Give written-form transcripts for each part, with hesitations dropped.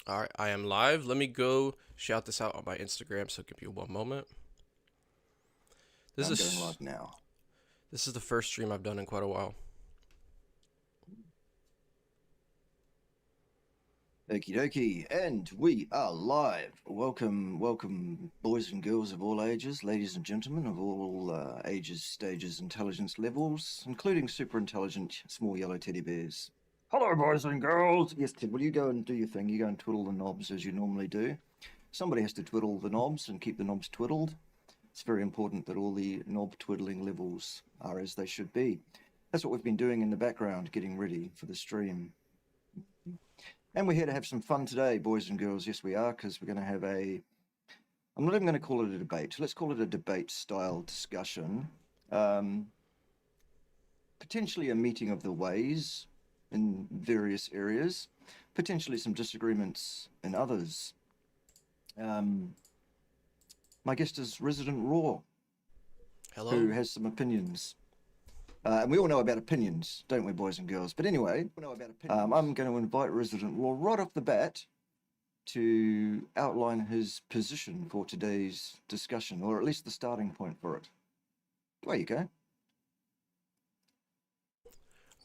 All right, I am live. Let me go shout this out on my Instagram. So give me one moment. This I'm going is live now. this is the first stream I've done in quite a while. Okie dokie, and we are live. Welcome, boys and girls of all ages, ladies and gentlemen of all ages, stages, intelligence levels, including super intelligent small yellow teddy bears. Hello, boys and girls. Yes, Ted, will you go and do your thing? You go and twiddle the knobs as you normally do. Somebody has to twiddle the knobs and keep the knobs twiddled. It's very important that all the knob twiddling levels are as they should be. That's what we've been doing in the background, getting ready for the stream. And we're here to have some fun today, boys and girls. Yes, we are, because we're going to have I'm not even going to call it a debate. Let's call it a debate-style discussion. Potentially a meeting of the ways in various areas. Potentially some disagreements in others. My guest is Resident Raw, Hello. who has some opinions. And we all know about opinions, don't we, boys and girls? But anyway, I'm going to invite Resident Raw right off the bat to outline his position for today's discussion, or at least the starting point for it. Away you go.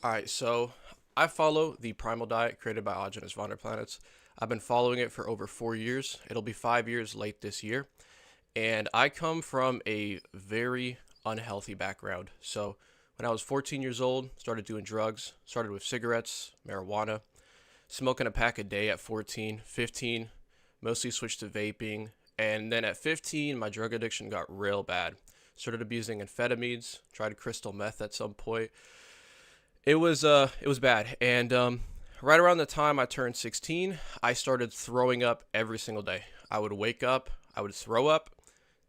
All right, so I follow the Primal Diet created by Augenis Vonderplanets. I've been following it for over 4 years. It'll be 5 years late this year. And I come from a very unhealthy background. So when I was 14 years old, started doing drugs, started with cigarettes, marijuana, smoking a pack a day at 14, 15, mostly switched to vaping. And then at 15, my drug addiction got real bad. Started abusing amphetamines, tried crystal meth at some point. It was bad. And right around the time I turned 16, I started throwing up every single day. I would wake up, I would throw up,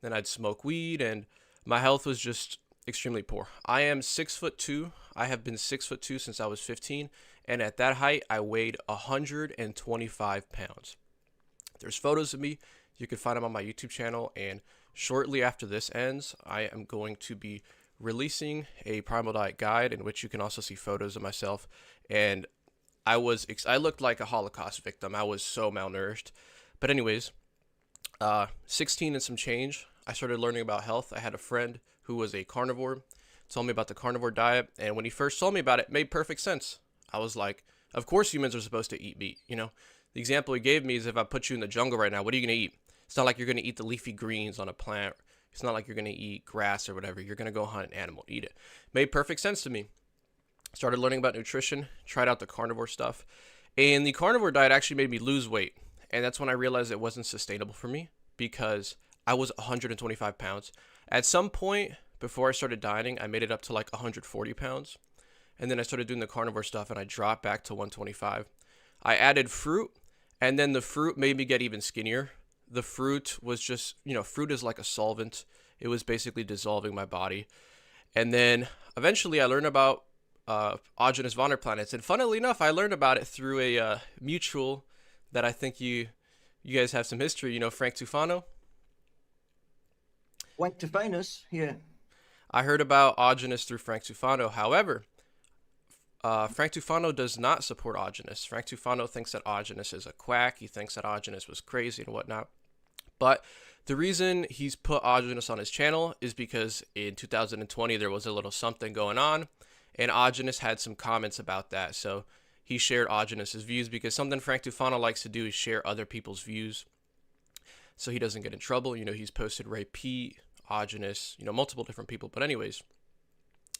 then I'd smoke weed, and my health was just extremely poor. I am 6'2". I have been 6'2" since I was 15, and at that height, I weighed 125 pounds. There's photos of me. You can find them on my YouTube channel, and shortly after this ends, I am going to be releasing a Primal Diet guide in which you can also see photos of myself. And I looked like a Holocaust victim. I was so malnourished. But anyways, 16 and some change, I started learning about health. I had a friend who was a carnivore, told me about the carnivore diet, and when he first told me about it, it made perfect sense. I was like, of course humans are supposed to eat meat, you know? The example he gave me is if I put you in the jungle right now, what are you going to eat? It's not like you're going to eat the leafy greens on a plant. It's not like you're going to eat grass or whatever. You're going to go hunt an animal, eat it. Made perfect sense to me. Started learning about nutrition, tried out the carnivore stuff, and the carnivore diet actually made me lose weight. And that's when I realized it wasn't sustainable for me because I was 125 pounds. At some point before I started dieting, I made it up to like 140 pounds. And then I started doing the carnivore stuff and I dropped back to 125. I added fruit, and then the fruit made me get even skinnier. The fruit was just, fruit is like a solvent. It was basically dissolving my body. And then eventually I learned about Augenis Vonderplanets. And funnily enough, I learned about it through a mutual that I think you guys have some history. You know, Frank Tufano? Wank to famous, yeah. I heard about Augenis through Frank Tufano. However, Frank Tufano does not support Augenis. Frank Tufano thinks that Augenis is a quack. He thinks that Augenis was crazy and whatnot. But the reason he's put Augenis on his channel is because in 2020 there was a little something going on, and Augenis had some comments about that. So he shared Augenis' views because something Frank Tufano likes to do is share other people's views so he doesn't get in trouble. You know, he's posted Ray Pete, Augenis, multiple different people. But anyways,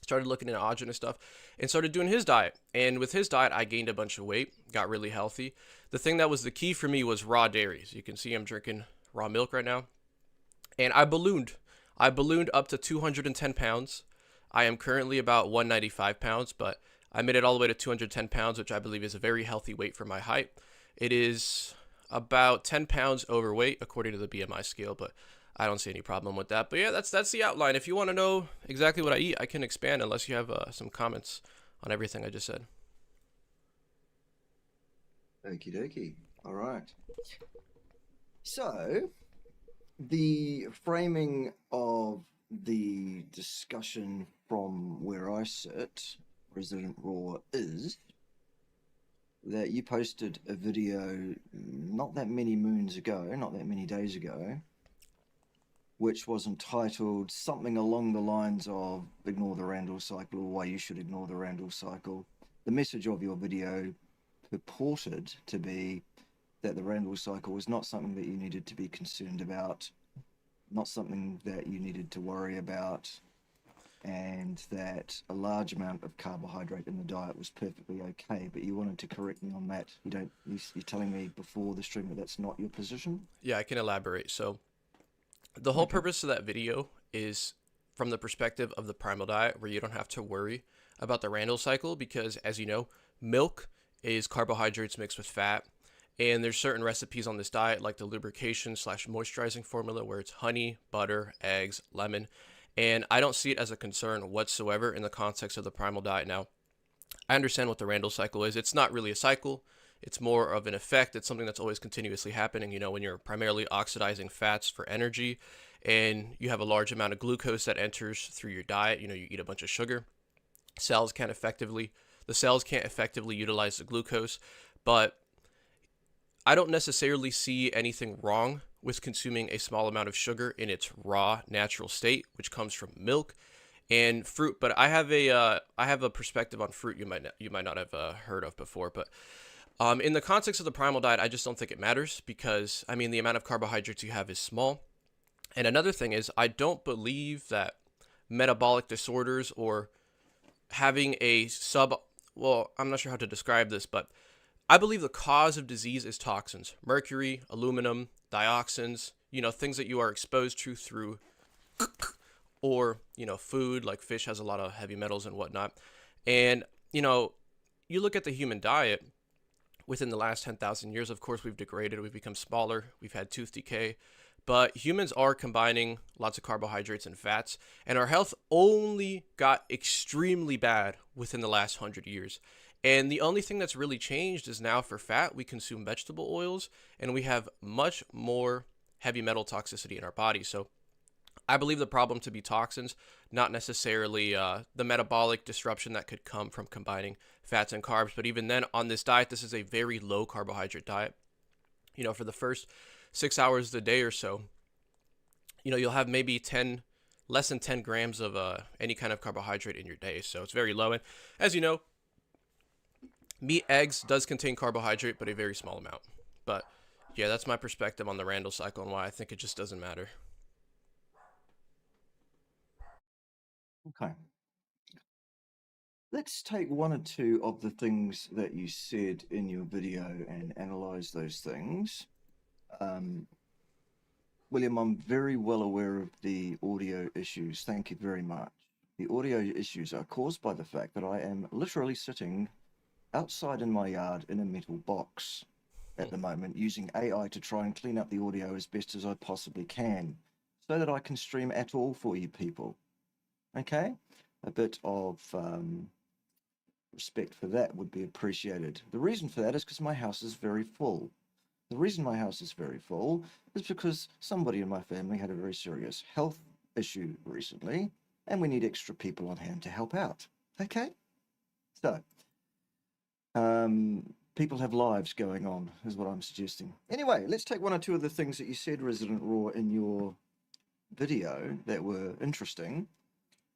started looking into Augenis stuff and started doing his diet. And with his diet, I gained a bunch of weight, got really healthy. The thing that was the key for me was raw dairies. You can see I'm drinking raw milk right now. And I ballooned. I ballooned up to 210 pounds. I am currently about 195 pounds, but I made it all the way to 210 pounds, which I believe is a very healthy weight for my height. It is about 10 pounds overweight according to the BMI scale, but I don't see any problem with that. But yeah, that's the outline. If you want to know exactly what I eat, I can expand unless you have some comments on everything I just said. Okie dokie. All right. So, the framing of the discussion from where I sit, Resident Raw, is that you posted a video not that many moons ago, not that many days ago, which was entitled something along the lines of ignore the Randall cycle or why you should ignore the Randall cycle. The message of your video purported to be that the Randall cycle was not something that you needed to be concerned about, not something that you needed to worry about, and that a large amount of carbohydrate in the diet was perfectly okay. But you wanted to correct me on that. You're telling me before the stream that that's not your position? Yeah, I can elaborate. So the whole Okay. purpose of that video is from the perspective of the primal diet, where you don't have to worry about the Randall cycle because, as you know, milk is carbohydrates mixed with fat. And there's certain recipes on this diet, like the lubrication slash moisturizing formula, where it's honey, butter, eggs, lemon. And I don't see it as a concern whatsoever in the context of the primal diet. Now, I understand what the Randall cycle is. It's not really a cycle. It's more of an effect. It's something that's always continuously happening. You know, when you're primarily oxidizing fats for energy and you have a large amount of glucose that enters through your diet, you know, you eat a bunch of sugar, cells can't effectively, the cells can't effectively utilize the glucose. But I don't necessarily see anything wrong with consuming a small amount of sugar in its raw natural state, which comes from milk and fruit. But I have a perspective on fruit you might not have heard of before. But in the context of the primal diet, I just don't think it matters because I mean the amount of carbohydrates you have is small. And another thing is I don't believe that metabolic disorders or having a sub well, I'm not sure how to describe this, but I believe the cause of disease is toxins, mercury, aluminum, dioxins, you know, things that you are exposed to through or, you know, food, like fish has a lot of heavy metals and whatnot. And, you know, you look at the human diet within the last 10,000 years, of course, we've degraded, we've become smaller, we've had tooth decay, but humans are combining lots of carbohydrates and fats, and our health only got extremely bad within the last 100 years. And the only thing that's really changed is now for fat, we consume vegetable oils and we have much more heavy metal toxicity in our body. So I believe the problem to be toxins, not necessarily the metabolic disruption that could come from combining fats and carbs. But even then, on this diet, this is a very low carbohydrate diet. You know, for the first 6 hours of the day or so, you know, you'll have maybe less than 10 grams of any kind of carbohydrate in your day. So it's very low. And as you know, meat, eggs does contain carbohydrate, but a very small amount. But yeah, that's my perspective on the Randall cycle and why I think it just doesn't matter. Okay. Let's take one or two of the things that you said in your video and analyze those things. Um, William, I'm very well aware of the audio issues. Thank you very much. The audio issues are caused by the fact that I am literally sitting outside in my yard in a metal box at the moment, using AI to try and clean up the audio as best as I possibly can so that I can stream at all for you people. Okay? A bit of respect for that would be appreciated. The reason for that is because my house is very full. The reason my house is very full is because somebody in my family had a very serious health issue recently, and we need extra people on hand to help out. Okay? So, people have lives going on, is what I'm suggesting. Anyway, let's take one or two of the things that you said, Resident Raw, in your video that were interesting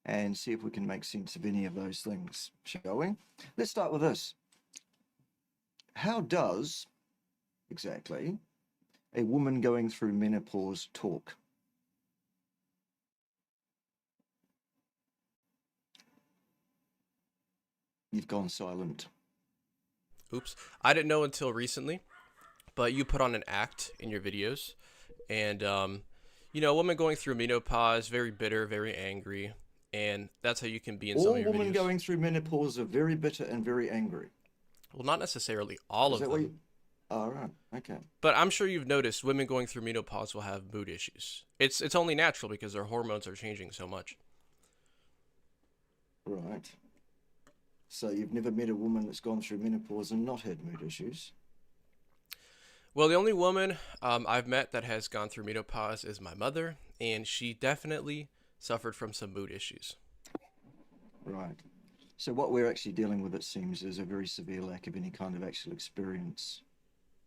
and see if we can make sense of any of those things, shall we? Let's start with this. How does, exactly, a woman going through menopause talk? You've gone silent. Oops. I didn't know until recently, but you put on an act in your videos. And, you know, a woman going through menopause, very bitter, very angry. And that's how you can be in some All of your women videos. going through menopause are very bitter and very angry. Well, not necessarily all Is of that what them. you... All right, okay. But I'm sure you've noticed women going through menopause will have mood issues. It's only natural because their hormones are changing so much. Right. So you've never met a woman that's gone through menopause and not had mood issues? Well, the only woman I've met that has gone through menopause is my mother, and she definitely suffered from some mood issues. Right. So what we're actually dealing with, it seems, is a very severe lack of any kind of actual experience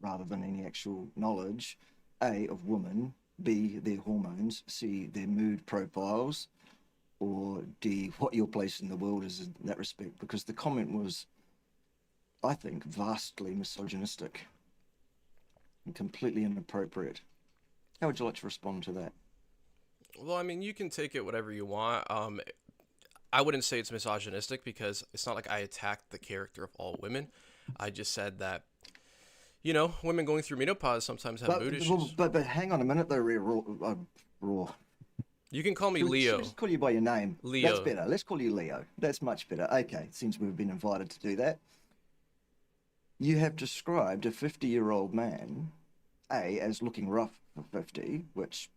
rather than any actual knowledge, A, of women, B, their hormones, C, their mood profiles, or D, what your place in the world is in that respect, because the comment was, I think, vastly misogynistic and completely inappropriate. How would you like to respond to that? Well, I mean, you can take it whatever you want. I wouldn't say it's misogynistic because it's not like I attacked the character of all women. I just said that, women going through menopause sometimes have mood issues. But hang on a minute though, Raw. You can call me Should we Leo. just call you by your name? That's Leo. better. Let's call you Leo. That's much better. Okay, since we've been invited to do that. You have described a 50-year-old man, A, as looking rough for 50, which,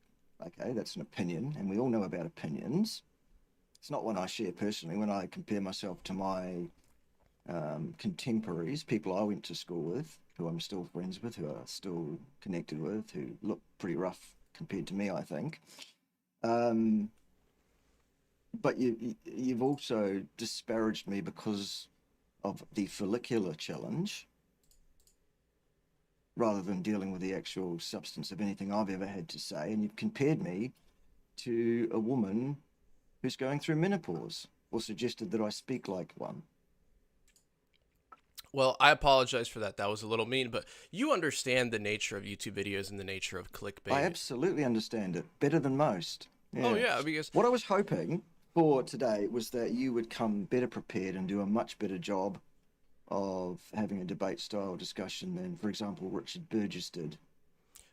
okay, that's an opinion, and we all know about opinions. It's not one I share personally. When I compare myself to my contemporaries, people I went to school with, who I'm still friends with, who are still connected with, who look pretty rough compared to me, I think. But you've also disparaged me because of the follicular challenge, rather than dealing with the actual substance of anything I've ever had to say. And you've compared me to a woman who's going through menopause, or suggested that I speak like one. Well, I apologize for that. That was a little mean, but you understand the nature of YouTube videos and the nature of clickbait. I absolutely understand it better than most. Yeah. Oh, yeah, because What I was hoping for today was that you would come better prepared and do a much better job of having a debate style discussion than, for example, Richard Burgess did.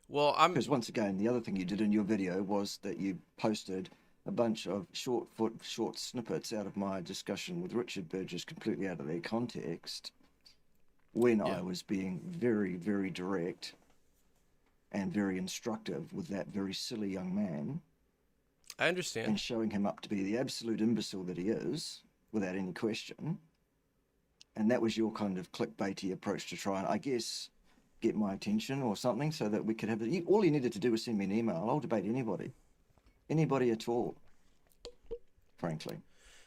well, Because once again, the other thing you did in your video was that you posted a bunch of short snippets out of my discussion with Richard Burgess, completely out of their context, when Yeah. I was being very, very direct and very instructive with that very silly young man, I understand. and showing him up to be the absolute imbecile that he is, without any question. And that was your kind of clickbaity approach to try and, I guess, get my attention or something, so that we could have it. All you needed to do was send me an email. I'll debate anybody at all, frankly.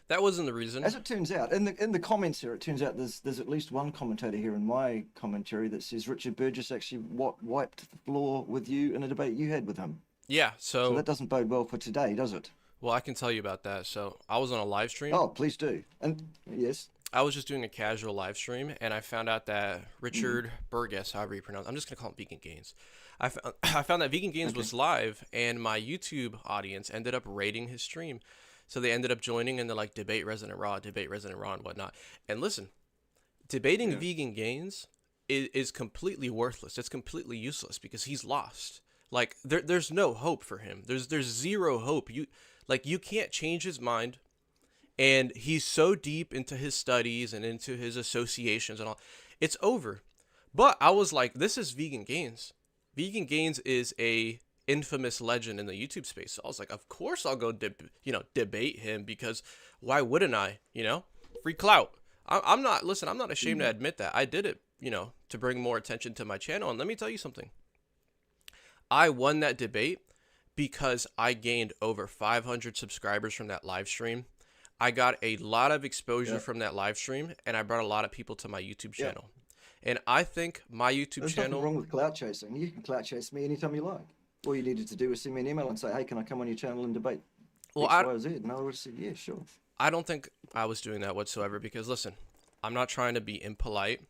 That wasn't the reason. As it turns out, in the comments here, it turns out there's at least one commentator here in my commentary that says Richard Burgess actually wiped the floor with you in a debate you had with him. Yeah, So so, that doesn't bode well for today, does it? well, I can tell you about that. So, I was on a live stream. Oh, please do. And yes. I was just doing a casual live stream, and I found out that Richard Burgess, however you pronounce, I'm just gonna call him Vegan Gains. I found that Vegan Gains was live, and my YouTube audience ended up rating his stream, so they ended up joining in the like debate Resident Raw, and whatnot. And listen, debating Vegan Gains is completely worthless. It's completely useless because he's lost. Like there's no hope for him. There's zero hope. You can't change his mind. And he's so deep into his studies and into his associations and all. It's over. But I was like, this is Vegan Gains. Vegan Gains is a infamous legend in the YouTube space. So I was like, of course I'll go debate him, because why wouldn't I? Free clout. I'm not ashamed to admit that. I did it, to bring more attention to my channel. And let me tell you something. I won that debate because I gained over 500 subscribers from that live stream. I got a lot of exposure from that live stream, and I brought a lot of people to my YouTube channel. And I think my YouTube There's channel... nothing wrong with clout chasing. You can clout chase me anytime you like. All you needed to do was send me an email and say, hey, can I come on your channel and debate X, Y, or Z? And I would have said, yeah, sure. I don't think I was doing that whatsoever, because, listen, I'm not trying to be impolite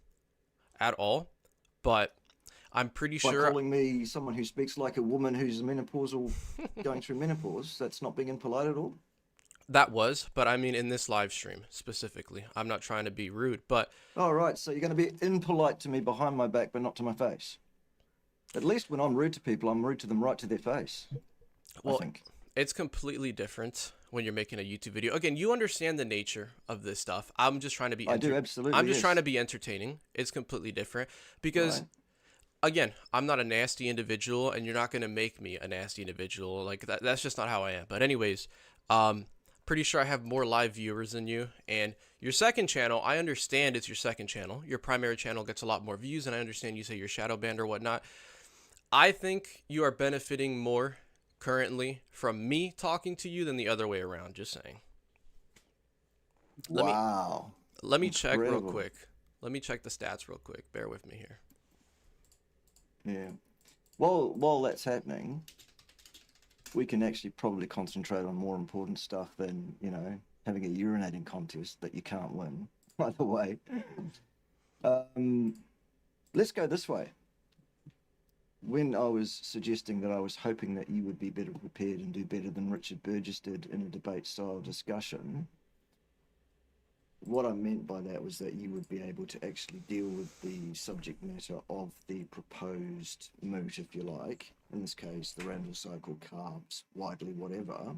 at all, but I'm pretty By sure... calling me someone who speaks like a woman who's menopausal, going through menopause, that's not being impolite at all? That was, but I mean in this live stream specifically. I'm not trying to be rude, but... Oh, right, so you're going to be impolite to me behind my back, but not to my face. At least when I'm rude to people, I'm rude to them right to their face, well, I think. It's completely different when you're making a YouTube video. Again, you understand the nature of this stuff. I'm just trying to be... I do, absolutely, I'm just yes. trying to be entertaining. It's completely different because... Right. Again, I'm not a nasty individual, and you're not going to make me a nasty individual. Like that's just not how I am. But anyways, pretty sure I have more live viewers than you. And your second channel, I understand it's your second channel. Your primary channel gets a lot more views, and I understand you say you're shadow banned or whatnot. I think you are benefiting more currently from me talking to you than the other way around. Just saying. Wow. Let me check real Incredible. quick. Let me check the stats real quick. Bear with me here. Yeah. While that's happening, we can actually probably concentrate on more important stuff than, having a urinating contest that you can't win. By the way, um, let's go this way. When I was suggesting that I was hoping that you would be better prepared and do better than Richard Burgess did in a debate style discussion, what I meant by that was that you would be able to actually deal with the subject matter of the proposed moot, if you like, in this case, the Randall cycle, carbs, widely, whatever.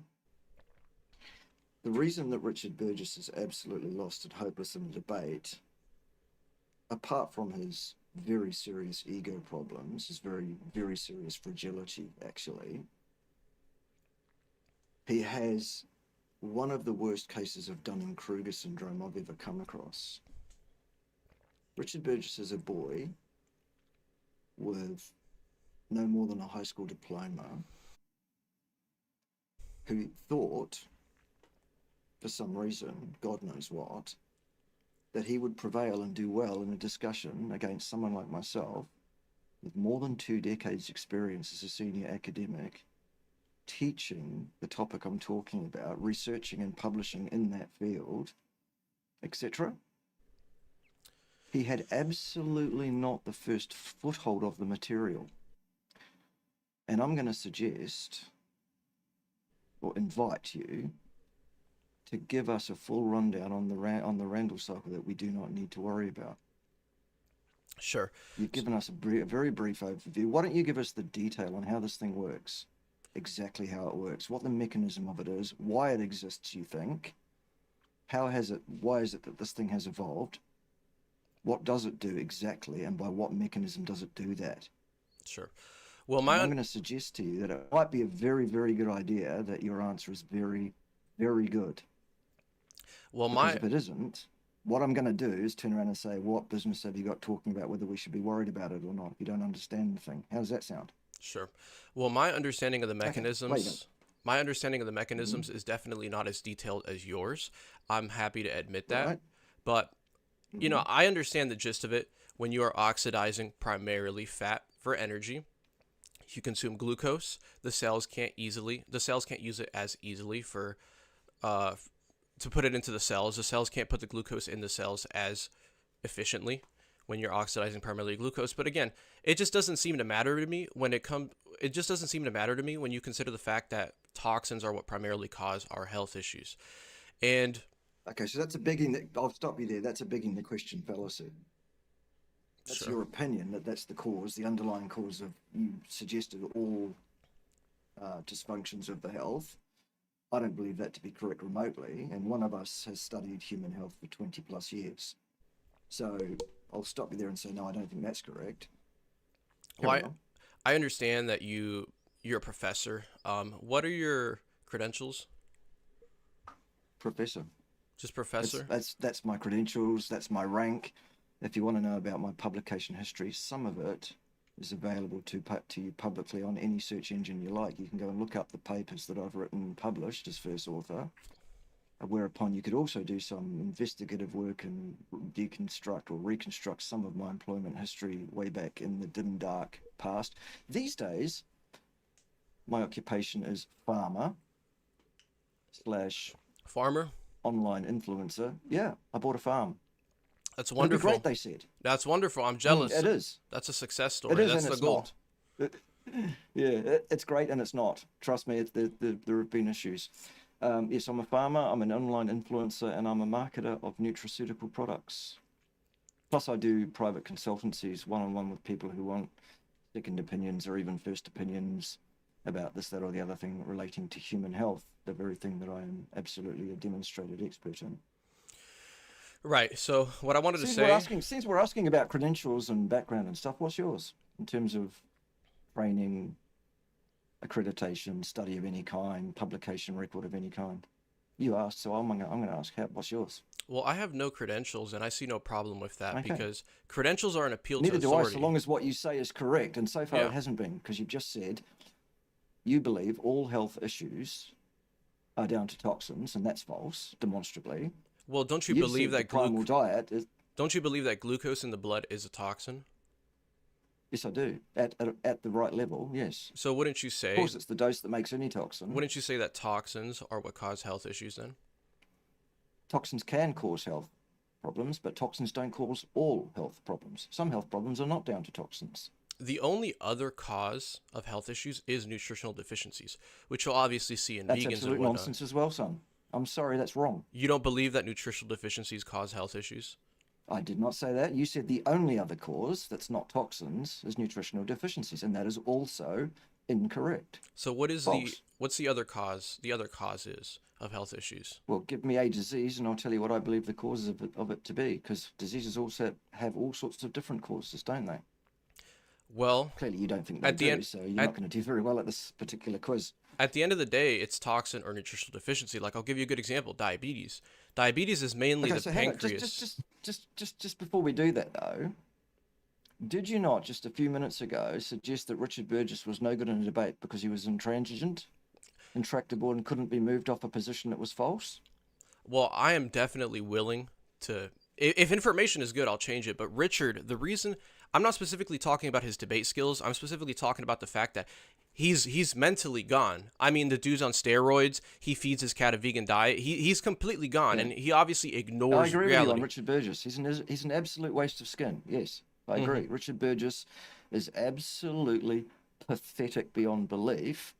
The reason that Richard Burgess is absolutely lost and hopeless in the debate, apart from his very serious ego problems, his very, very serious fragility, actually, he has one of the worst cases of Dunning-Kruger syndrome I've ever come across. Richard Burgess is a boy with no more than a high school diploma who thought, for some reason, God knows what, that he would prevail and do well in a discussion against someone like myself with more than 2 decades experience as a senior academic, teaching the topic I'm talking about, researching and publishing in that field, etc. He had absolutely not the first foothold of the material. And I'm going to suggest or invite you to give us a full rundown on the Randall cycle that we do not need to worry about. Sure. You've given us a very brief overview. Why don't you give us the detail on how this thing works? Exactly how it works, what the mechanism of it is, why it exists, you think, why is it that this thing has evolved, what does it do exactly, and by what mechanism does it do that? Sure. Well, I'm going to suggest to you that it might be a very, very good idea that your answer is very, very good. Because if it isn't, what I'm going to do is turn around and say, what business have you got talking about whether we should be worried about it or not if you don't understand the thing? How does that sound? Sure. Well, my understanding of the mechanisms, is definitely not as detailed as yours. I'm happy to admit that. Right. But, I understand the gist of it. When you are oxidizing primarily fat for energy, you consume glucose. The cells can't use it as easily to put it into the cells. The cells can't put the glucose in the cells as efficiently when you're oxidizing primarily glucose. But again, it just doesn't seem to matter to me when you consider the fact that toxins are what primarily cause our health issues. And okay, so that's a big I'll stop you there. That's a big in the question fallacy. That's sure. Your opinion that that's the cause, the underlying cause of, you suggested, all dysfunctions of the health. I don't believe that to be correct remotely, and one of us has studied human health for 20 plus years. So I'll stop you there and say, no, I don't think that's correct. Well, I understand that you're a professor. What are your credentials? Professor. Just professor? That's my credentials. That's my rank. If you want to know about my publication history, some of it is available to you publicly on any search engine you like. You can go and look up the papers that I've written and published as first author, whereupon you could also do some investigative work and deconstruct or reconstruct some of my employment history way back in the dim, dark past. These days, my occupation is farmer / farmer online influencer. Yeah, I bought a farm. That's wonderful. It'd be great, they said. That's wonderful. I'm jealous. It is. That's a success story. It is, That's and the it's goal. Not. It's great, and it's not. Trust me, there have been issues. Yes, I'm a farmer, I'm an online influencer, and I'm a marketer of nutraceutical products. Plus, I do private consultancies one-on-one with people who want second opinions or even first opinions about this, that, or the other thing relating to human health, the very thing that I am absolutely a demonstrated expert in. Right. So what I wanted to say... Since we're asking about credentials and background and stuff, what's yours in terms of training, accreditation, study of any kind, publication record of any kind? You asked, so I'm going to ask, what's yours? Well, I have no credentials, and I see no problem with that because credentials are an appeal Neither to authority. Neither do I, so long as what you say is correct. And so far it hasn't been, because you've just said you believe all health issues are down to toxins, and that's false, demonstrably. Well, don't you believe that primal diet is... Don't you believe that glucose in the blood is a toxin? Yes, I do. At the right level, yes. So Of course, it's the dose that makes any toxin. wouldn't you say that toxins are what cause health issues then? Toxins can cause health problems, but toxins don't cause all health problems. Some health problems are not down to toxins. The only other cause of health issues is nutritional deficiencies, which you'll obviously see in That's vegans and absolute whatnot. nonsense as well, son. I'm sorry, that's wrong. You don't believe that nutritional deficiencies cause health issues? I did not say that. You said the only other cause that's not toxins is nutritional deficiencies, and that is also incorrect. So what is False. what's the other cause? The other causes of health issues. Well, give me a disease, and I'll tell you what I believe the causes of it to be, because diseases also have all sorts of different causes, don't they? Well, Clearly, you don't think they at the do, end so you're at, not going to do very well at this particular quiz. at the end of the day, it's toxin or nutritional deficiency. Like I'll give you a good example, diabetes. Diabetes is mainly Okay, the so hang on, pancreas. just before we do that though, did you not just a few minutes ago suggest that Richard Burgess was no good in a debate because he was intransigent, intractable, and couldn't be moved off a position that was false? Well, I am definitely willing to. If information is good, I'll change it. But Richard, the reason I'm not specifically talking about his debate skills, I'm specifically talking about the fact that he's mentally gone. I mean, the dude's on steroids. He feeds his cat a vegan diet. He's completely gone, Yeah. and he obviously I ignores agree with you on reality. Richard Burgess. He's an absolute waste of skin. Yes, I agree. Richard Burgess is absolutely pathetic beyond belief.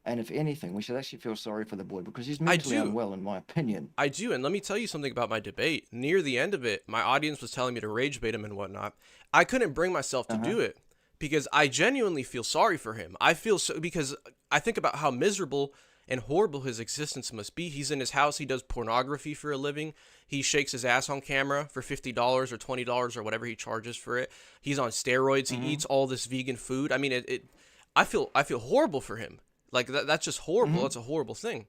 And if anything, we should actually feel sorry for the boy because he's mentally do. unwell, in my opinion. I do, and let me tell you something about my debate. Near the end of it, my audience was telling me to rage bait him and whatnot. I couldn't bring myself to do it because I genuinely feel sorry for him. I feel so because I think about how miserable and horrible his existence must be. He's in his house. He does pornography for a living. He shakes his ass on camera for $50 or $20 or whatever he charges for it. He's on steroids. He eats all this vegan food. I mean, I feel horrible for him. Like that's just horrible. That's a horrible thing.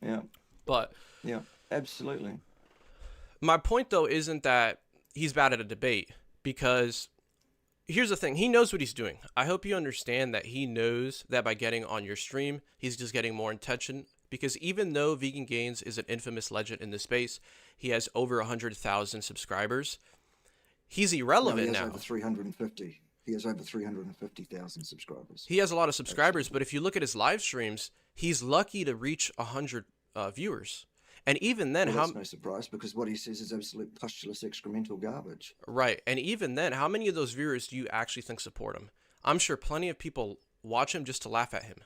Yeah, But yeah, absolutely. my point though isn't that he's bad at a debate because here's the thing. He knows what he's doing. I hope you understand that he knows that by getting on your stream, he's just getting more attention because even though Vegan Gains is an infamous legend in the space, he has over 100,000 subscribers. He's No, irrelevant he has now. over 350. He has over 350,000 subscribers. He has a lot of subscribers, but if you look at his live streams, he's lucky to reach 100 viewers. And even then, Well, how that's no surprise because what he says is absolute pustulous excremental garbage. right? And even then, how many of those viewers do you actually think support him? I'm sure plenty of people watch him just to laugh at him.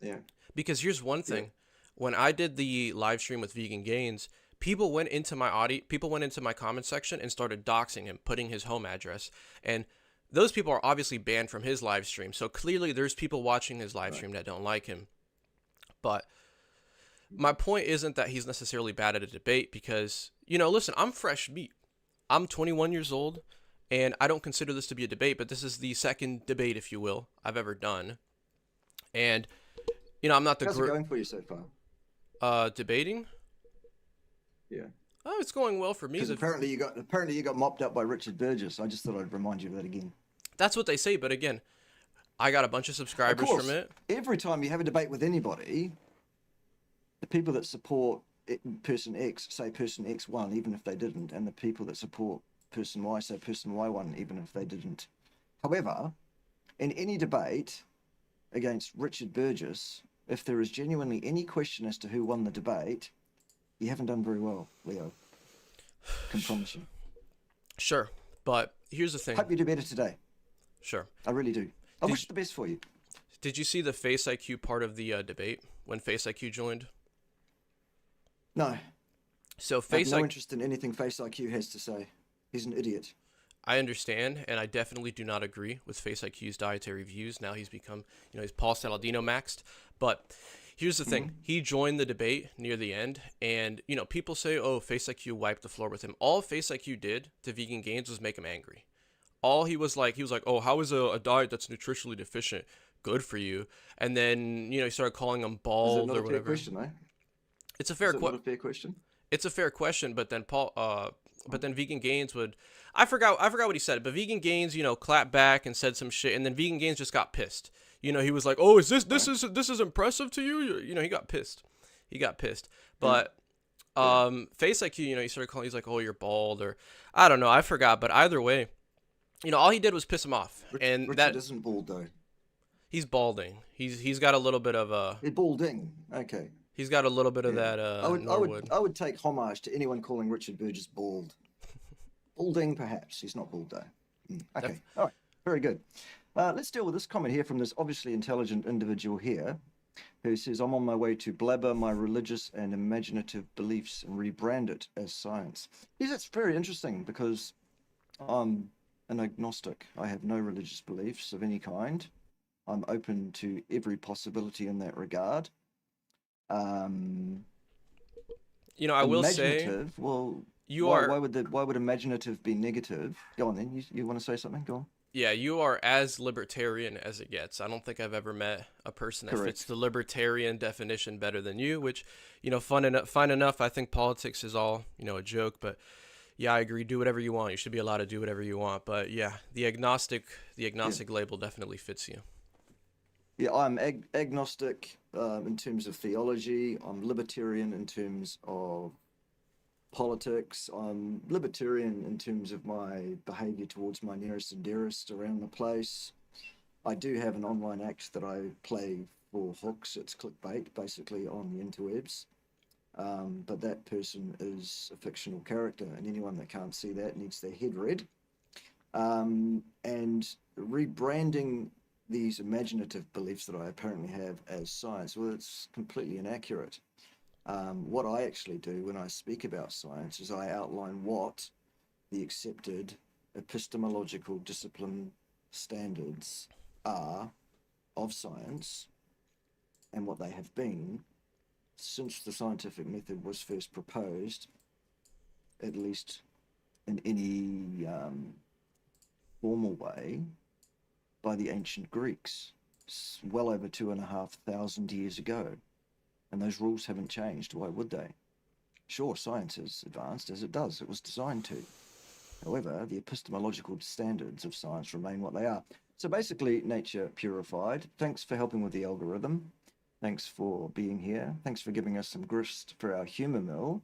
Yeah. Because here's one thing: when I did the live stream with Vegan Gains, people went into my comment section and started doxing him, putting his home address, and those people are obviously banned from his live stream. So clearly, there's people watching his live stream that don't like him. But my point isn't that he's necessarily bad at a debate because, listen, I'm fresh meat. I'm 21 years old, and I don't consider this to be a debate, but this is the second debate, if you will, I've ever done. And, I'm not the How's it going for you so far? debating. Yeah. Oh, it's going well for me. Because apparently you got mopped up by Richard Burgess. I just thought I'd remind you of that again. That's what they say, but again, I got a bunch of Of subscribers course, from it. every time you have a debate with anybody, the people that support person X say person X won, even if they didn't, and the people that support person Y say person Y won, even if they didn't. However, in any debate against Richard Burgess, if there is genuinely any question as to who won the debate, you haven't done very well, Leo. Can promise you. Sure, but here's the thing. Hope you do better today. Sure. I really do. I wish the best for you. Did you see the Face IQ part of the debate when Face IQ joined? No, So I have Face no IQ, interest in anything Face IQ has to say. He's an idiot. I understand, and I definitely do not agree with Face IQ's dietary views. Now he's become, he's Paul Saladino maxed. But here's the thing. He joined the debate near the end, and, people say, oh, Face IQ wiped the floor with him. All Face IQ did to Vegan Gains was make him angry. All he was like, oh, how is a diet that's nutritionally deficient good for you? And then, he started calling him Is that bald not or a fair whatever. question, though? It's a fair Is that not question. a fair question? It's a fair question, but then Vegan Gains would, I forgot what he said, but Vegan Gains, clapped back and said some shit, and then Vegan Gains just got pissed. He was like, oh, is this is impressive to you? He got pissed. But Face IQ, he started calling, he's like, oh, you're bald, or I don't know, I forgot, but either way, all he did was piss him off, and Richard that isn't bald though. he's balding. He's got a little bit of He's balding. Okay. he's got a little bit of Yeah. that I would, I would, Norwood. I would take homage to anyone calling Richard Burgess bald. Balding, perhaps. He's not bald though. Okay. All right. Very good. Let's deal with this comment here from this obviously intelligent individual here, who says, "I'm on my way to blabber my religious and imaginative beliefs and rebrand it as science." Yes, that's very interesting because I'm an agnostic. I have no religious beliefs of any kind. I'm open to every possibility in that regard. Um, I will say Imaginative. Well, you why? are Why would imaginative be negative? Go on then. You want to say something? Go on. yeah, you are as libertarian as it gets. I don't think I've ever met a person that fits Correct. the libertarian definition better than you, which, fine enough. I think politics is all, a joke, but yeah, I agree. Do whatever you want. You should be allowed to do whatever you want. But yeah, the Yeah. agnostic label definitely fits you. Yeah, I'm agnostic in terms of theology. I'm libertarian in terms of politics. I'm libertarian in terms of my behavior towards my nearest and dearest around the place. I do have an online act that I play for hooks. It's clickbait, basically, on the interwebs. But that person is a fictional character, and anyone that can't see that needs their head read. And rebranding these imaginative beliefs that I apparently have as science, well, it's completely inaccurate. What I actually do when I speak about science is I outline what the accepted epistemological discipline standards are of science and what they have been since the scientific method was first proposed, at least in any formal way, by the ancient Greeks, well over 2,500 years ago. And those rules haven't changed. Why would they? Sure, science has advanced as it does. It was designed to. However, the epistemological standards of science remain what they are. So basically, nature purified. Thanks for helping with the algorithm. Thanks for being here. Thanks for giving us some grist for our humour mill.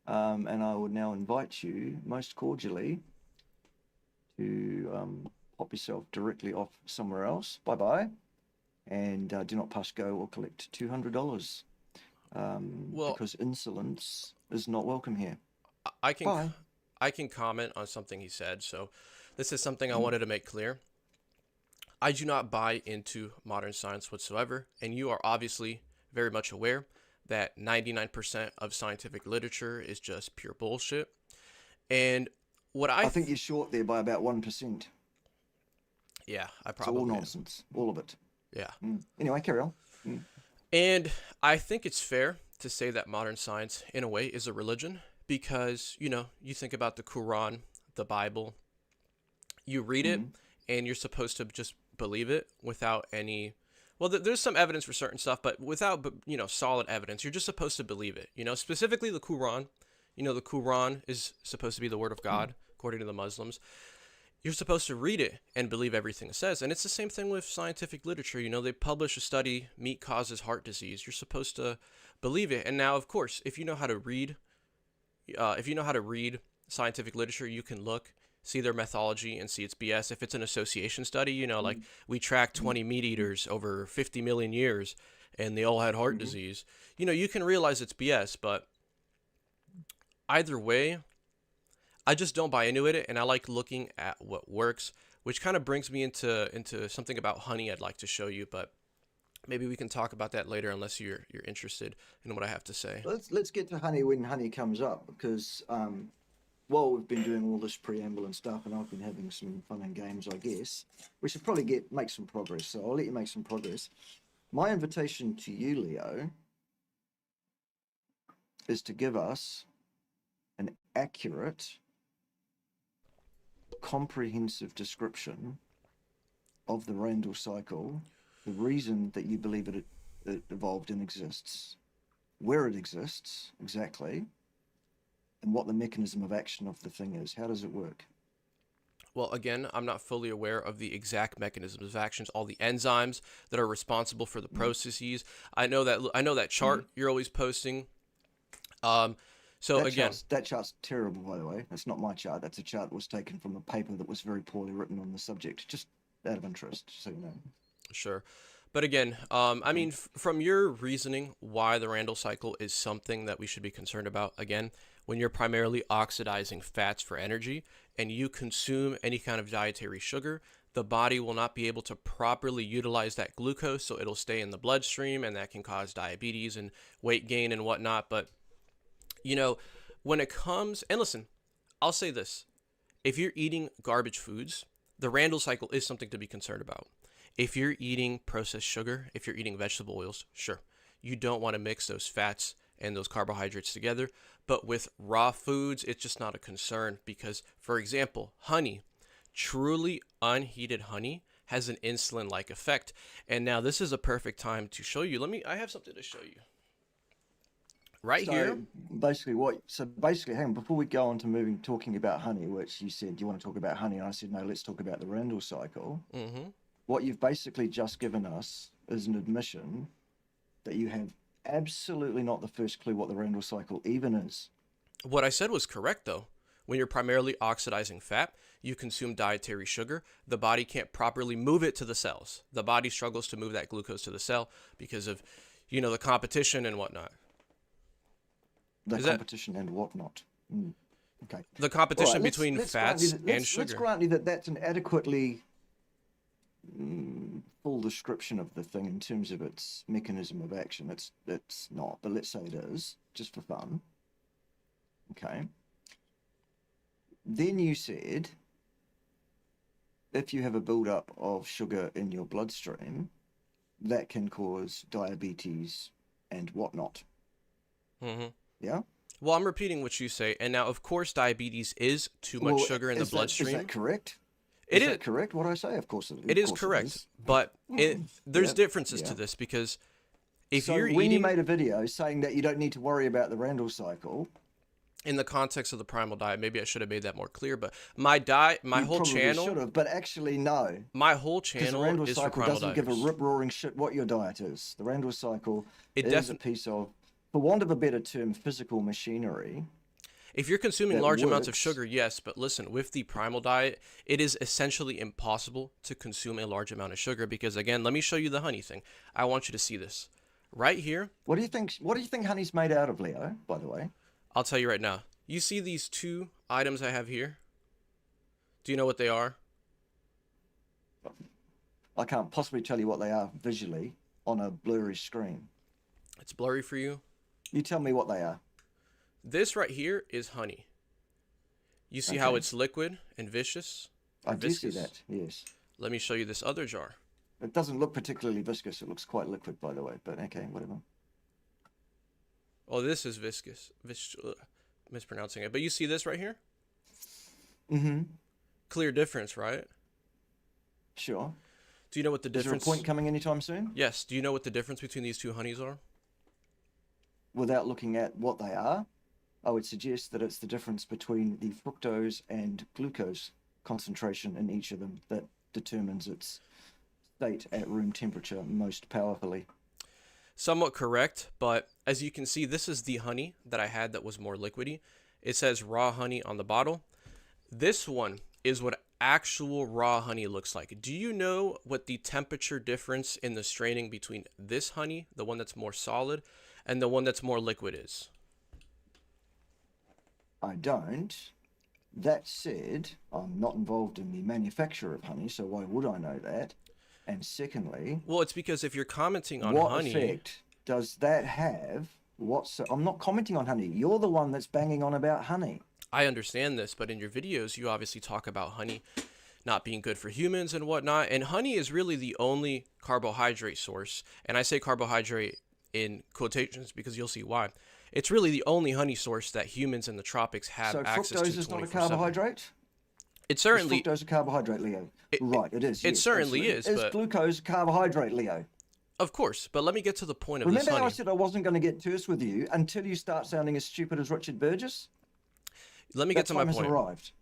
And I would now invite you most cordially to pop yourself directly off somewhere else. Bye-bye. And do not pass go or collect $200 Well, because insolence is not welcome here. I can Bye. I can comment on something he said. So, this is something I wanted to make clear. I do not buy into modern science whatsoever, and you are obviously very much aware that 99% of scientific literature is just pure bullshit. And what I think you're short there by about 1%. yeah, I It's all probably am. nonsense, all of it. Yeah. Anyway, carry on. And I think it's fair to say that modern science, in a way, is a religion because, you think about the Quran, the Bible, you read it, and you're supposed to just believe it without any. Well, there's some evidence for certain stuff, but without, solid evidence, you're just supposed to believe it. Specifically the Quran. The Quran is supposed to be the word of God, according to the Muslims. You're supposed to read it and believe everything it says. And it's the same thing with scientific literature. They publish a study, meat causes heart disease. You're supposed to believe it. And now, of course, if you know how to read, scientific literature, you can look, see their methodology, and see it's BS. If it's an association study, like we tracked 20 meat eaters over 50 million years, and they all had heart disease. You can realize it's BS. But either way, I just don't buy into it, and I like looking at what works, which kind of brings me into something about honey I'd like to show you, but maybe we can talk about that later unless you're interested in what I have to say. Let's get to honey when honey comes up because while we've been doing all this preamble and stuff, and I've been having some fun and games, I guess we should probably make some progress. So I'll let you make some progress. My invitation to you, Leo, is to give us an accurate, comprehensive description of the Randall cycle, the reason that you believe it evolved and exists, where it exists exactly, and what the mechanism of action of the thing is. How does it work? Well, again, I'm not fully aware of the exact mechanisms of actions, all the enzymes that are responsible for the processes. I know that chart you're always posting. So again, That chart's terrible, by the way. That's not my chart. That's a chart that was taken from a paper that was very poorly written on the subject, just out of interest, so you know. sure. But again, I mean, from your reasoning, why the Randall cycle is something that we should be concerned about, again, when you're primarily oxidizing fats for energy and you consume any kind of dietary sugar, the body will not be able to properly utilize that glucose, so it'll stay in the bloodstream, and that can cause diabetes and weight gain and whatnot. But, you know, when it comes, and listen, I'll say this, if you're eating garbage foods, the Randall cycle is something to be concerned about. If you're eating processed sugar, if you're eating vegetable oils, sure, you don't want to mix those fats and those carbohydrates together. But with raw foods, it's just not a concern because, for example, honey, truly unheated honey has an insulin-like effect. And now this is a perfect time to show you. I have something to show you. Right here. So basically, hang on, before we go on to talking about honey, which you said you want to talk about honey, and I said, no, let's talk about the Randall cycle. Mm-hmm. What you've basically just given us is an admission that you have absolutely not the first clue what the Randall cycle even is. What I said was correct, though. When you're primarily oxidizing fat, you consume dietary sugar. The body can't properly move it to the cells. The body struggles to move that glucose to the cell because of, the competition and whatnot. And whatnot. Okay. The competition right, between fats and sugar. Let's grant you that that's an adequately full description of the thing in terms of its mechanism of action. It's not, but let's say it is, just for fun. Okay. Then you said, if you have a buildup of sugar in your bloodstream, that can cause diabetes and whatnot. Mm-hmm. Yeah? Well, I'm repeating what you say. And now, of course, diabetes is too much sugar in the bloodstream. Is that correct? Is that correct, what I say? Of course it is. It is correct. But there's differences to this because if you're eating... when you made a video saying that you don't need to worry about the Randall cycle... in the context of the primal diet, maybe I should have made that more clear, but my diet, my whole channel... should have, but actually no. My whole channel is for primal doesn't give a rip-roaring shit what your diet is. The Randall cycle is a piece of, for want of a better term, physical machinery. If you're consuming large amounts of sugar, yes, but listen, with the primal diet, it is essentially impossible to consume a large amount of sugar because, again, let me show you the honey thing. I want you to see this. Right here. What do you think honey's made out of, Leo, by the way? I'll tell you right now. You see these two items I have here? Do you know what they are? I can't possibly tell you what they are visually on a blurry screen. It's blurry for you? You tell me what they are. This right here is honey. You see how it's liquid and viscous? I do see that, yes. Let me show you this other jar. It doesn't look particularly viscous. It looks quite liquid, by the way, but okay, whatever. Oh, this is viscous. Mispronouncing it. But you see this right here? Mm-hmm. Clear difference, right? Sure. Do you know what the difference... Is there a point coming anytime soon? Yes. Do you know what the difference between these two honeys are? Without looking at what they are, I would suggest that it's the difference between the fructose and glucose concentration in each of them that determines its state at room temperature most powerfully. Somewhat correct, but as you can see, this is the honey that I had that was more liquidy. It says raw honey on the bottle. This one is what actual raw honey looks like. Do you know what the temperature difference in the straining between this honey, the one that's more solid, and the one that's more liquid is? I don't. That said, I'm not involved in the manufacture of honey, so why would I know that? And secondly... Well, it's because if you're commenting on what honey... What effect does that have? I'm not commenting on honey. You're the one that's banging on about honey. I understand this, but in your videos, you obviously talk about honey not being good for humans and whatnot. And honey is really the only carbohydrate source. And I say carbohydrate in quotations because you'll see why. It's really the only honey source that humans in the tropics have access to 24/7. So fructose is not a carbohydrate? It certainly... Is fructose a carbohydrate, Leo? Right, it is. It certainly is, but... Is glucose a carbohydrate, Leo? Of course, but let me get to the point of this honey. Remember how I said I wasn't going to get terse with you until you start sounding as stupid as Richard Burgess? Let me get to my point. That time has arrived.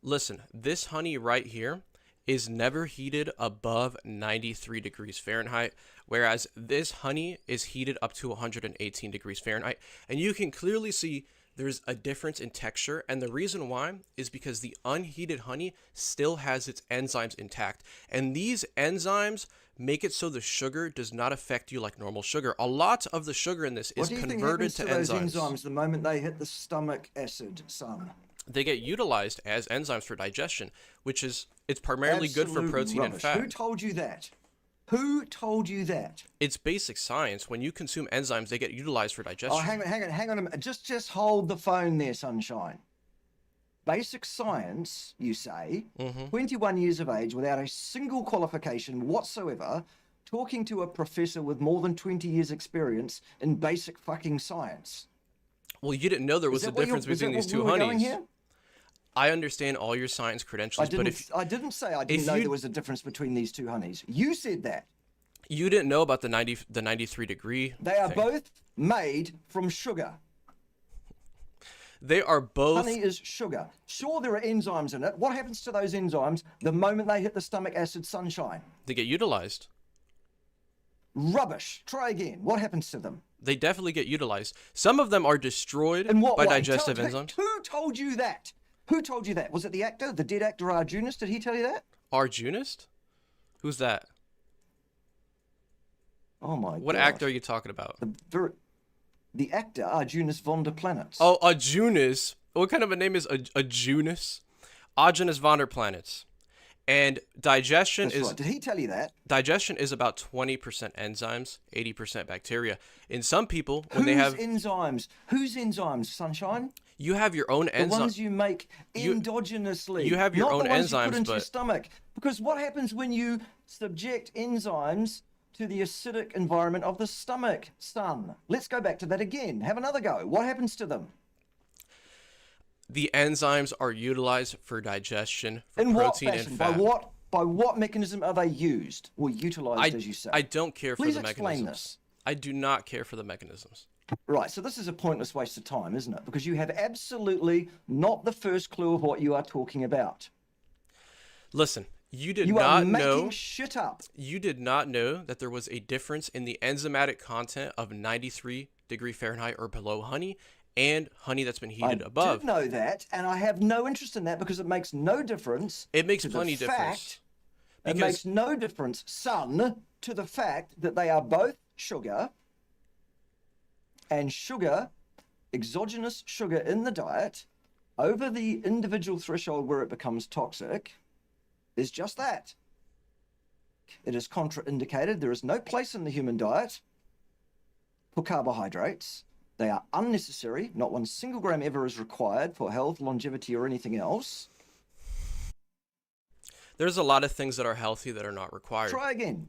Listen, this honey right here is never heated above 93 degrees Fahrenheit, whereas this honey is heated up to 118 degrees Fahrenheit. And you can clearly see there's a difference in texture, and the reason why is because the unheated honey still has its enzymes intact, and these enzymes make it so the sugar does not affect you like normal sugar. A lot of the sugar in this What is do you think converted happens to to those enzymes. enzymes the moment they hit the stomach acid, son? They get utilized as enzymes for digestion, which is it's primarily good for Absolute protein and rubbish. fat. Who told you that? Who told you that? It's basic science. When you consume enzymes, they get utilized for digestion. Oh, hang on a minute. Just hold the phone there, sunshine. Basic science, you say, 21 years of age without a single qualification whatsoever, talking to a professor with more than 20 years experience in basic fucking science. Well, you didn't know there was a difference between these two honeys. I understand all your science credentials, but if I didn't say I didn't know there was a difference between these two honeys. You said that. you didn't know about the 93 degree They are thing. both made from sugar. They are both. Honey is sugar. Sure, there are enzymes in it. What happens to those enzymes the moment they hit the stomach acid, sunshine? They get utilized. Rubbish. Try again. What happens to them? They definitely get utilized. Some of them are destroyed In what by way? digestive enzymes. Who told you that? Who told you that? Was it the actor, the dead actor Arjunas? Did he tell you that? Arjunist? Who's that? Oh my god. What actor are you talking about? The actor Arjunas von der Planets. Oh, Arjunas. What kind of a name is Arjunas? Arjunas von der Planets. And digestion That's right. Did he tell you that? Digestion is about 20% enzymes, 80% bacteria. In some people, when Whose they have enzymes? Whose enzymes, sunshine? you have your own The enzymes. ones you make endogenously. you have your not own the ones you enzymes, put into your but- stomach. Because what happens when you subject enzymes to the acidic environment of the stomach, son? Let's go back to that again. Have another go. What happens to them? The enzymes are utilized for digestion, for In what protein and fashion? fat. By what mechanism are they used or utilized, as you say? I don't care for Please the explain mechanisms. this. I do not care for the mechanisms. Right, so this is a pointless waste of time, isn't it? Because you have absolutely not the first clue of what you are talking about. Listen, you did You are not making know shit up. you did not know that there was a difference in the enzymatic content of 93-degree Fahrenheit or below honey and honey that's been heated above. I did know that, and I have no interest in that because it makes no difference. It makes to the plenty difference. It Because makes no difference, son, to the fact that they are both sugar, and sugar, exogenous sugar in the diet, over the individual threshold where it becomes toxic, is just that. It is contraindicated. There is no place in the human diet for carbohydrates. They are unnecessary. Not 1 single gram ever is required for health, longevity, or anything else. there's a lot of things that are healthy that are not required. Try again.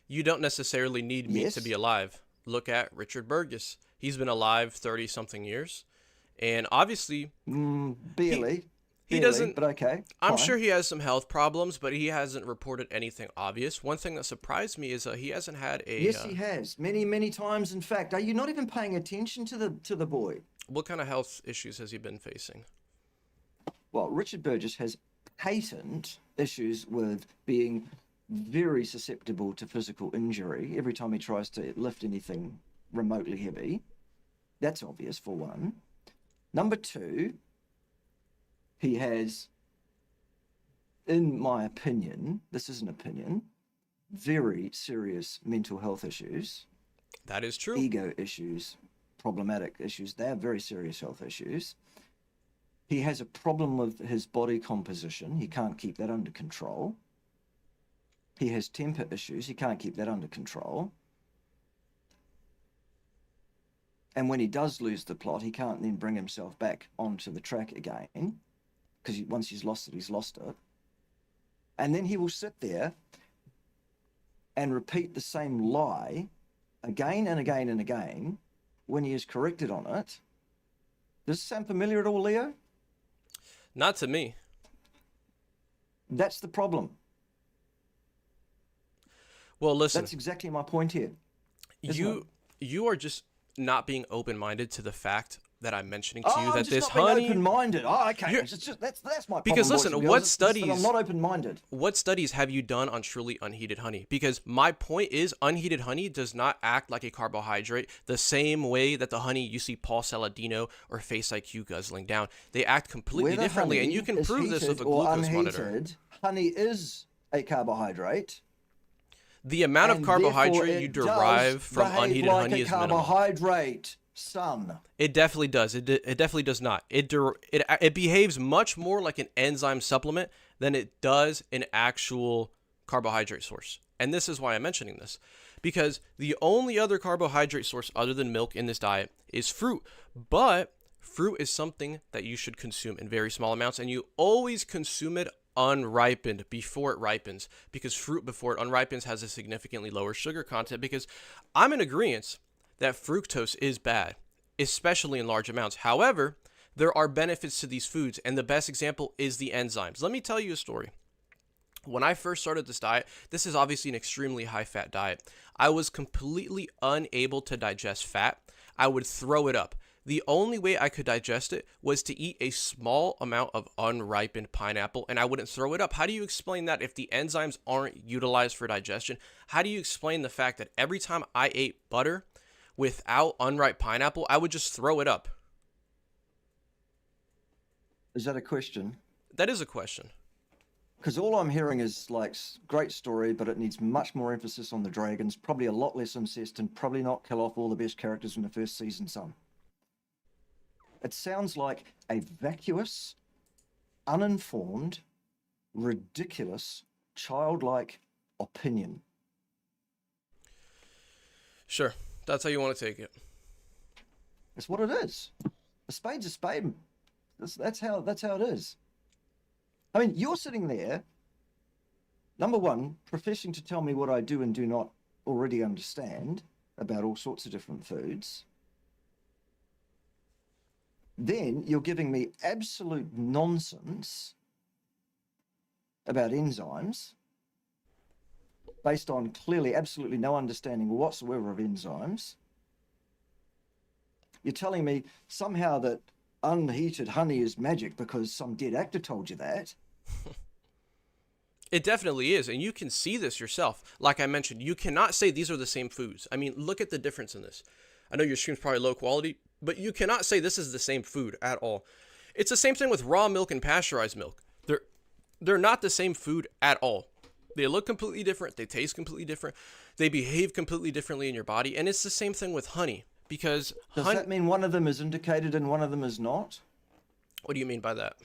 You don't necessarily need meat Yes. to be alive. Look at Richard Burgess. He's been alive 30-something years. And obviously, Barely. he Barely, doesn't- But okay. I'm fine. sure he has some health problems, but he hasn't reported anything obvious. One thing that surprised me is he hasn't had a... Yes, he has. Many, many times, in fact. Are you not even paying attention to the boy? What kind of health issues has he been facing? Well, Richard Burgess has patent issues with being very susceptible to physical injury every time he tries to lift anything remotely heavy. That's obvious, for one. Number two, he has, in my opinion, this is an opinion, very serious mental health issues, That is true. ego issues, problematic issues. They are very serious health issues. He has a problem with his body composition. He can't keep that under control. He has temper issues. He can't keep that under control. And when he does lose the plot, he can't then bring himself back onto the track again, because once he's lost it, he's lost it. And then he will sit there and repeat the same lie again and again and again when he is corrected on it. Does this sound familiar at all, Leo? Not to me. That's the problem. Well, listen, That's exactly my point here. isn't it? you are just not being open-minded to the fact that I'm mentioning to Oh, you I'm that just this not being honey. open-minded. Oh, okay. You're, It's just, that's my problem, because boys listen, and girls. It's just that I'm not open-minded. what studies have you done on truly unheated honey? Because my point is, unheated honey does not act like a carbohydrate the same way that the honey you see Paul Saladino or Face IQ guzzling down. They act completely Whether differently, and honey you can is prove this with heated a or glucose monitor. unheated, honey is a carbohydrate, The amount of and therefore carbohydrate you it derive does from behave unheated like honey a is minimal. carbohydrate, son. It definitely does. It definitely does not. It behaves much more like an enzyme supplement than it does an actual carbohydrate source. And this is why I'm mentioning this, because the only other carbohydrate source other than milk in this diet is fruit. But fruit is something that you should consume in very small amounts, and you always consume it unripened before it ripens, because fruit before it unripens has a significantly lower sugar content. Because I'm in agreement that fructose is bad, especially in large amounts. However, there are benefits to these foods, and the best example is the enzymes. Let me tell you a story. When I first started this diet, this is obviously an extremely high fat diet. I was completely unable to digest fat. I would throw it up. The only way I could digest it was to eat a small amount of unripened pineapple, and I wouldn't throw it up. How do you explain that if the enzymes aren't utilized for digestion? How do you explain the fact that every time I ate butter without unripe pineapple, I would just throw it up? Is that a question? That is a question. Because all I'm hearing is like, great story, but it needs much more emphasis on the dragons, probably a lot less incest, and probably not kill off all the best characters in the first season, son. It sounds like a vacuous, uninformed, ridiculous, childlike opinion. Sure, that's how you want to take it. It's what it is. A spade's a spade. That's how it is. I mean, you're sitting there, number one, professing to tell me what I do and do not already understand about all sorts of different foods. Then you're giving me absolute nonsense about enzymes based on clearly absolutely no understanding whatsoever of enzymes. You're telling me somehow that unheated honey is magic because some dead actor told you that. It definitely is, and you can see this yourself. Like I mentioned, you cannot say these are the same foods. I mean, look at the difference in this. I know your stream's probably low quality, but you cannot say this is the same food at all. It's the same thing with raw milk and pasteurized milk. They're not the same food at all. They look completely different. They taste completely different. They behave completely differently in your body, and it's the same thing with honey. Because does that mean one of them is indicated and one of them is not? What do you mean by that?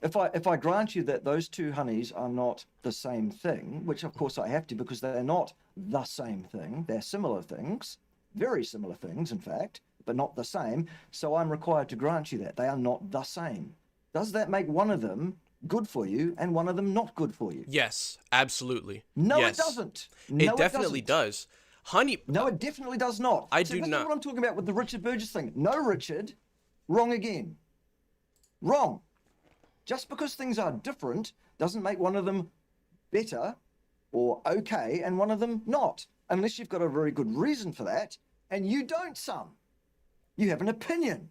If I grant you that those two honeys are not the same thing, which of course I have to because they're not the same thing, they're similar things, very similar things in fact, but not the same, so I'm required to grant you that they are not the same. Does that make one of them good for you and one of them not good for you? Yes, absolutely. No, yes. it doesn't. No, it definitely does. Honey. No, it definitely does not. I See, do this not. is what I'm talking about with the Richard Burgess thing. No, Richard. Wrong again. Wrong. Just because things are different doesn't make one of them better or okay and one of them not. Unless you've got a very good reason for that. And you don't, son. You have an opinion.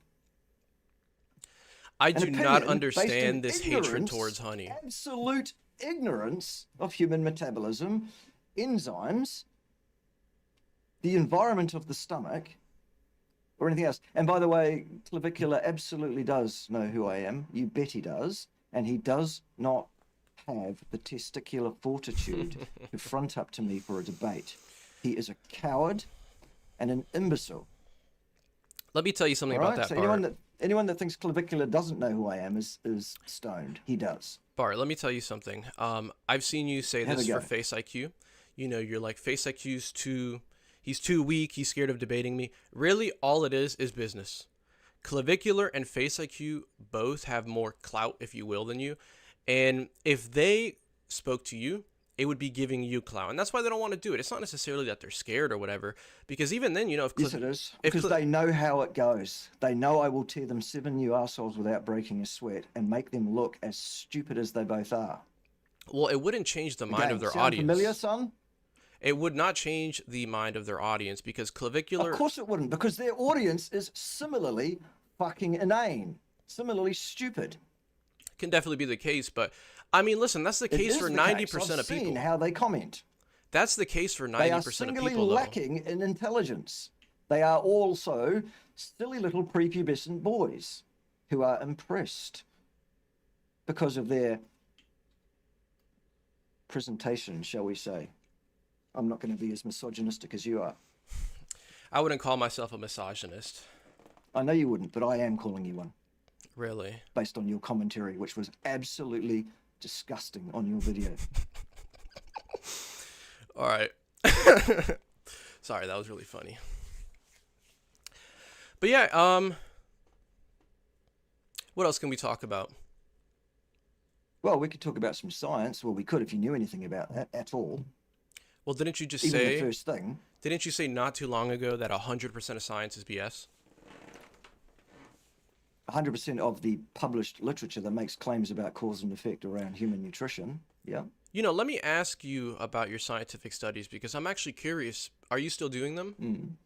I do not understand this hatred towards honey. Absolute ignorance of human metabolism, enzymes, the environment of the stomach, or anything else. And by the way, Clavicular absolutely does know who I am. You bet he does. And he does not have the testicular fortitude to front up to me for a debate. He is a coward and an imbecile. Let me tell you something about that, so Bart. anyone that thinks Clavicular doesn't know who I am is stoned. He does. Bart, let me tell you something. I've seen you say this for Face IQ. You know, you're like, Face IQ's he's too weak, he's scared of debating me. Really, all it is business. Clavicular and Face IQ both have more clout, if you will, than you. And if they spoke to you, it would be giving you clout. And that's why they don't want to do it. It's not necessarily that they're scared or whatever. Because even then, you know, yes, it is. Because they know how it goes. They know I will tear them 7 new arseholes without breaking a sweat and make them look as stupid as they both are. Well, it wouldn't change the mind of their sound audience. Familiar, son? It would not change the mind of their audience because Clavicular... Of course it wouldn't, because their audience is similarly fucking inane, similarly stupid. Can definitely be the case, but I mean, listen, that's the It case is for the 90% case. I've of people. seen how they comment. That's the case for They are 90% of singularly people, though. lacking in intelligence. They are also silly little prepubescent boys who are impressed because of their presentation, shall we say. I'm not going to be as misogynistic as you are. I wouldn't call myself a misogynist. I know you wouldn't, but I am calling you one. Really? Based on your commentary, which was absolutely disgusting on your video. All right. Sorry, that was really funny. But yeah, what else can we talk about? Well, we could talk about some science. Well, we could if you knew anything about that at all. Well, didn't you just Even say... the first thing. Didn't you say not too long ago that 100% of science is BS? 100% of the published literature that makes claims about cause and effect around human nutrition. Yeah. You know, let me ask you about your scientific studies because I'm actually curious. Are you still doing them?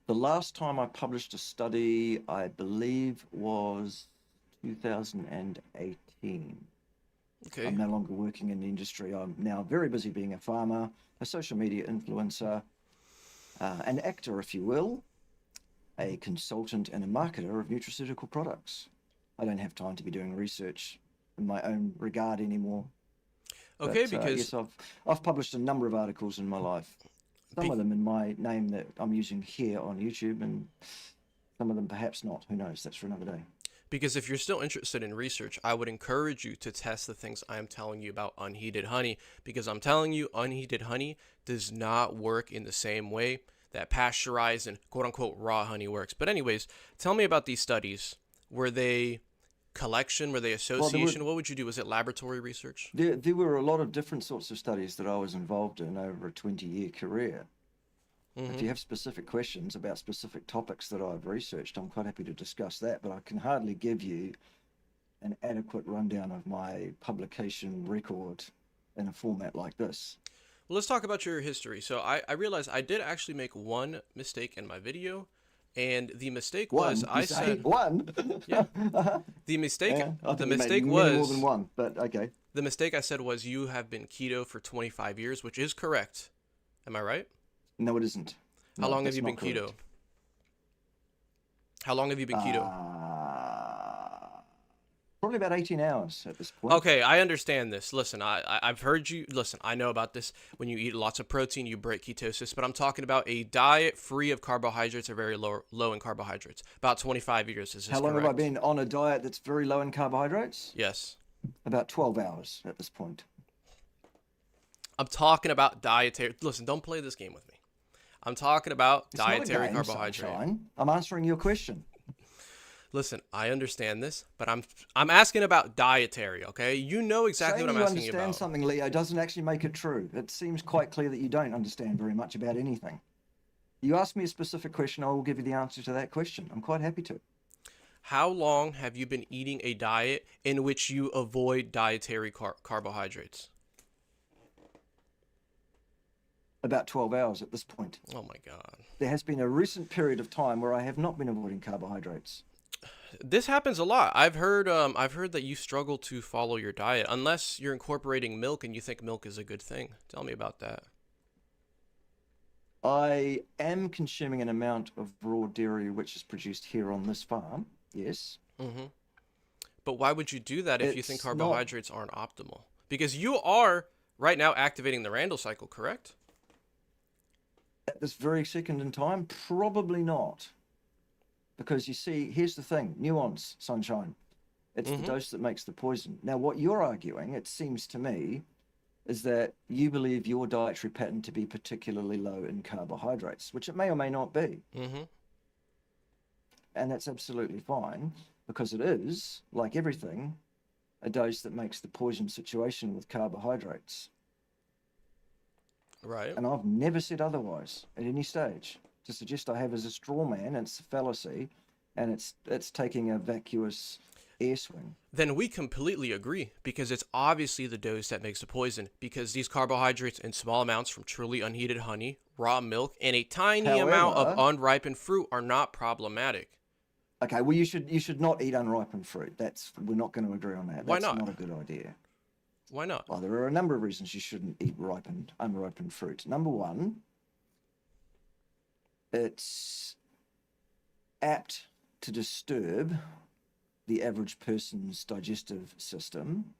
The last time I published a study, I believe, was 2018. Okay. I'm no longer working in the industry. I'm now very busy being a farmer, a social media influencer, an actor, if you will, a consultant and a marketer of nutraceutical products. I don't have time to be doing research in my own regard anymore. Okay, But, because... yes, I've published a number of articles in my life. Some of them in my name that I'm using here on YouTube, and some of them perhaps not. Who knows? That's for another day. Because if you're still interested in research, I would encourage you to test the things I am telling you about unheated honey, because I'm telling you unheated honey does not work in the same way that pasteurized and quote-unquote raw honey works. But anyways, tell me about these studies. Were they collection? Were they association? What would you do? Was it laboratory research? There were a lot of different sorts of studies that I was involved in over a 20-year career. If you have specific questions about specific topics that I've researched, I'm quite happy to discuss that, but I can hardly give you an adequate rundown of my publication record in a format like this. Well, let's talk about your history. So I realized I did actually make one mistake in my video, and the mistake was I said one. Yeah. The mistake Yeah, the mistake many was more than one, but okay. The mistake I said was you have been keto for 25 years, which is correct. Am I right? No, it isn't. How No, long have that's you been not keto? correct. How long have you been keto? Probably about 18 hours at this point. Okay, I understand this. Listen, I've heard you. Listen, I know about this. When you eat lots of protein, you break ketosis. But I'm talking about a diet free of carbohydrates or very low in carbohydrates. About 25 years. Is this How long correct? have I been on a diet that's very low in carbohydrates? Yes. About 12 hours at this point. I'm talking about dietary. Listen, don't play this game with me. I'm talking about It's not a dietary game, carbohydrate. Sunshine. I'm answering your question. Listen, I understand this, but I'm asking about dietary, okay? You know exactly what I'm asking you you about. understand something, Leo, doesn't actually make it true. It seems quite clear that you don't understand very much about anything. You ask me a specific question, I will give you the answer to that question. I'm quite happy to. How long have you been eating a diet in which you avoid dietary carbohydrates? About 12 hours at this point. Oh my God. There has been a recent period of time where I have not been avoiding carbohydrates. This happens a lot. I've heard that you struggle to follow your diet unless you're incorporating milk and you think milk is a good thing. Tell me about that. I am consuming an amount of raw dairy which is produced here on this farm, yes. Mm-hmm. But why would you do that if you think It's not- carbohydrates aren't optimal? Because you are right now activating the Randall cycle, correct? At this very second in time, probably not. Because you see, here's the thing, nuance, Sunshine. It's the dose that makes the poison. Now, what you're arguing, it seems to me, is that you believe your dietary pattern to be particularly low in carbohydrates, which it may or may not be. Mm-hmm. And that's absolutely fine, because it is, like everything, a dose that makes the poison situation with carbohydrates. Right. And I've never said otherwise at any stage. To suggest I have is a straw man, it's a fallacy, and it's taking a vacuous air swing. Then we completely agree, because it's obviously the dose that makes the poison, because these carbohydrates in small amounts from truly unheated honey, raw milk, and a tiny amount of However- unripened fruit are not problematic. Okay, well, you should not eat unripened fruit. We're not going to agree on that. Why That's not? not a good idea. Why not? Well, there are a number of reasons you shouldn't eat unripened fruit. Number one, it's apt to disturb the average person's digestive system.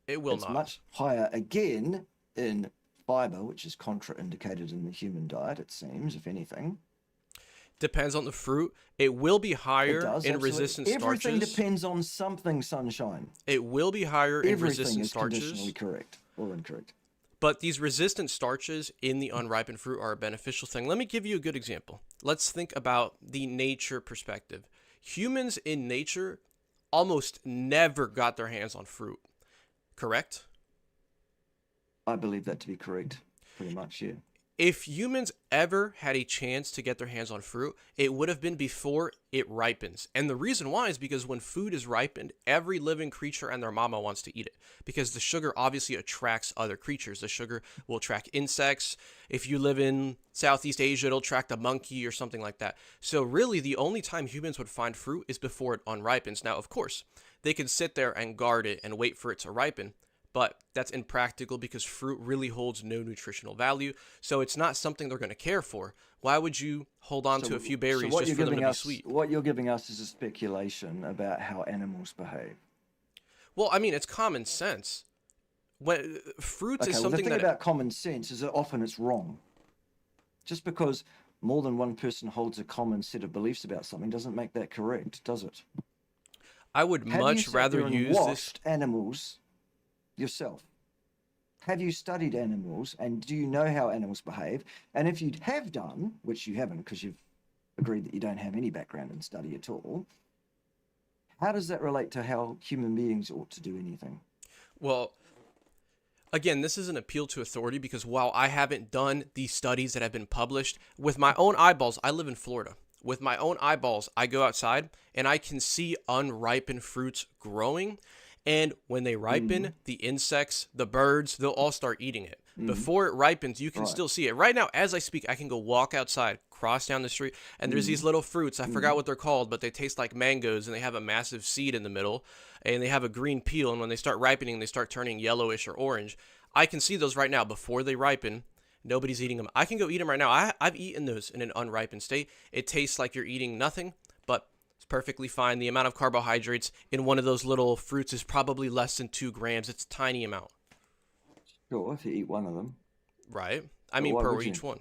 It will It's not. much higher again in fiber, which is contraindicated in the human diet, it seems, if anything. Depends on the fruit. It will be It higher does, in absolutely. resistant Everything starches. depends on something, sunshine. It will be higher in Everything resistant is conditionally starches. correct or incorrect. But these resistant starches in the unripened fruit are a beneficial thing. Let me give you a good example. Let's think about the nature perspective. Humans in nature almost never got their hands on fruit, correct? I believe that to be correct, pretty much, yeah. If humans ever had a chance to get their hands on fruit, it would have been before it ripens. And the reason why is because when food is ripened, every living creature and their mama wants to eat it because the sugar obviously attracts other creatures. The sugar will attract insects. If you live in Southeast Asia, it'll attract a monkey or something like that. So really, the only time humans would find fruit is before it unripens. Now, of course, they can sit there and guard it and wait for it to ripen. But that's impractical because fruit really holds no nutritional value. So it's not something they're going to care for. Why would you hold on to a few berries just for them to be sweet? What you're giving us is a speculation about how animals behave. Well, I mean, it's common sense. When fruits Okay, is well, the something thing that about common sense is that often it's wrong. Just because more than one person holds a common set of beliefs about something doesn't make that correct, does it? I would Have you much sat rather there and use this. watched animals yourself? Have you studied animals and do you know how animals behave? And if you have done, which you haven't because you've agreed that you don't have any background in study at all, how does that relate to how human beings ought to do anything? Well, again, this is an appeal to authority because while I haven't done these studies that have been published, with my own eyeballs, I live in Florida. With my own eyeballs, I go outside and I can see unripened fruits growing. And when they ripen, the insects, the birds, they'll all start eating it. Before it ripens, you can still see it. Right now, as I speak, I can go walk outside, cross down the street, and there's these little fruits. I forgot what they're called, but they taste like mangoes, and they have a massive seed in the middle, and they have a green peel. And when they start ripening, they start turning yellowish or orange. I can see those right now before they ripen. Nobody's eating them. I can go eat them right now. I've eaten those in an unripened state. It tastes like you're eating nothing, but it's perfectly fine. The amount of carbohydrates in one of those little fruits is probably less than 2 grams. It's a tiny amount. Sure, if you eat one of them. Right? I But mean, why per would you? each one.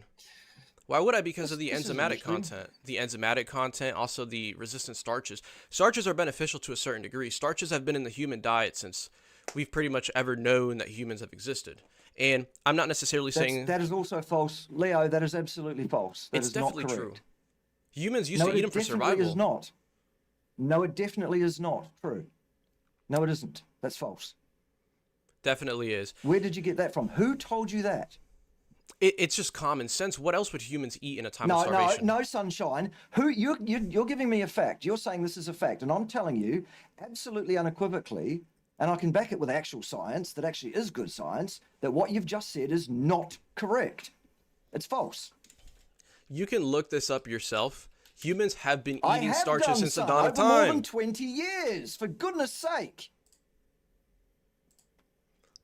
Why would I? Because of the This is enzymatic interesting. content. The enzymatic content, also the resistant starches. Starches are beneficial to a certain degree. Starches have been in the human diet since we've pretty much ever known that humans have existed. And I'm not necessarily saying That is also false. Leo, that is absolutely false. That it's is not definitely true. correct. Humans used No, to eat it them for definitely survival. is not. No, it definitely is not true. No, it isn't. That's false. Definitely is. Where did you get that from? Who told you that? It's just common sense. What else would humans eat in a time of No, starvation? no, sunshine. Who you're giving me a fact. You're saying this is a fact, and I'm telling you absolutely unequivocally, and I can back it with actual science that actually is good science, that what you've just said is not correct. It's false. You can look this up yourself. Humans have been I eating have starches done since the some dawn of over more than time. 20 years, for goodness sake.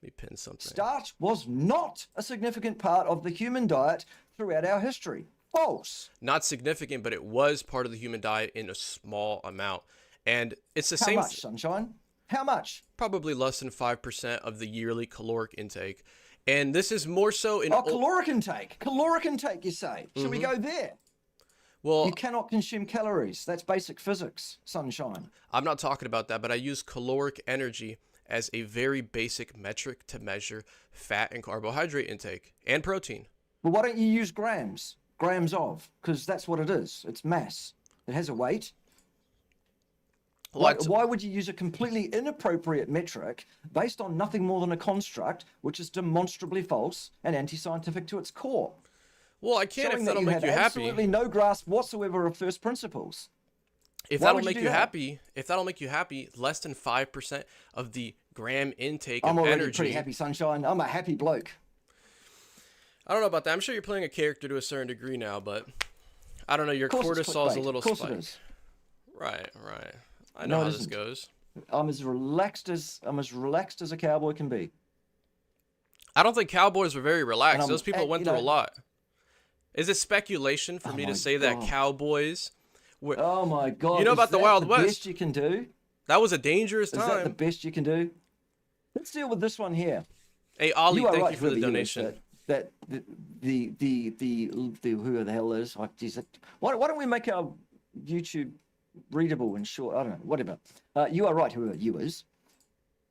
Let me pin something. Starch was not a significant part of the human diet throughout our history. False. Not significant, but it was part of the human diet in a small amount. And it's the How same, much, sunshine? How much? probably less than 5% of the yearly caloric intake. And this is more so in Oh, caloric intake. Caloric intake, you say. Should we go there? well, You cannot consume calories. That's basic physics, sunshine. I'm not talking about that, but I use caloric energy as a very basic metric to measure fat and carbohydrate intake and protein. Well, why don't you use grams? Grams of, because that's what it is. It's mass. It has a weight. Why would you use a completely inappropriate metric based on nothing more than a construct, which is demonstrably false and anti-scientific to its core? Well, I can't Showing if that that'll you make have you happy. absolutely no grasp whatsoever of first principles. If Why that'll would you make do you that? happy, less than 5% of the gram intake I'm of already energy. pretty happy, sunshine. I'm a happy bloke. I don't know about that. I'm sure you're playing a character to a certain degree now, but I don't know. Your Of course it's cortisol's a clickbait. little Of course spiked. it is. Right, right. I know No, it how this isn't. goes. I'm as relaxed as a cowboy can be, I don't think cowboys were very and relaxed. Those people you went through a know, lot. Is it speculation for oh me to my say that god, cowboys were, oh my you god, know is about the that the Wild best West? you can do? That was a dangerous Is that the time. best you can do? Let's deal with this one here. Hey, Ollie, You are thank right, you for the whoever you is, donation. that the who the hell is? Like, geez, why don't we make our YouTube readable and short? I don't know, whatever. You are right, whoever you is.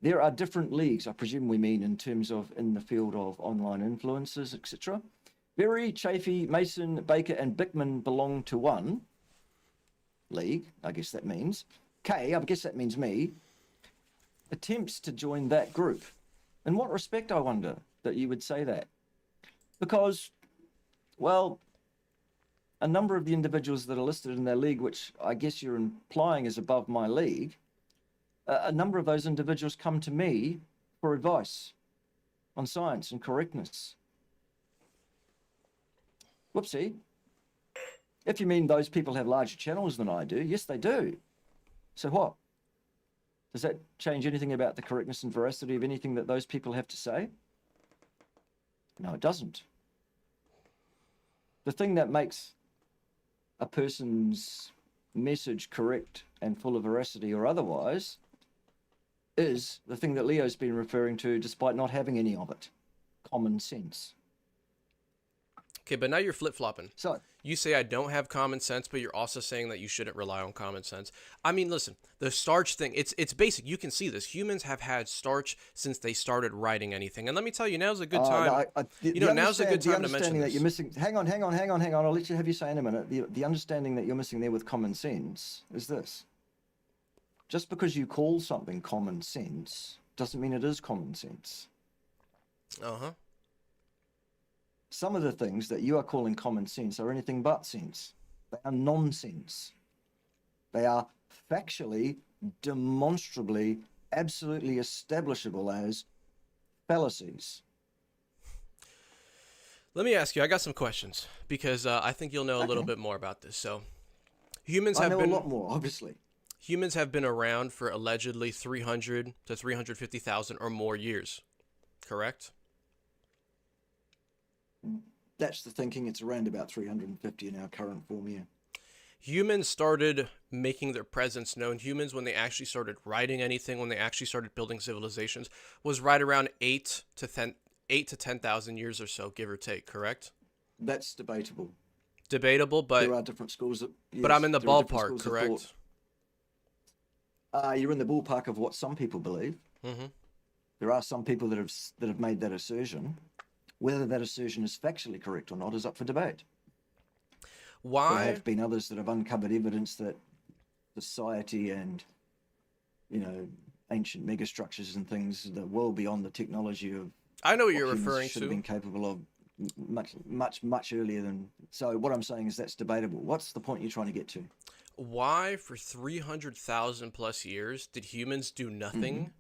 There are different leagues, I presume we mean in terms of in the field of online influencers, etc. Berry, Chafee, Mason, Baker, and Bickman belong to one league. I guess that means Kay. I guess that means me. Attempts to join that group. In what respect, I wonder, that you would say that? Because, well, a number of the individuals that are listed in their league, which I guess you're implying is above my league, a number of those individuals come to me for advice on science and correctness. Whoopsie. If you mean those people have larger channels than I do, yes, they do. So what? Does that change anything about the correctness and veracity of anything that those people have to say? No, it doesn't. The thing that makes a person's message correct and full of veracity or otherwise is the thing that Leo's been referring to despite not having any of it. Common sense. Okay, but now you're flip-flopping. So, You say I don't have common sense, but you're also saying that you shouldn't rely on common sense. I mean, listen, the starch thing, it's basic. You can see this. Humans have had starch since they started writing anything. And let me tell you, now's a good time. Now's a good time to mention that this. you're missing. Hang on. I'll let you have your say in a minute. The understanding that you're missing there with common sense is this: just because you call something common sense doesn't mean it is common sense. Uh-huh. Some of the things that you are calling common sense are anything but sense. They are nonsense. They are factually, demonstrably, absolutely establishable as fallacies. Let me ask you, I got some questions because I think you'll know a little bit more about this. So, humans I have know been a lot more, obviously. humans have been around for allegedly 300 to 350,000 or more years. Correct? That's the thinking. It's around about 350 in our current form, yeah. Humans started making their presence known. Humans, when they actually started writing anything, when they actually started building civilizations, was right around 8 to 10,000 years or so, give or take. Correct? That's debatable. Debatable, There are different schools of, but I'm yes, in the there are different ballpark. schools of Correct? thought. You're in the ballpark of what some people believe. Mm-hmm. There are some people that have made that assertion. Whether that assertion is factually correct or not is up for debate. There Why? have been others that have uncovered evidence that society and, ancient megastructures and things that are well beyond the technology of I know what what you're humans referring should have been to. capable of much earlier than. So what I'm saying is that's debatable. What's the point you're trying to get to? Why, for 300,000 plus years, did humans do nothing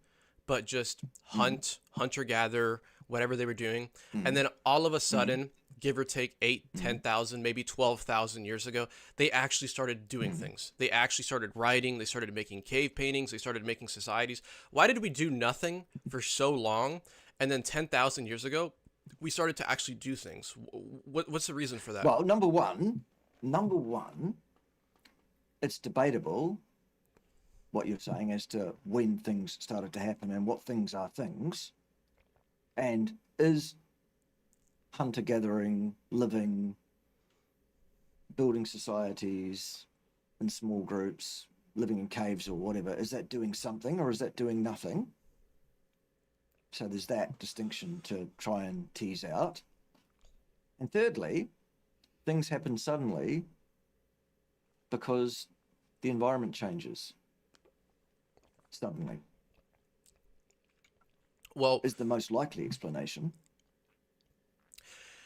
but just hunt, hunter gatherer, whatever they were doing? And then all of a sudden, give or take 8, 10,000, maybe 12,000 years ago, they actually started doing things. They actually started writing. They started making cave paintings. They started making societies. Why did we do nothing for so long? And then 10,000 years ago, we started to actually do things. What's the reason for that? Well, number one, it's debatable what you're saying as to when things started to happen and what things are things, and is hunter-gathering, living, building societies in small groups, living in caves or whatever, is that doing something or is that doing nothing? So there's that distinction to try and tease out. And thirdly, things happen suddenly because the environment changes suddenly. Well, Is the most likely explanation.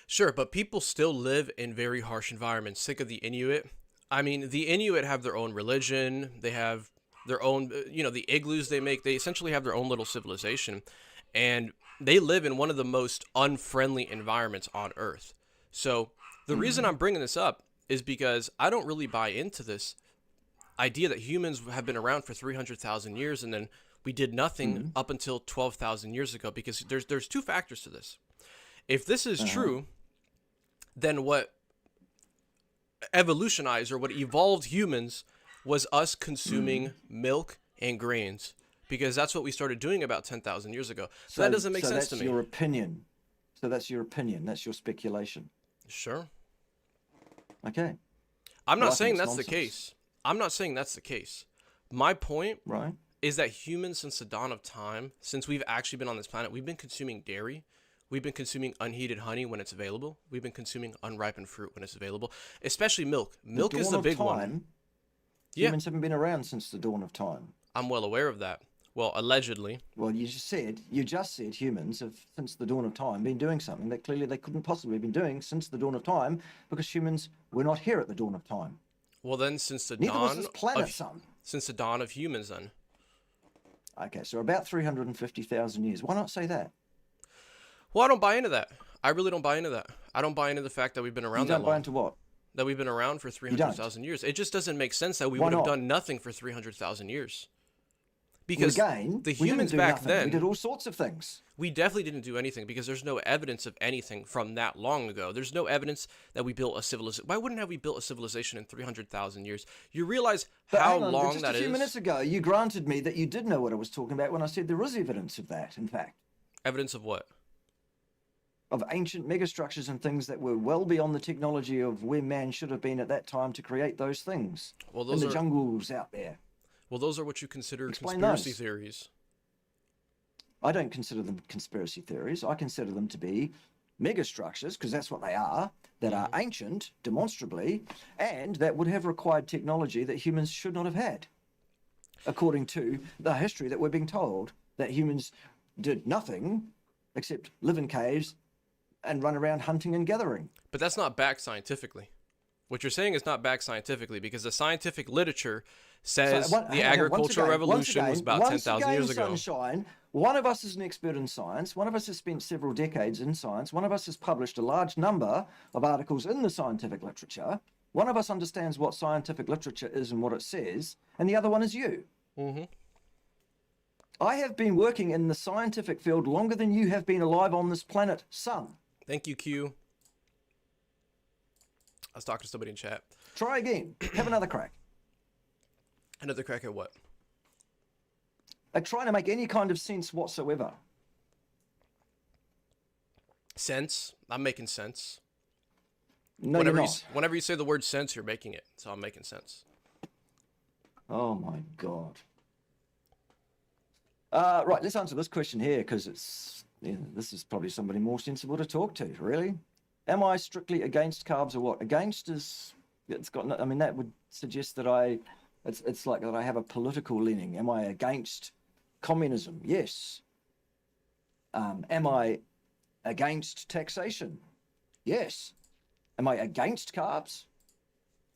sure, but people still live in very harsh environments. Think of the Inuit. I mean, the Inuit have their own religion. They have their own, the igloos they make. They essentially have their own little civilization. And they live in one of the most unfriendly environments on Earth. So the reason I'm bringing this up is because I don't really buy into this idea that humans have been around for 300,000 years and then we did nothing up until 12,000 years ago, because there's two factors to this. If this is true, then what evolutionized or what evolved humans was us consuming milk and grains, because that's what we started doing about 10,000 years ago. So that doesn't make sense to me. That's your opinion. So that's your opinion. That's your speculation. Sure. Okay. I'm not Well, I think saying it's that's nonsense. the case. I'm not saying that's the case. My point Right. is that humans, since the dawn of time, since we've actually been on this planet, we've been consuming dairy. We've been consuming unheated honey when it's available. We've been consuming unripened fruit when it's available, especially milk. Milk is the big one. Yeah, Humans haven't been around since the dawn of time. I'm well aware of that. Well, allegedly. Well, you just said humans have, since the dawn of time, been doing something that clearly they couldn't possibly have been doing since the dawn of time, because humans were not here at the dawn of time. Well, then, since the Neither was dawn this planet, of son. since the dawn of humans, then. Okay, so about 350,000 years. Why not say that? Well, I don't buy into that. I really don't buy into that. I don't buy into the fact that we've been around You don't that buy long. into what? That we've been around for 300,000 years. It just doesn't make sense that we Why would have not? done nothing for 300,000 years. Well, Because again, the we didn't humans do back nothing. then, we did all sorts of things. we definitely didn't do anything, because there's no evidence of anything from that long ago. There's no evidence that we built a civilization. Why wouldn't have we built a civilization in 300,000 years? You realize But how hang on, long just that a few is? minutes ago, you granted me that you did know what I was talking about when I said there is evidence of that, in fact, Evidence of what? of ancient megastructures and things that were well beyond the technology of where man should have been at that time to create those things. Well, In those the are jungles out there. well, those are what you consider Explain conspiracy those. theories. I don't consider them conspiracy theories. I consider them to be megastructures, because that's what they are, that are ancient, demonstrably, and that would have required technology that humans should not have had. According to the history that we're being told, that humans did nothing except live in caves and run around hunting and gathering. But that's not backed scientifically. What you're saying is not backed scientifically, because the scientific literature says So, the agricultural revolution was about 10,000 years ago. Sunshine, one of us is an expert in science. One of us has spent several decades in science. One of us has published a large number of articles in the scientific literature. One of us understands what scientific literature is and what it says, and the other one is you. Mm-hmm. I have been working in the scientific field longer than you have been alive on this planet, son. Thank you, Q. I was talking to somebody in chat. Try again. Have another crack. Another crack at what? At trying to make any kind of sense whatsoever. Sense. I'm making sense. No, whenever you're you, not. whenever you say the word sense, you're making it. So I'm making sense. Oh my God. Right, let's answer this question here, because this is probably somebody more sensible to talk to, really. Am I strictly against carbs or what? Against is, it's got, no, I mean, that would suggest that it's like that I have a political leaning. Am I against communism? Yes. Am I against taxation? Yes. Am I against carbs?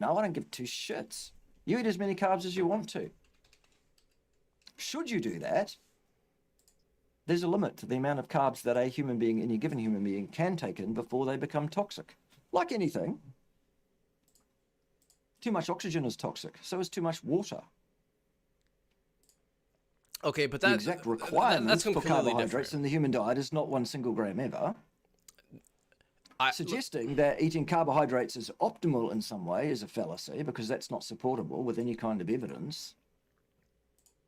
No, I don't give two shits. You eat as many carbs as you want to. Should you do that, there's a limit to the amount of carbs that a human being, any given human being, can take in before they become toxic. Like anything. Too much oxygen is toxic. So is too much water. Okay, but The that, exact requirement that's for completely carbohydrates different. in the human diet is not 1 single gram ever. Suggesting that eating carbohydrates is optimal in some way is a fallacy, because that's not supportable with any kind of evidence.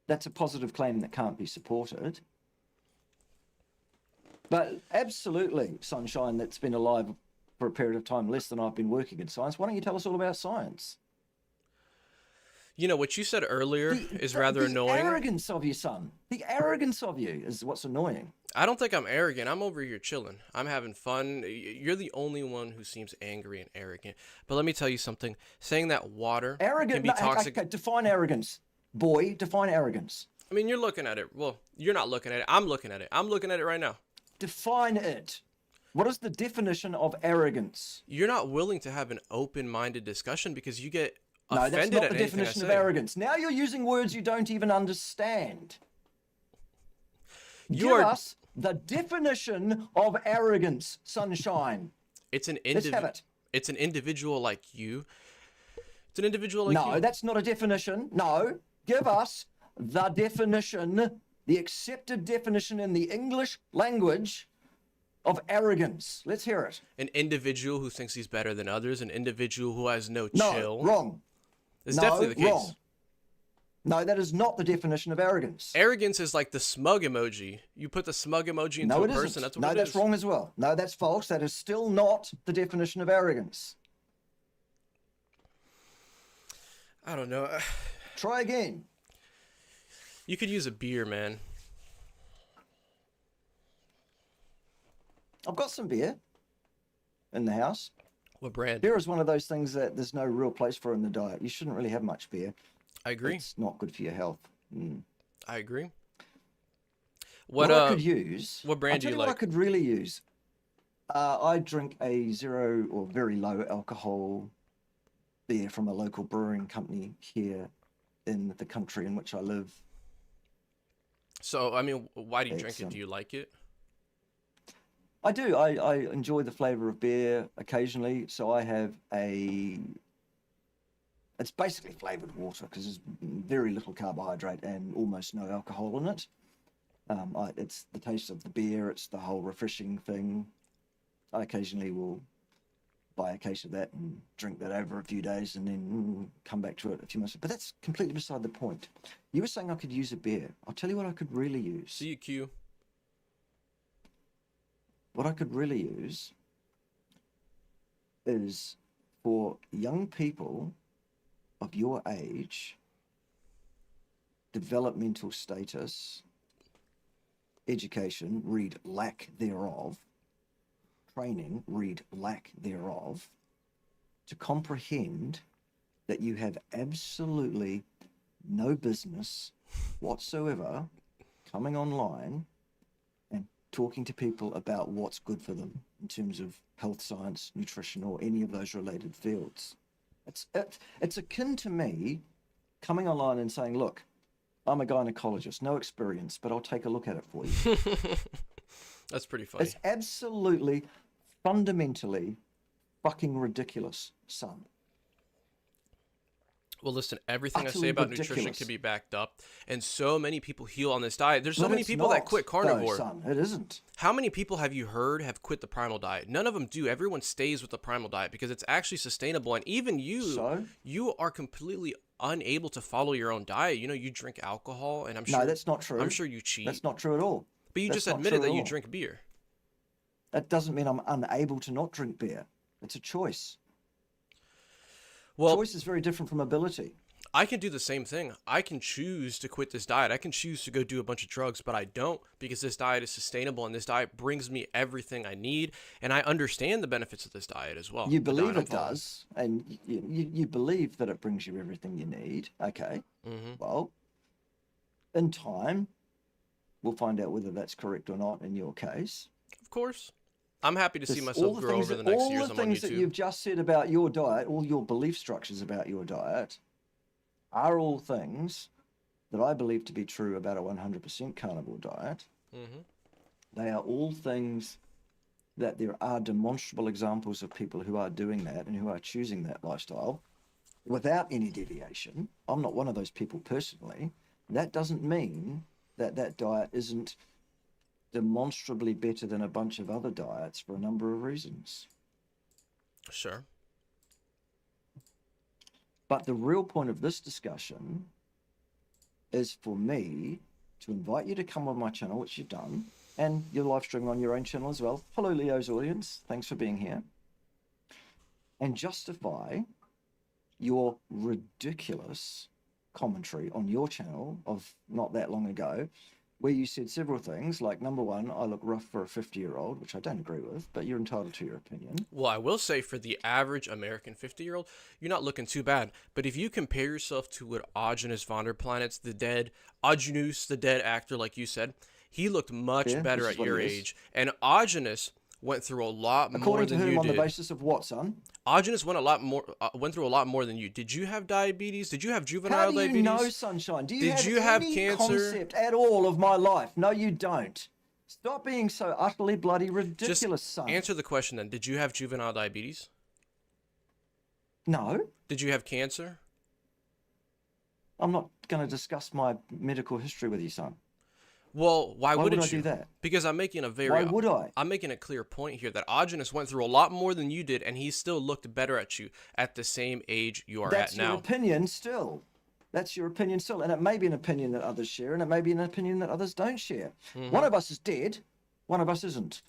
That's a positive claim that can't be supported. But absolutely, Sunshine, that's been alive for a period of time less than I've been working in science. Why don't you tell us all about science? You know, what you said earlier is rather the annoying. Arrogance of you, son. The arrogance of you is what's annoying. I don't think I'm arrogant. I'm over here chilling. I'm having fun. You're the only one who seems angry and arrogant. But let me tell you something. Saying that water can be No, toxic. okay, define arrogance. Boy, define arrogance. I mean, you're looking at it. Well, you're not looking at it. I'm looking at it. I'm looking at it right now. Define it. What is the definition of arrogance? You're not willing to have an open-minded discussion because you get No, offended that's not at the anything I definition of say. arrogance. Now you're using words you don't even understand. You Give are. us the definition of arrogance, Sunshine. It's an Let's have individual. it. It's an individual like you. It's an individual like No, you. that's not a definition. No, give us the definition, the accepted definition in the English language of arrogance. Let's hear it. An individual who thinks he's better than others, an individual who has no No, chill. wrong. It's No, definitely the case. wrong. No, that is not the definition of arrogance. Arrogance is like the smug emoji. You put the smug emoji into No, a it person, isn't. that's what No, it that's is. wrong as well. No, that's false. That is still not the definition of arrogance. I don't know. Try again. You could use a beer, man. I've got some beer in the house. What brand? Beer is one of those things that there's no real place for in the diet. You shouldn't really have much beer. I agree. It's not good for your health. I agree. What I could use. What brand do you What I like? could really use. I drink a 0 or very low alcohol beer from a local brewing company here in the country in which I live. So, I mean, why do you drink It's, it? Do you like it? I do. I enjoy the flavor of beer occasionally. So I have it's basically flavored water because there's very little carbohydrate and almost no alcohol in it. It's the taste of the beer. It's the whole refreshing thing. I occasionally will buy a case of that and drink that over a few days and then come back to it a few months. But that's completely beside the point. You were saying I could use a beer. I'll tell you what I could really use. See you, Q. What I could really use is for young people of your age, developmental status, education, read lack thereof, training, read lack thereof, to comprehend that you have absolutely no business whatsoever coming online and talking to people about what's good for them in terms of health science, nutrition, or any of those related fields. It's akin to me coming online and saying, look, I'm a gynecologist, no experience, but I'll take a look at it for you. That's pretty funny. It's absolutely, fundamentally fucking ridiculous, son. Well, listen, everything I Utterly say about nutrition ridiculous. can be backed up, and so many people heal on this diet. There's so But many it's people that not, quit though, carnivore. son. It isn't. How many people have you heard have quit the primal diet? None of them do. Everyone stays with the primal diet because it's actually sustainable. And even you, So? you are completely unable to follow your own diet. You know, you drink alcohol, and I'm sure No, that's not true. I'm sure you cheat. That's not true at all. But you That's just not admitted true that at you all. drink beer. That doesn't mean I'm unable to not drink beer. It's a choice. Well, Choice is very different from ability. I can do the same thing. I can choose to quit this diet. I can choose to go do a bunch of drugs, but I don't because this diet is sustainable and this diet brings me everything I need. And I understand the benefits of this diet as well. You the believe diet I'm it following. does, and you believe that it brings you everything you need. Okay. Well, in time, we'll find out whether that's correct or not in your case. Of course. I'm happy to see All myself the grow things over the that- next all years the I'm on things that YouTube. you've just said about your diet, all your belief structures about your diet, are all things that I believe to be true about a 100% carnivore diet. They are all things that there are demonstrable examples of people who are doing that and who are choosing that lifestyle without any deviation. I'm not one of those people personally. That doesn't mean that that diet isn't demonstrably better than a bunch of other diets for a number of reasons. Sure. But the real point of this discussion is for me to invite you to come on my channel, which you've done, and you're live streaming on your own channel as well. Hello, Leo's audience. Thanks for being here. And justify your ridiculous commentary on your channel of not that long ago, where you said several things like, number one, I look rough for a 50-year-old, which I don't agree with, but you're entitled to your opinion. Well, I will say for the average American 50-year-old, you're not looking too bad. But if you compare yourself to what Augenus Vonderplanitz, the dead actor, like you said, he looked much Yeah, better which at is what your he is. age. And Augenus went through a lot more According to than whom, you on the did. basis of what, son? Augenus went through a lot more than you. Did you have diabetes? Did you have How juvenile do you diabetes? know, Sunshine? Do you Did have you have any cancer? concept at all of my life? No, you don't. Stop being so utterly bloody ridiculous, Just son. answer the question then. Did you have juvenile diabetes? No, Did you have cancer? I'm not going to discuss my medical history with you, son. Well, why Why would I wouldn't do you? that? Because I'm making Why would I? I'm making a clear point here that Augenis went through a lot more than you did, and he still looked better at you at the same age you are at That's your now. opinion still. That's your opinion still. And it may be an opinion that others share, and it may be an opinion that others don't share. One of us is dead, one of us isn't.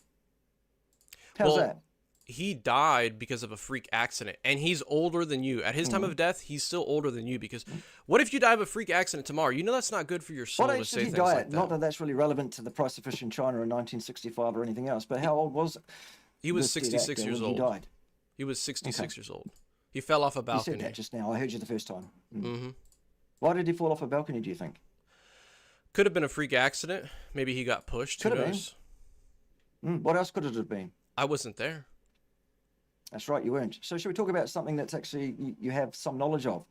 How's Well, that? he died because of a freak accident, and he's older than you. At his time of death, he's still older than you, because what if you die of a freak accident tomorrow? You know that's not good for your soul What to age say did he things die like at? that. Not that that's really relevant to the price of fish in China in 1965 or anything else, but how old was He was this dead 66 actor years when old. he died? He was 66 years old. He fell off a You balcony. said that just now. I heard you the first time. Mm-hmm. Why did he fall off a balcony, do you think? Could have been a freak accident. Maybe he got pushed. Could Who have knows? What else could it have been? I wasn't there. That's right, you weren't. So should we talk about something that's actually you have some knowledge of?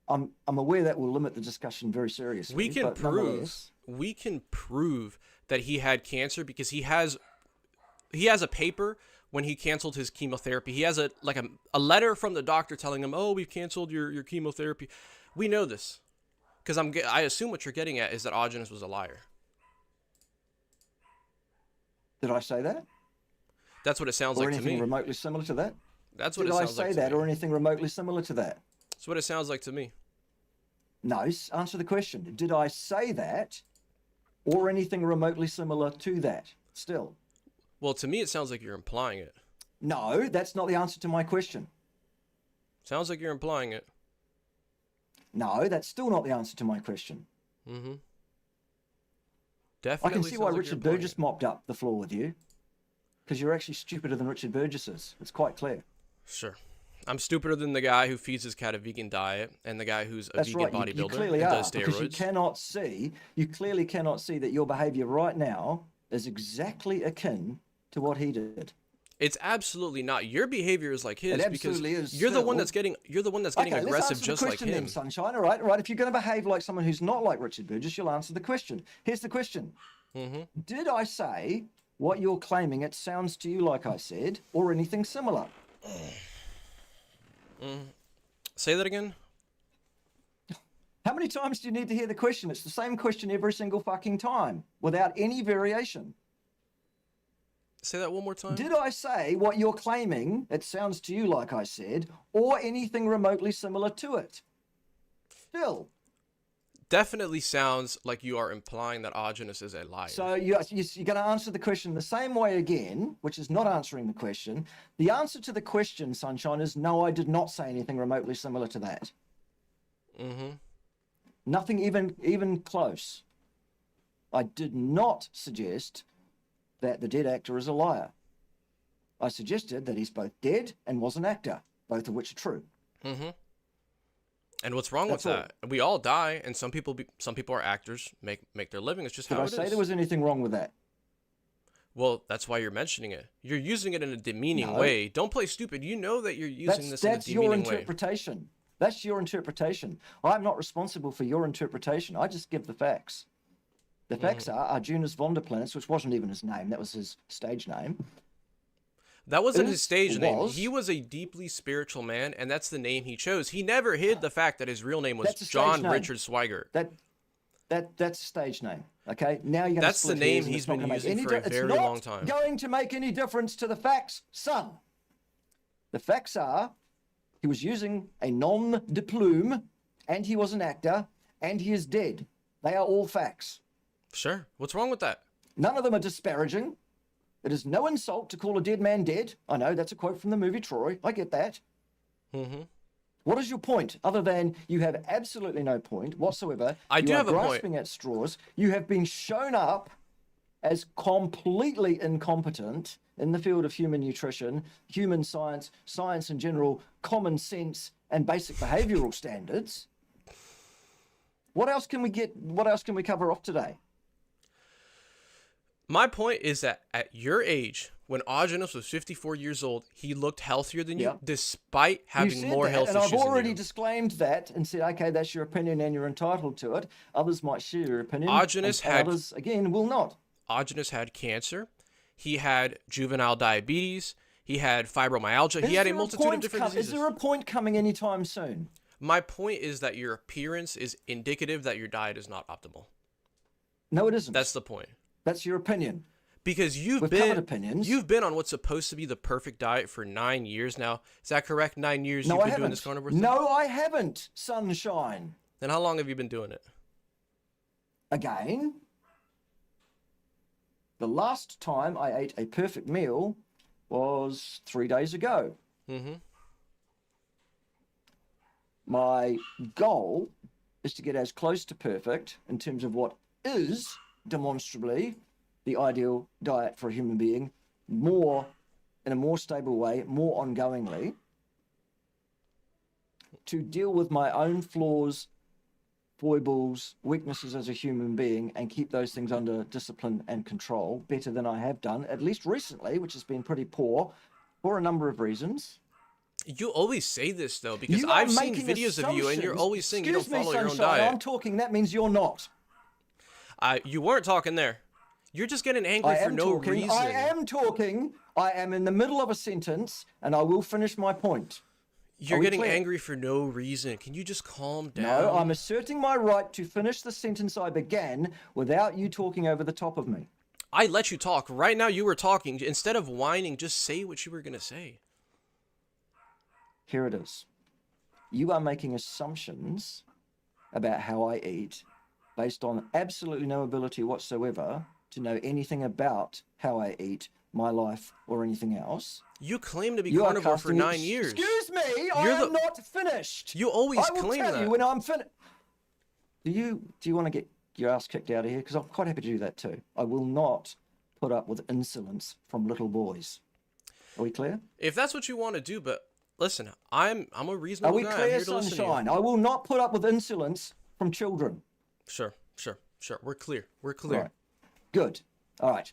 I'm aware that will limit the discussion very seriously. We can but prove nonetheless- that he had cancer because he has a paper when he canceled his chemotherapy. He has a letter from the doctor telling him, "Oh, we've canceled your chemotherapy." We know this because I assume what you're getting at is that Augenis was a liar. Did I say that? That's what it sounds Or like to anything me. remotely similar to that? That's what Did it I sounds say like to that me. or anything remotely similar to that? That's what it sounds like to me. No, answer the question. Did I say that or anything remotely similar to that? Still. Well, to me, it sounds like you're implying it. No, that's not the answer to my question. Sounds like you're implying it. No, that's still not the answer to my question. Mm-hmm. I Definitely. can see sounds why like you're Richard implying Burgess it. mopped up the floor with you. Because you're actually stupider than Richard Burgess is. It's quite clear. Sure. I'm stupider than the guy who feeds his cat a vegan diet and the guy who's a That's vegan right. You bodybuilder clearly and are, does because steroids. you clearly cannot see that your behavior right now is exactly akin to what he did. It's absolutely not. Your behavior is like his It because absolutely is you're the one still. that's getting Okay, let's aggressive answer the just like question him. then, Sunshine. All right, all right. If you're going to behave like someone who's not like Richard Burgess, you'll answer the question. Here's the question. Mm-hmm. Did I say what you're claiming it sounds to you like I said, or anything similar? Say that again. How many times do you need to hear the question? It's the same question every single fucking time, without any variation. Say that one more time. Did I say what you're claiming it sounds to you like I said, or anything remotely similar to it? Still. Definitely sounds like you are implying that Augenis is a liar. So you're going to answer the question the same way again, which is not answering the question. The answer to the question, Sunshine, is no, I did not say anything remotely similar to that. Mm-hmm. Nothing even close. I did not suggest that the dead actor is a liar. I suggested that he's both dead and was an actor, both of which are true. Mm-hmm. And what's wrong That's with all. that? We all die, and some people are actors, make their living. It's just Did how I it say is. there was anything wrong with that? Well, that's why you're mentioning it. You're using it in a demeaning No. way. Don't play stupid. You know that you're using this in a That's your demeaning way. interpretation. That's your interpretation. I'm not responsible for your interpretation. I just give the facts. The facts are Arjuna's Vonderplanets, which wasn't even his name. That was his stage name. That wasn't his Is- stage name. was- He was a deeply spiritual man, and that's the name he chose. He never hid the fact that his real name was That's a stage John name. Richard Swigert. That's a stage name. Okay, now you're going to That's the split name hairs and he's it's not been gonna make using any for a it's very not long time. Going to make any difference to the facts, son. The facts are he was using a nom de plume, and he was an actor, and he is dead. They are all facts. Sure. What's wrong with that? None of them are disparaging. It is no insult to call a dead man dead. I know that's a quote from the movie Troy. I get that. Mm-hmm. What is your point? Other than you have absolutely no point whatsoever. I do You are have a point. grasping at straws. You have been shown up as completely incompetent in the field of human nutrition, human science, science in general, common sense, and basic behavioral standards. What else can we get? What else can we cover off today? My point is that at your age, when Augenis was 54 years old, he looked healthier than you, Yeah. despite You having said more that, health and issues I've than already you. disclaimed that and said, okay, that's your opinion and you're entitled to it. Others might share your opinion. Augenis and had- others, again, will not. Augenis had cancer. He had juvenile diabetes. He had fibromyalgia. He had a multitude of different diseases. Is there a point coming anytime soon? My point is that your appearance is indicative that your diet is not optimal. No, it isn't. That's the point. That's your opinion. Because We've covered opinions. you've been on what's supposed to be the perfect diet for 9 years now. Is that correct? 9 years No, you've I been haven't. doing this carnivore thing? No, I haven't, sunshine. Then how long have you been doing it? Again, the last time I ate a perfect meal was 3 days ago. Mm-hmm. My goal is to get as close to perfect in terms of what is demonstrably the ideal diet for a human being, more in a more stable way, more ongoingly, to deal with my own flaws, foibles, weaknesses as a human being, and keep those things under discipline and control better than I have done, at least recently, which has been pretty poor for a number of reasons. You always say this, though, because You are I've seen making videos of you, and you're always saying you don't Excuse me, follow your own sunshine, diet. I'm talking, that means you're not. You weren't talking there. You're just getting angry for no reason. I am talking. I am in the middle of a sentence, and I will finish my point. You're Are we getting clear? angry for no reason. Can you just calm down? No, I'm asserting my right to finish the sentence I began without you talking over the top of me. I let you talk. Right now you were talking. Instead of whining, just say what you were going to say. Here it is. You are making assumptions about how I eat based on absolutely no ability whatsoever to know anything about how I eat, my life, or anything else. You claim to be You are carnivore for casting 9 years. Excuse me, I am not finished. You always I will claim tell that. you when I'm finished. Do you want to get your ass kicked out of here? Because I'm quite happy to do that too. I will not put up with insolence from little boys. Are we clear? If that's what you want to do, but listen, I'm a Are reasonable we guy. I'm clear, here to listen to you. sunshine? I will not put up with insolence from children. Sure. We're clear. Right. Good. All right.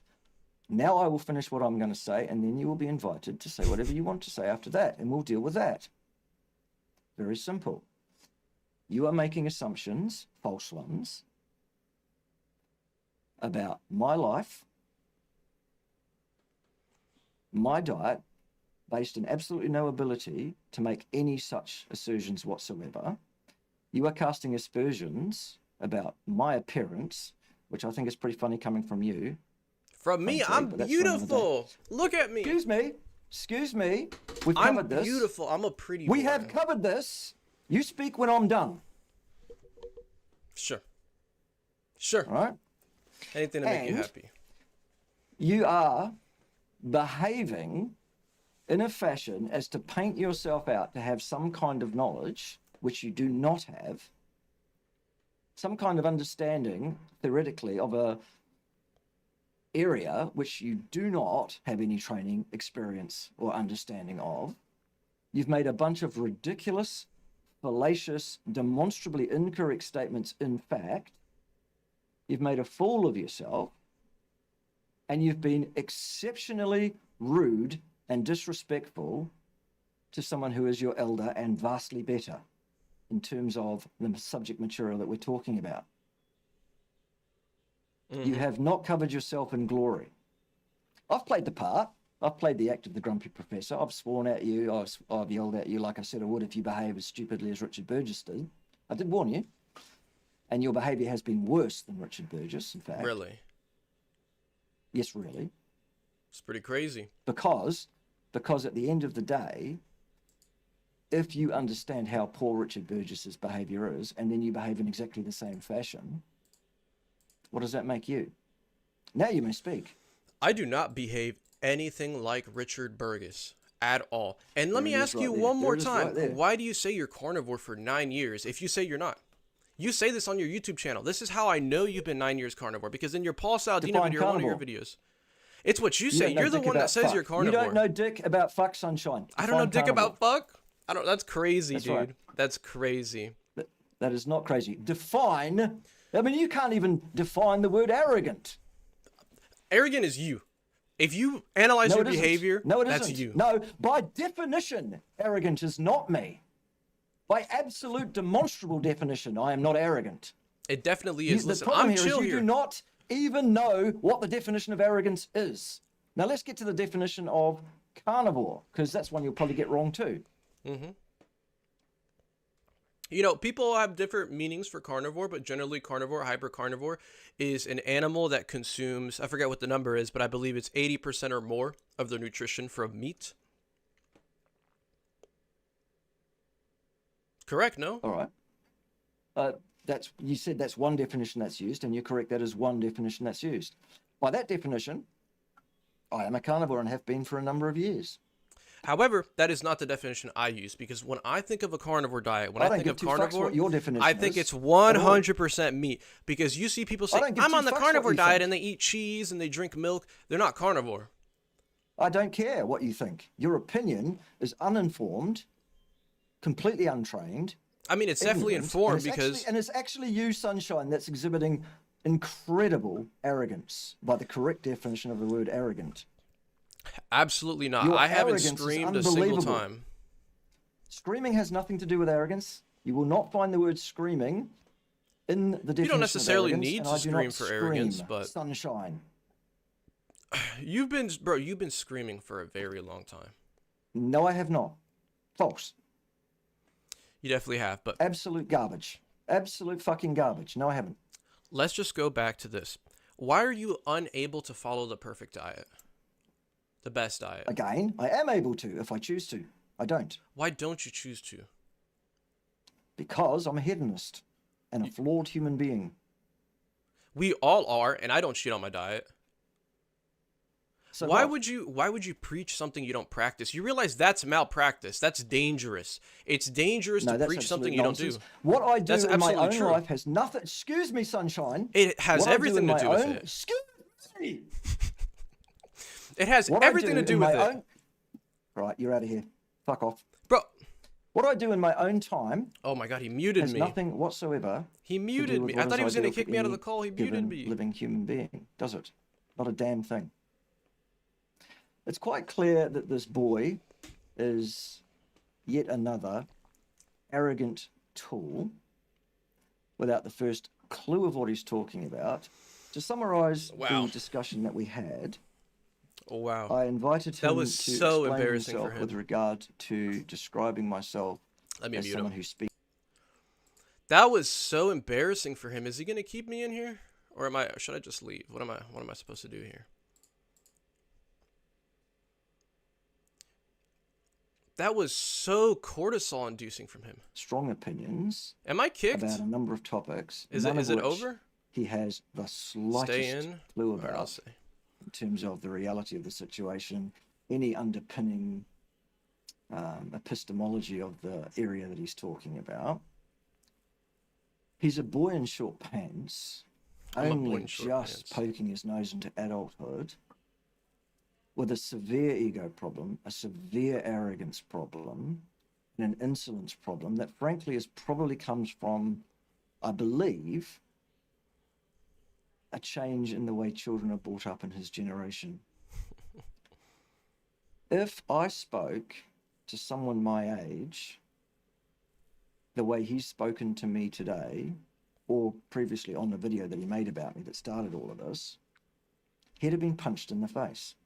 Now I will finish what I'm going to say, and then you will be invited to say whatever you want to say after that, and we'll deal with that. Very simple. You are making assumptions, false ones, about my life, my diet, based on absolutely no ability to make any such assertions whatsoever. You are casting aspersions about my appearance, which I think is pretty funny coming from you. From me, Frankly, I'm but that's for another day. beautiful. Look at me. Excuse me. We've I'm covered this. beautiful. I'm a pretty We boy. have covered this. You speak when I'm done. Sure. All right? Anything to make you And- happy. You are behaving in a fashion as to paint yourself out to have some kind of knowledge, which you do not have, some kind of understanding, theoretically, of a area which you do not have any training, experience, or understanding of. You've made a bunch of ridiculous, fallacious, demonstrably incorrect statements, in fact. You've made a fool of yourself, and you've been exceptionally rude and disrespectful to someone who is your elder and vastly better in terms of the subject material that we're talking about. You have not covered yourself in glory. I've played the part. I've played the act of the grumpy professor. I've sworn at you. I've yelled at you like I said I would if you behave as stupidly as Richard Burgess did. I did warn you. And your behavior has been worse than Richard Burgess, in fact. Really? Yes, really. It's pretty crazy. Because at the end of the day, if you understand how poor Richard Burgess's behavior is, and then you behave in exactly the same fashion, what does that make you? Now you may speak. I do not behave anything like Richard Burgess at all. And let There me it is ask right you there. one more There it is time. right there. Why do you say you're carnivore for 9 years if you say you're not? You say this on your YouTube channel. This is how I know you've been 9 years carnivore, because in your Paul Saldina Define video, one of your carnivore. videos, it's what you say. don't know You're the dick one that about says fuck. you're carnivore. You don't know dick about fuck, sunshine. I don't know Define dick carnivore. about fuck. I don't. That's crazy, That's dude. right. That's crazy. That is not crazy. Define. I mean, you can't even define the word arrogant. Arrogant is you. If you analyze No, your it isn't. behavior, No, it that's isn't. you. No, by definition, arrogant is not me. By absolute demonstrable definition, I am not arrogant. It definitely You- is. the Listen, problem I'm here is chill you here. do not even know what the definition of arrogance is. Now let's get to the definition of carnivore, because that's one you'll probably get wrong too. Mm-hmm. You know, people have different meanings for carnivore, but generally carnivore, hypercarnivore, is an animal that consumes, I forget what the number is, but I believe it's 80% or more of their nutrition from meat. Correct, no? All right. You said that's one definition that's used, and you're correct. That is one definition that's used. By that definition, I am a carnivore and have been for a number of years. However, that is not the definition I use, because when I think of a carnivore diet, when I I don't think give of two fucks carnivore, what your definition I think is it's at all. 100% meat. Because you see people say, don't give I'm two on the fucks what carnivore you diet, think. and they eat cheese and they drink milk. They're not carnivore. I don't care what you think. Your opinion is uninformed, completely untrained. I mean, it's definitely ignorant, informed and because it's actually you, Sunshine, that's exhibiting incredible arrogance by the correct definition of the word arrogant. absolutely not. Your I haven't arrogance is screamed a single unbelievable. time. Screaming has nothing to do with arrogance. You will not find the word screaming in the definition You don't necessarily of arrogance, need and to I do scream not for scream, arrogance, but Sunshine. you've been screaming for a very long time. No, I have not. False. You definitely have, but Absolute garbage. Absolute fucking garbage. No, I haven't. let's just go back to this. Why are you unable to follow the perfect diet? The best diet? Again, I am able to if I choose to. I don't. Why don't you choose to? Because I'm a hedonist and a flawed human being. We all are, and I don't cheat on my diet. So why what? would you preach something you don't practice? You realize that's malpractice. That's dangerous. It's dangerous No, to that's preach something absolute you nonsense. don't do. What I do That's in my absolutely own true. life has nothing. Excuse me, Sunshine. It has What I everything in to do my with own- it. Excuse me. It has What I everything do to do in with my it. own- Right, you're out of here. Fuck off. Bro, What I do in my own time oh my god, he muted has me. nothing whatsoever. He to do muted with me. what I thought is he was going to ideal kick for me out of any the call. He given muted me. living human being, does it? Not a damn thing. It's quite clear that this boy is yet another arrogant tool without the first clue of what he's talking about. To summarize Wow. the discussion that we had, Oh wow. I invited him That was to so explain embarrassing for himself with him. regard to describing myself Let me as mute someone him. who speaks. That was so embarrassing for him. Is he going to keep me in here, or should I just leave? What am I supposed to do here? That was so cortisol inducing from him. Strong opinions Am I kicked? about a number of topics. Is none it of which over? He has the Stay slightest in. clue All right, I'll about say. in terms of the reality of the situation, any underpinning epistemology of the area that he's talking about. He's a boy in short pants, I'm a boy only in short just pants. poking his nose into adulthood, with a severe ego problem, a severe arrogance problem, and an insolence problem that frankly probably comes from, I believe, a change in the way children are brought up in his generation. If I spoke to someone my age the way he's spoken to me today, or previously on the video that he made about me that started all of this, he'd have been punched in the face.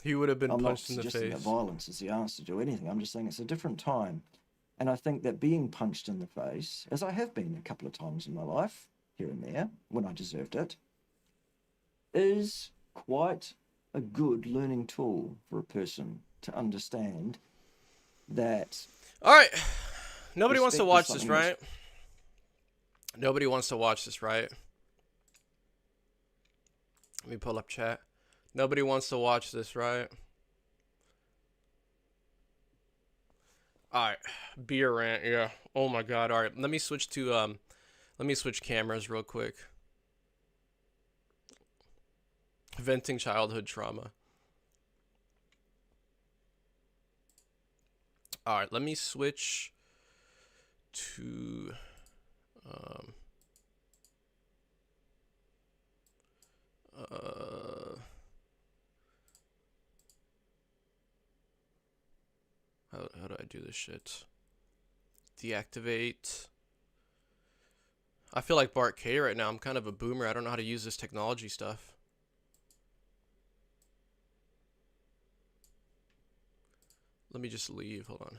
He would have been I'm not punched in the suggesting that face. violence is the answer to anything. I'm just saying it's a different time. And I think that being punched in the face, as I have been a couple of times in my life, here and there, when I deserved it, is quite a good learning tool for a person to understand that. All right. Nobody wants to Respect is watch this, something that's- right? Nobody wants to watch this, right? Let me pull up chat. Nobody wants to watch this, right? All right. Beer rant, yeah. Oh my god. All right. Let me switch cameras real quick. Venting childhood trauma. All right, let me switch to how do I do this shit? Deactivate. I feel like Bart Kay right now. I'm kind of a boomer. I don't know how to use this technology stuff. Let me just leave. Hold on.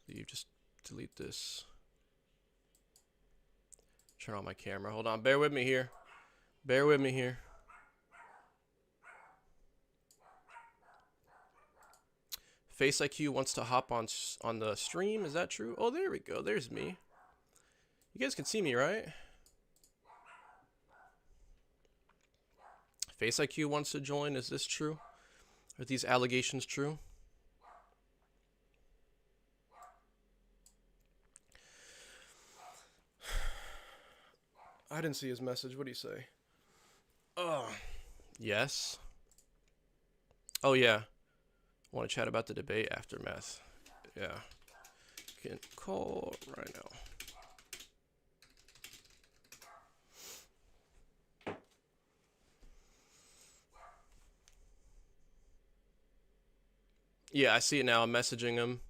Leave. Just delete this. Turn on my camera. Hold on. Bear with me here. Bear with me here. Face IQ wants to hop on the stream. Is that true? Oh, there we go. There's me. You guys can see me, right? Face IQ wants to join. Is this true? Are these allegations true? I didn't see his message. What do you say? Oh, yes. Oh, yeah. Want to chat about the debate aftermath. Yeah. Can call right now. Yeah, I see it now. I'm messaging him.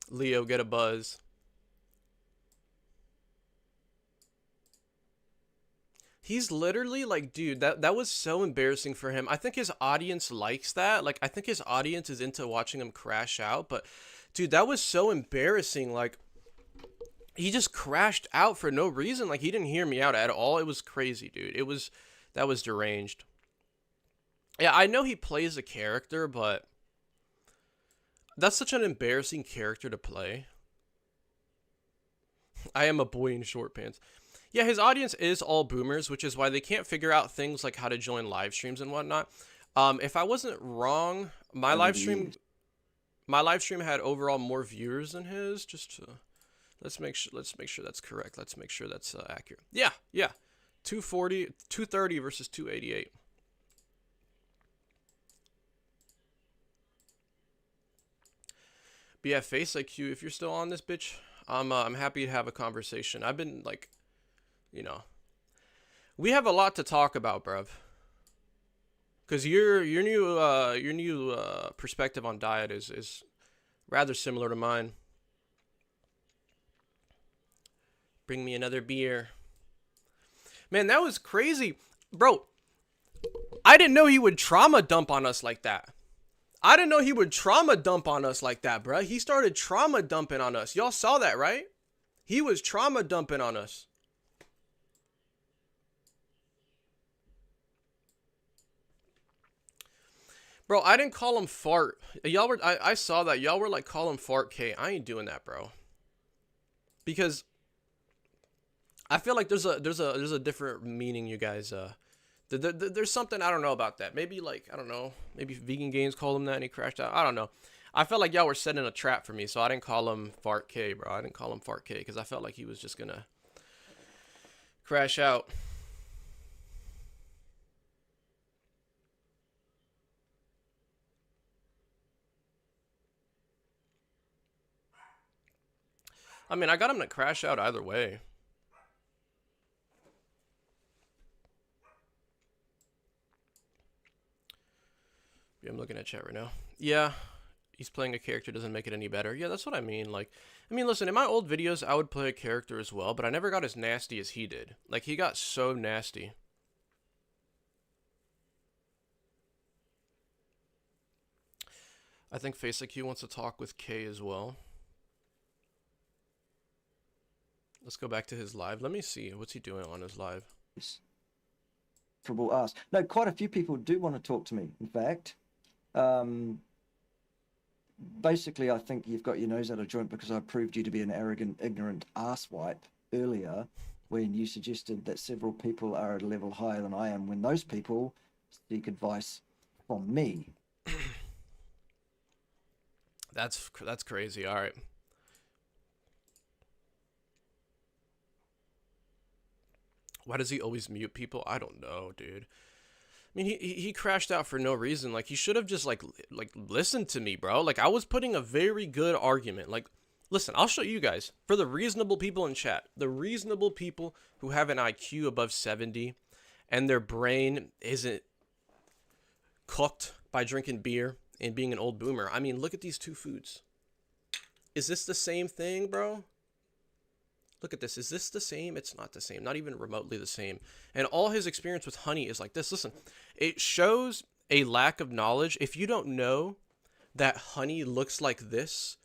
Leo, get a buzz. He's literally like, dude, that was so embarrassing for him. I think his audience likes that. Like, I think his audience is into watching him crash out. But, dude, that was so embarrassing. Like, he just crashed out for no reason. Like, he didn't hear me out at all. It was crazy, dude. That was deranged. Yeah, I know he plays a character, but that's such an embarrassing character to play. I am a boy in short pants. Yeah, his audience is all boomers, which is why they can't figure out things like how to join live streams and whatnot. If I wasn't wrong, my live stream had overall more viewers than his. Just to, let's make sure that's correct. Let's make sure that's accurate. Yeah. 230 versus 288. But yeah, Face IQ, if you're still on this bitch, I'm happy to have a conversation. I've been like, you know, we have a lot to talk about, bruv. Cause your new perspective on diet is rather similar to mine. Bring me another beer. Man, that was crazy, bro. I didn't know he would trauma dump on us like that. I didn't know he would trauma dump on us like that, bro. He started trauma dumping on us. Y'all saw that, right? He was trauma dumping on us. Bro, I didn't call him fart. Y'all were I saw that. Y'all were like, call him Bart Kay. I ain't doing that, bro. Because I feel like there's a different meaning, you guys. There's something I don't know about that. Maybe like, I don't know. Maybe Vegan Games called him that and he crashed out. I don't know. I felt like y'all were setting a trap for me, so I didn't call him Bart Kay, bro. I didn't call him Bart Kay because I felt like he was just gonna crash out. I mean, I got him to crash out either way. Yeah, I'm looking at chat right now. Yeah, he's playing a character doesn't make it any better. Yeah, that's what I mean. Like, I mean, listen, in my old videos, I would play a character as well, but I never got as nasty as he did. Like, he got so nasty. I think Face IQ wants to talk with Kay as well. Let's go back to his live. Let me see. What's he doing on his live? Ask. No, quite a few people do want to talk to me, in fact. Basically, I think you've got your nose out of joint because I proved you to be an arrogant, ignorant asswipe earlier when you suggested that several people are at a level higher than I am when those people seek advice from me. That's crazy. All right. Why does he always mute people? I don't know, dude. I mean, he crashed out for no reason. Like, he should have just, like listened to me, bro. Like, I was putting a very good argument. Like, listen, I'll show you guys. For the reasonable people in chat, the reasonable people who have an IQ above 70 and their brain isn't cooked by drinking beer and being an old boomer. I mean, look at these two foods. Is this the same thing, bro? Look at this. Is this the same? It's not the same. Not even remotely the same. And all his experience with honey is like this. Listen, it shows a lack of knowledge. If you don't know that honey looks like this,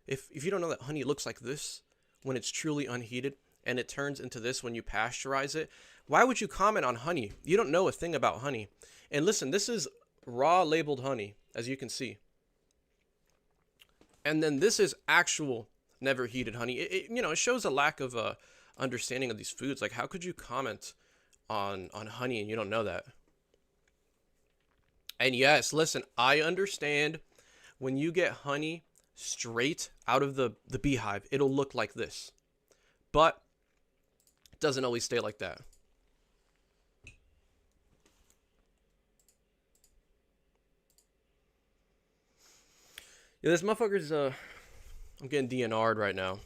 if you don't know that honey looks like this when it's truly unheated and it turns into this when you pasteurize it, why would you comment on honey? You don't know a thing about honey. And listen, this is raw labeled honey, as you can see. And then this is actual never heated honey. It shows a lack of understanding of these foods. Like, how could you comment on honey and you don't know that? And yes, listen, I understand when you get honey straight out of the beehive, it'll look like this. But it doesn't always stay like that. Yeah, this motherfucker's, I'm getting DNR'd right now.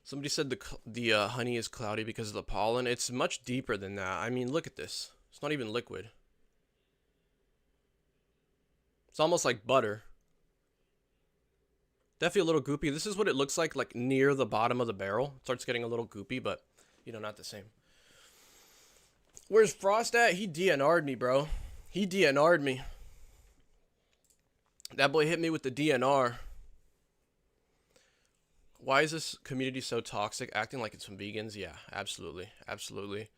Somebody said the honey is cloudy because of the pollen. It's much deeper than that. I mean, look at this. It's not even liquid. It's almost like butter. Definitely a little goopy. This is what it looks like near the bottom of the barrel. It starts getting a little goopy, but, not the same. Where's Frost at? He DNR'd me, bro. He DNR'd me. That boy hit me with the DNR. Why is this community so toxic? Acting like it's from vegans? Yeah, absolutely. Absolutely.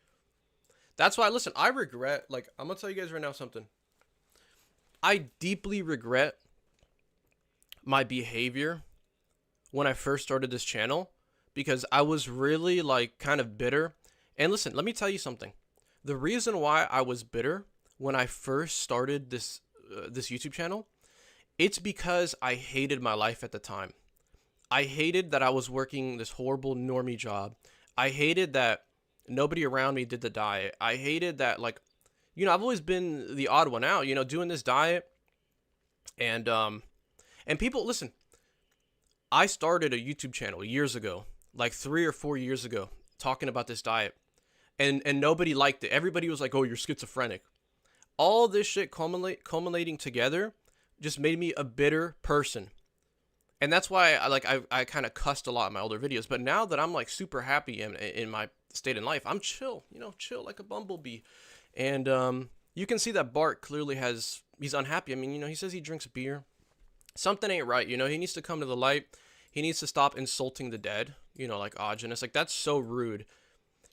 That's why, listen, I regret, I'm going to tell you guys right now something. I deeply regret my behavior when I first started this channel because I was really, kind of bitter. And listen, let me tell you something. The reason why I was bitter when I first started this YouTube channel, it's because I hated my life at the time. I hated that I was working this horrible normie job. I hated that nobody around me did the diet. I hated that, I've always been the odd one out, doing this diet. And people, listen, I started a YouTube channel years ago, 3 or 4 years ago, talking about this diet. And nobody liked it. Everybody was like, oh, you're schizophrenic. All this shit culminating together just made me a bitter person. And that's why I kind of cussed a lot in my older videos. But now that I'm super happy in my state in life, I'm chill, chill like a bumblebee. And you can see that Bart clearly he's unhappy. I mean, he says he drinks beer. Something ain't right, he needs to come to the light. He needs to stop insulting the dead, like Augenus. That's so rude.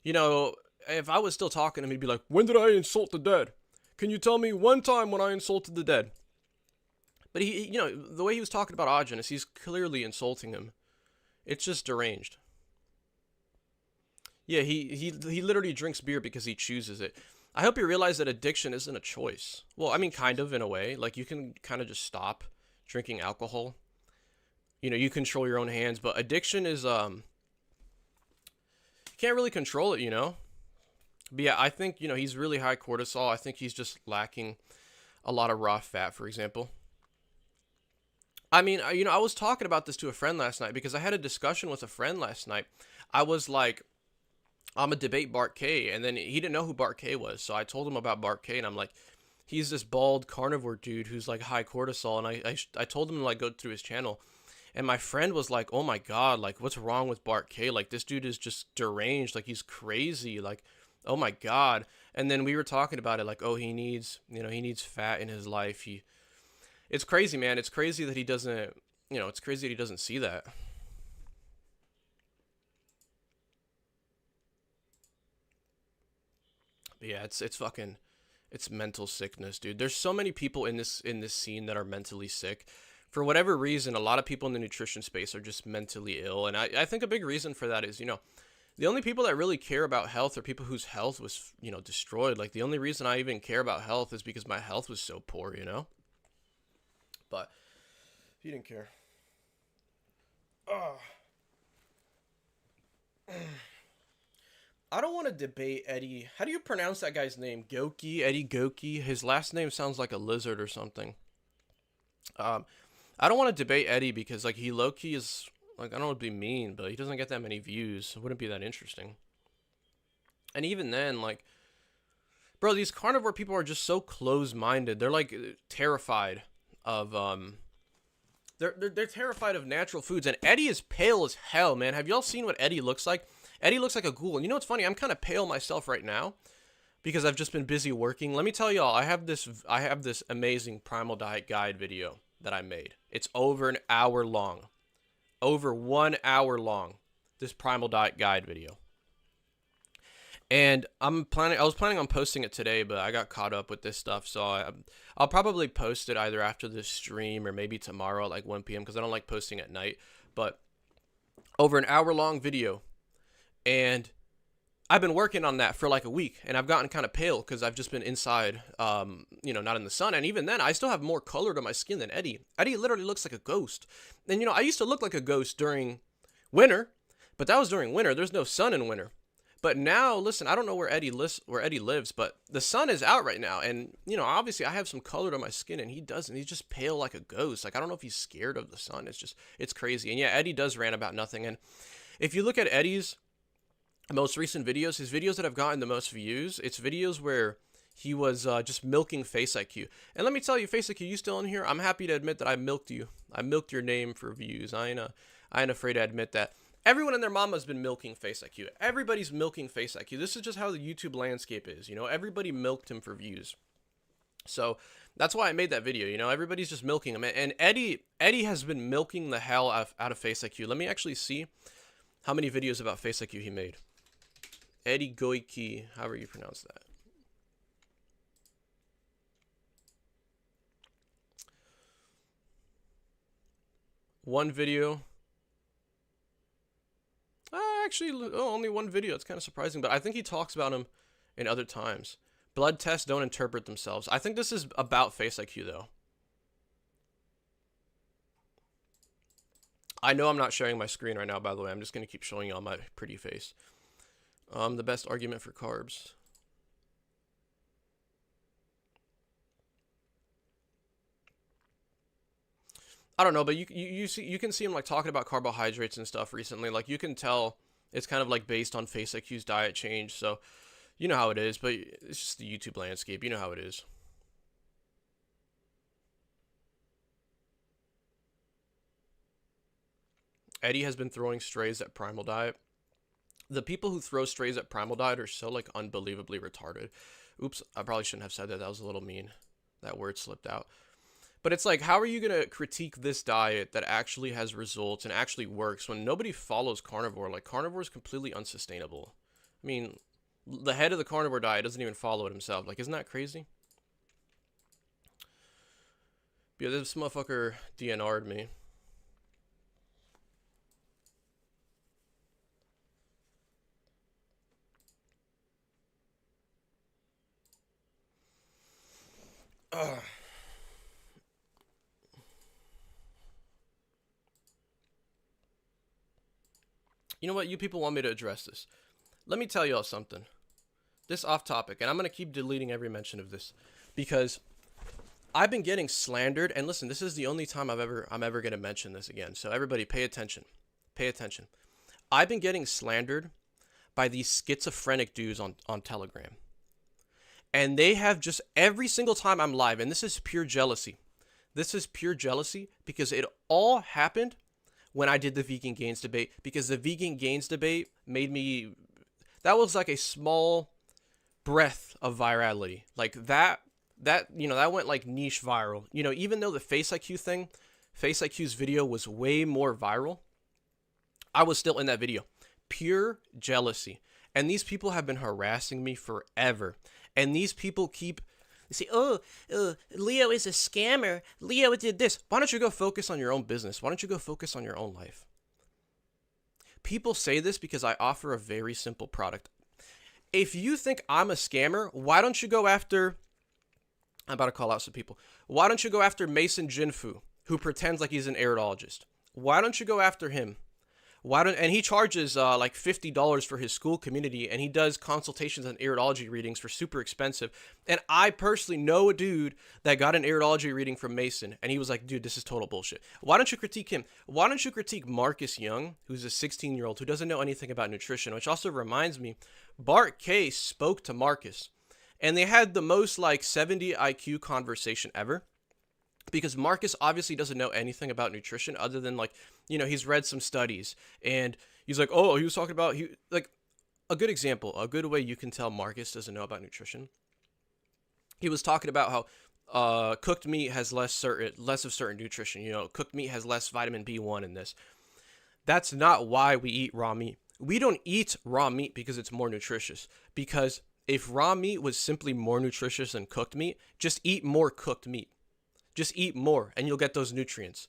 If I was still talking to him, he'd be like, when did I insult the dead? Can you tell me one time when I insulted the dead? But he the way he was talking about Augenus, he's clearly insulting him. It's just deranged. Yeah, he literally drinks beer because he chooses it. I hope you realize that addiction isn't a choice. Well, I mean, kind of in a way. You can kind of just stop drinking alcohol. You control your own hands, but addiction is you can't really control it, But yeah, I think, he's really high cortisol. I think he's just lacking a lot of raw fat, for example. I mean, I was talking about this to a friend last night because I had a discussion with a friend last night. I was like, I'm gonna debate Bart Kay, and then he didn't know who Bart Kay was, so I told him about Bart Kay, and I'm like, he's this bald carnivore dude who's high cortisol, and I told him to go through his channel, and my friend was like, oh my god, what's wrong with Bart Kay? This dude is just deranged, he's crazy, oh my god. And then we were talking about it, oh, he needs fat in his life. It's crazy, man. It's crazy that he doesn't, it's crazy that he doesn't see that. But yeah, it's mental sickness, dude. There's so many people in this scene that are mentally sick. For whatever reason, a lot of people in the nutrition space are just mentally ill. And I think a big reason for that is, the only people that really care about health are people whose health was, destroyed. The only reason I even care about health is because my health was so poor, But he didn't care. I don't want to debate Eddie. How do you pronounce that guy's name? Goki? Eddie Goki? His last name sounds like a lizard or something. I don't want to debate Eddie because he low-key is Like, I don't want to be mean, but he doesn't get that many views. It wouldn't be that interesting. And even then, like, bro, these carnivore people are just so close-minded. They're like terrified of they're terrified of natural foods. And Eddie is pale as hell, man. Have y'all seen what Eddie looks like? Eddie looks like a ghoul. And you know what's funny? I'm kind of pale myself right now because I've just been busy working. Let me tell y'all, I have this amazing Primal Diet guide video that I made. It's over an hour long. Over 1 hour long. This Primal Diet guide video. And I was planning on posting it today, but I got caught up with this stuff, so I'll probably post it either after this stream or maybe tomorrow at like 1 p.m. because I don't like posting at night. But over an hour long video, and I've been working on that for like a week, and I've gotten kind of pale because I've just been inside, not in the sun. And even then, I still have more color to my skin than Eddie. Eddie literally looks like a ghost. And I used to look like a ghost during winter, but that was during winter. There's no sun in winter. But now, listen, I don't know where Eddie lives, but the sun is out right now. And, obviously I have some color to my skin and he doesn't. He's just pale like a ghost. Like, I don't know if he's scared of the sun. It's crazy. And yeah, Eddie does rant about nothing. And if you look at Eddie's most recent videos, his videos that have gotten the most views, it's videos where he was just milking Face IQ. And let me tell you, Face IQ, you still in here? I'm happy to admit that I milked you. I milked your name for views. I ain't afraid to admit that. Everyone and their mama has been milking Face IQ. Everybody's milking Face IQ. This is just how the YouTube landscape is. Everybody milked him for views. So that's why I made that video. Everybody's just milking him. And Eddie has been milking the hell out of Face IQ. Let me actually see how many videos about Face IQ he made. Eddie Goiki, however you pronounce that. One video. Actually, only one video. It's kind of surprising, but I think he talks about him in other times. Blood tests don't interpret themselves. I think this is about Face IQ, though. I know I'm not sharing my screen right now, by the way. I'm just going to keep showing y'all my pretty face. The best argument for carbs. I don't know, but you can see him like talking about carbohydrates and stuff recently. Like, you can tell it's kind of like based on Face IQ's diet change. So you know how it is, but it's just the YouTube landscape. You know how it is. Eddie has been throwing strays at Primal Diet. The people who throw strays at Primal Diet are so like unbelievably retarded. Oops, I probably shouldn't have said that. That was a little mean. That word slipped out. But it's like, how are you going to critique this diet that actually has results and actually works when nobody follows carnivore? Like, carnivore is completely unsustainable. I mean, the head of the carnivore diet doesn't even follow it himself. Like, isn't that crazy? Yeah, this motherfucker DNR'd me. Ugh. You know what? You people want me to address this. Let me tell y'all something. This off topic, and I'm going to keep deleting every mention of this because I've been getting slandered. And listen, this is the only time I'm ever going to mention this again. So everybody pay attention. Pay attention. I've been getting slandered by these schizophrenic dudes on Telegram. And they have just every single time I'm live, and this is pure jealousy. This is pure jealousy because it all happened when I did the vegan gains debate, because the vegan gains debate made me, that was like a small breath of virality. Like that went like niche viral. Even though the Face IQ's video was way more viral, I was still in that video. Pure jealousy. And these people have been harassing me forever. And these people keep say, Leo is a scammer. Leo did this. Why don't you go focus on your own business? Why don't you go focus on your own life? People say this because I offer a very simple product. If you think I'm a scammer, why don't you go after, I'm about to call out some people. Why don't you go after Mason Jinfu, who pretends like he's an iridologist? Why don't you go after him? Why don't, and he charges like $50 for his school community, and he does consultations and iridology readings for super expensive. And I personally know a dude that got an iridology reading from Mason, and he was like, dude, this is total bullshit. Why don't you critique him? Why don't you critique Marcus Young, who's a 16-year-old who doesn't know anything about nutrition? Which also reminds me, Bart Kay spoke to Marcus, and they had the most like 70 IQ conversation ever, because Marcus obviously doesn't know anything about nutrition other than, like, he's read some studies, and he's like, oh, he was talking about, like, a good example, a good way you can tell Marcus doesn't know about nutrition. He was talking about how cooked meat has less of certain nutrition. Cooked meat has less vitamin B1 in this. That's not why we eat raw meat. We don't eat raw meat because it's more nutritious. Because if raw meat was simply more nutritious than cooked meat, just eat more cooked meat. Just eat more and you'll get those nutrients.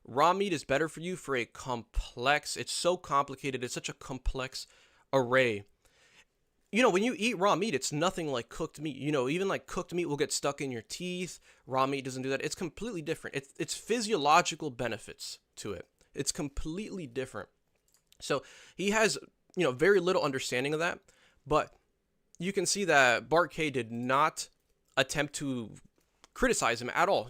Raw meat is better for you for a complex, it's so complicated, it's such a complex array. When you eat raw meat, it's nothing like cooked meat. Even like cooked meat will get stuck in your teeth. Raw meat doesn't do that. It's completely different. It's physiological benefits to it. It's completely different. So he has, very little understanding of that. But you can see that Bart Kay did not attempt to criticize him at all.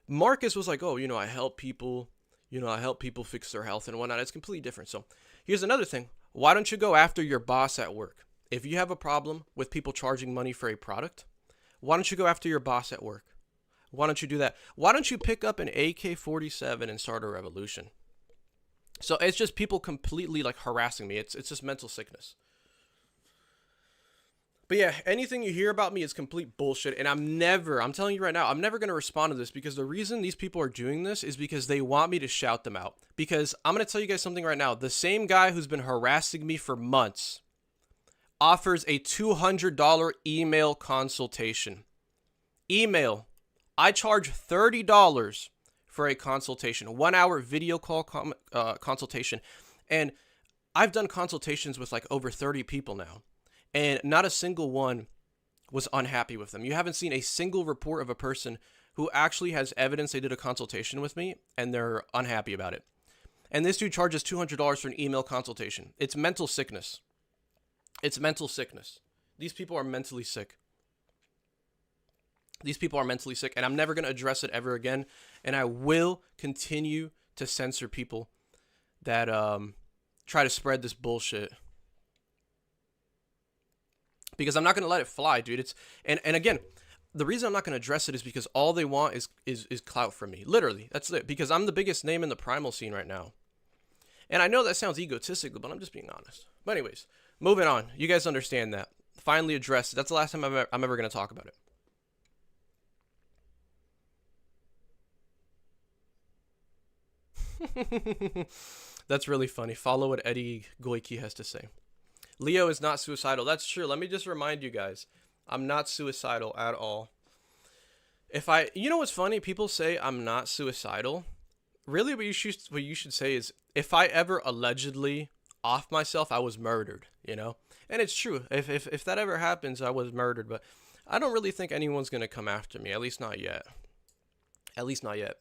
Marcus was like, oh, I help people, fix their health and whatnot. It's completely different. So here's another thing. Why don't you go after your boss at work? If you have a problem with people charging money for a product, why don't you go after your boss at work? Why don't you do that? Why don't you pick up an AK-47 and start a revolution? So it's just people completely like harassing me. It's just mental sickness. But yeah, anything you hear about me is complete bullshit. And I'm telling you right now, I'm never going to respond to this, because the reason these people are doing this is because they want me to shout them out. Because I'm going to tell you guys something right now. The same guy who's been harassing me for months offers a $200 email consultation. Email. I charge $30 for a consultation, 1 hour video call consultation. And I've done consultations with like over 30 people now. And not a single one was unhappy with them. You haven't seen a single report of a person who actually has evidence they did a consultation with me and they're unhappy about it. And this dude charges $200 for an email consultation. It's mental sickness. It's mental sickness. These people are mentally sick. These people are mentally sick, and I'm never going to address it ever again. And I will continue to censor people that try to spread this bullshit. Because I'm not going to let it fly, dude. And again, the reason I'm not going to address it is because all they want is clout from me. Literally, that's it. Because I'm the biggest name in the primal scene right now. And I know that sounds egotistical, but I'm just being honest. But anyways, moving on. You guys understand that. Finally addressed it. That's the last time I'm ever going to talk about it. That's really funny. Follow what Eddie Goiki has to say. Leo is not suicidal. That's true. Let me just remind you guys. I'm not suicidal at all. You know what's funny? People say I'm not suicidal. Really, what you should say is, if I ever allegedly off myself, I was murdered, And it's true. If that ever happens, I was murdered. But I don't really think anyone's going to come after me. At least not yet. At least not yet.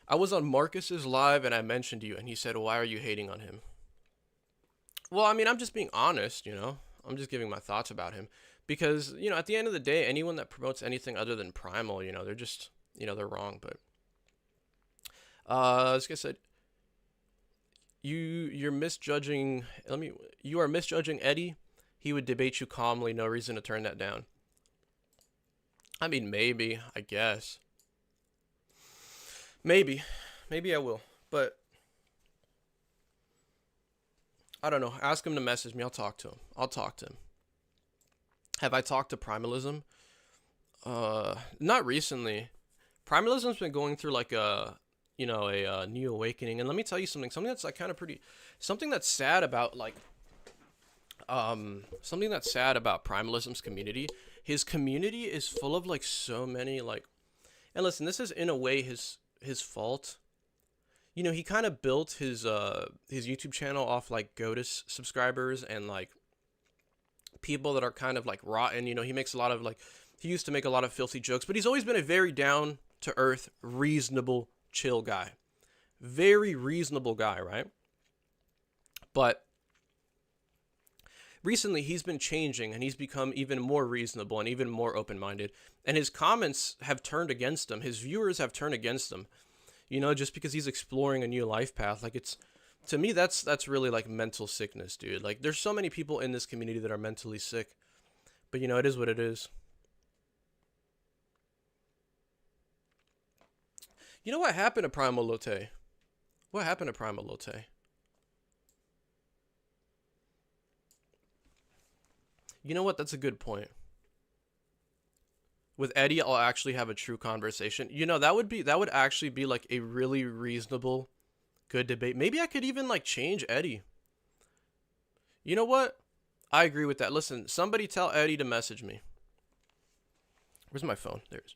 I was on Marcus's live and I mentioned you, and he said, why are you hating on him? Well, I mean, I'm just being honest, I'm just giving my thoughts about him. Because, at the end of the day, anyone that promotes anything other than primal, they're just, they're wrong. But, like I said, you are misjudging Eddie. He would debate you calmly, no reason to turn that down. I mean, maybe, I guess. Maybe I will, but I don't know. Ask him to message me. I'll talk to him. Have I talked to Primalism? Not recently. Primalism's been going through like a new awakening. And let me tell you something that's like kind of something that's sad about Primalism's community. His community is full of like so many and listen, this is in a way his fault. He kind of built his YouTube channel off like GOATUS subscribers and like people that are kind of like rotten. He makes a lot of he used to make a lot of filthy jokes, but he's always been a very down to earth, reasonable, chill guy. Very reasonable guy, right? But recently he's been changing and he's become even more reasonable and even more open-minded. And his comments have turned against him. His viewers have turned against him. You know, just because he's exploring a new life path. Like, it's, to me, that's really like mental sickness, dude. Like, there's so many people in this community that are mentally sick. But, you know, it is what it is. You know what happened to Primal Lotte? What happened to Primal Lotte? You know what? That's a good point. With Eddie, I'll actually have a true conversation. You know, that would actually be like a really reasonable, good debate. Maybe I could even like change Eddie. You know what? I agree with that. Listen, somebody tell Eddie to message me. Where's my phone? There it is.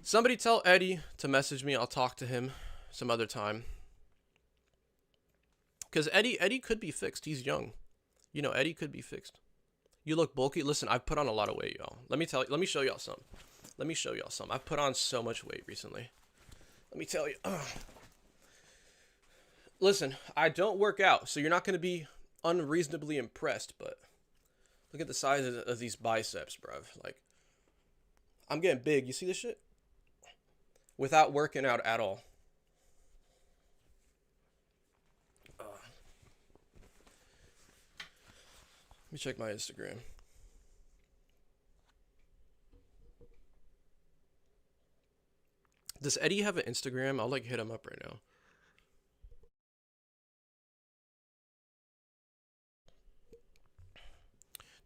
Somebody tell Eddie to message me. I'll talk to him some other time. Because Eddie could be fixed. He's young. You know, Eddie could be fixed. You look bulky. Listen, I've put on a lot of weight, y'all. Let me show y'all some. Let me show y'all some. I've put on so much weight recently. Let me tell you. Listen, I don't work out, so you're not going to be unreasonably impressed, but look at the size of these biceps, bruv. Like, I'm getting big. You see this shit? Without working out at all. Let me check my Instagram. Does Eddie have an Instagram? I'll like hit him up right now.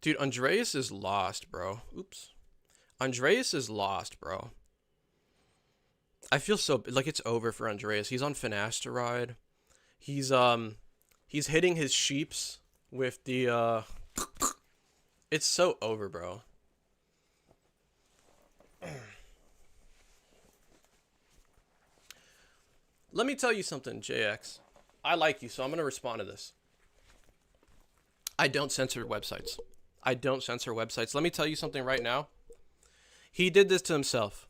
Dude, Andreas is lost, bro. Oops. Andreas is lost, bro. I feel so like it's over for Andreas. He's on finasteride. He's hitting his sheeps with the it's so over, bro. Let me tell you something, JX. I like you, so I'm going to respond to this. I don't censor websites. I don't censor websites. Let me tell you something right now. He did this to himself.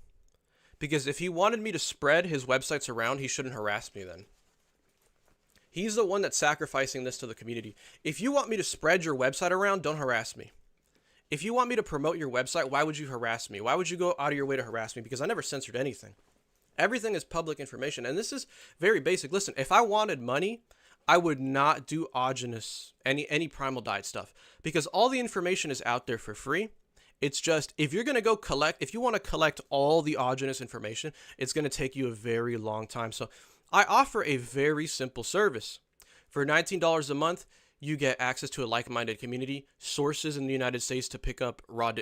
Because if he wanted me to spread his websites around, he shouldn't harass me then. He's the one that's sacrificing this to the community. If you want me to spread your website around, don't harass me. If you want me to promote your website, why would you harass me? Why would you go out of your way to harass me? Because I never censored anything. Everything is public information. And this is very basic. Listen, if I wanted money, I would not do Augenus, any primal diet stuff. Because all the information is out there for free. It's just, if you're going to go collect, if you want to collect all the Augenus information, it's going to take you a very long time. So I offer a very simple service. For $19 a month, you get access to a like-minded community, sources in the United States to pick up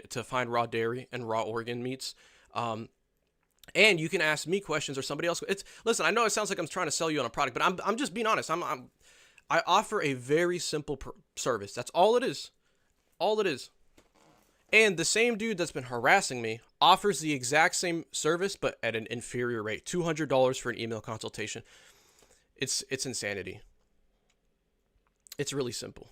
to find raw dairy and raw organ meats. And you can ask me questions or somebody else. Listen, I know it sounds like I'm trying to sell you on a product, but I'm just being honest. I offer a very simple service. That's all it is. All it is. And the same dude that's been harassing me offers the exact same service, but at an inferior rate. $200 for an email consultation. It's insanity. It's really simple.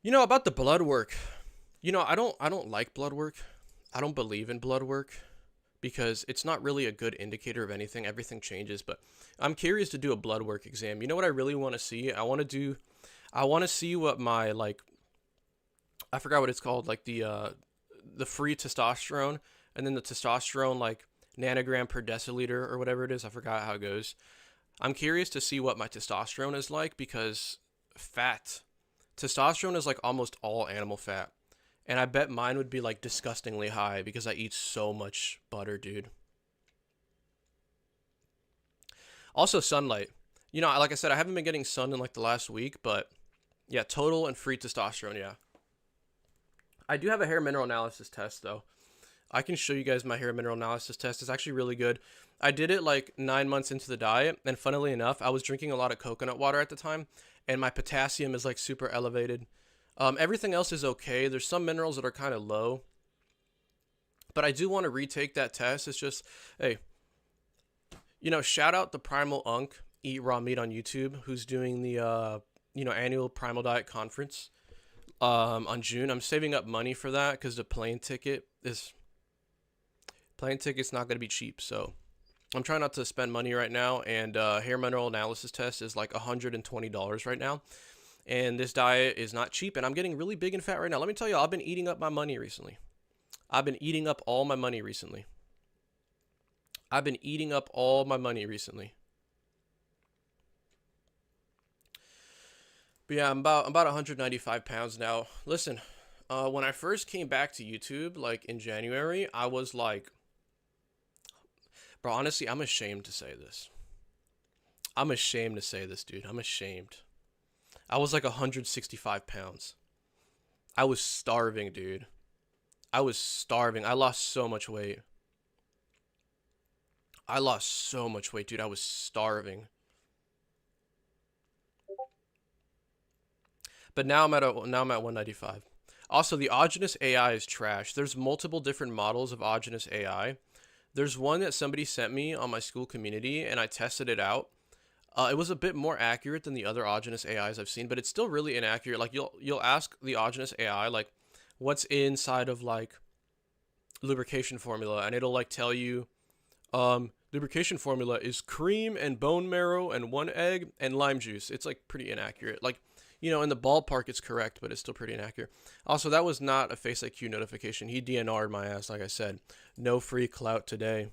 You know, about the blood work. You know, I don't like blood work. I don't believe in blood work because it's not really a good indicator of anything. Everything changes, but I'm curious to do a blood work exam. You know what I really want to see? I want to see what my, like, I forgot what it's called, like the free testosterone and then the testosterone, like, nanogram per deciliter or whatever it is. I forgot how it goes. I'm curious to see what my testosterone is like because testosterone is like almost all animal fat. And I bet mine would be like disgustingly high because I eat so much butter, dude. Also sunlight. You know, like I said, I haven't been getting sun in like the last week, but yeah, total and free testosterone, yeah. I do have a hair mineral analysis test though. I can show you guys my hair mineral analysis test. It's actually really good. I did it like 9 months into the diet, and funnily enough, I was drinking a lot of coconut water at the time, and my potassium is like super elevated. Everything else is okay. There's some minerals that are kind of low, but I do want to retake that test. It's just, hey, you know, shout out the Primal Unk Eat Raw Meat on YouTube, who's doing the, you know, annual Primal Diet Conference. on June. I'm saving up money for that because the plane ticket's not gonna be cheap. So I'm trying not to spend money right now. And hair mineral analysis test is like $120 right now. And this diet is not cheap. And I'm getting really big and fat right now. Let me tell you, I've been eating up my money recently. I've been eating up all my money recently. I've been eating up all my money recently. But yeah, I'm about 195 pounds now. Listen, when I first came back to YouTube, like in January, I was like, bro, honestly, I'm ashamed to say this. I'm ashamed to say this, dude. I'm ashamed. I was like 165 pounds. I was starving, dude. I was starving. I lost so much weight. I lost so much weight, dude. I was starving. But now I'm at 195. Also, the Augenus AI is trash. There's multiple different models of Augenus AI. There's one that somebody sent me on my school community, and I tested it out. It was a bit more accurate than the other Augenus AIs I've seen, but it's still really inaccurate. Like you'll ask the Augenus AI like, what's inside of like lubrication formula, and it'll like tell you, lubrication formula is cream and bone marrow and one egg and lime juice. It's like pretty inaccurate. Like, in the ballpark it's correct, but it's still pretty inaccurate. Also, that was not a Face IQ notification. He DNR'd my ass, like I said. No free clout today.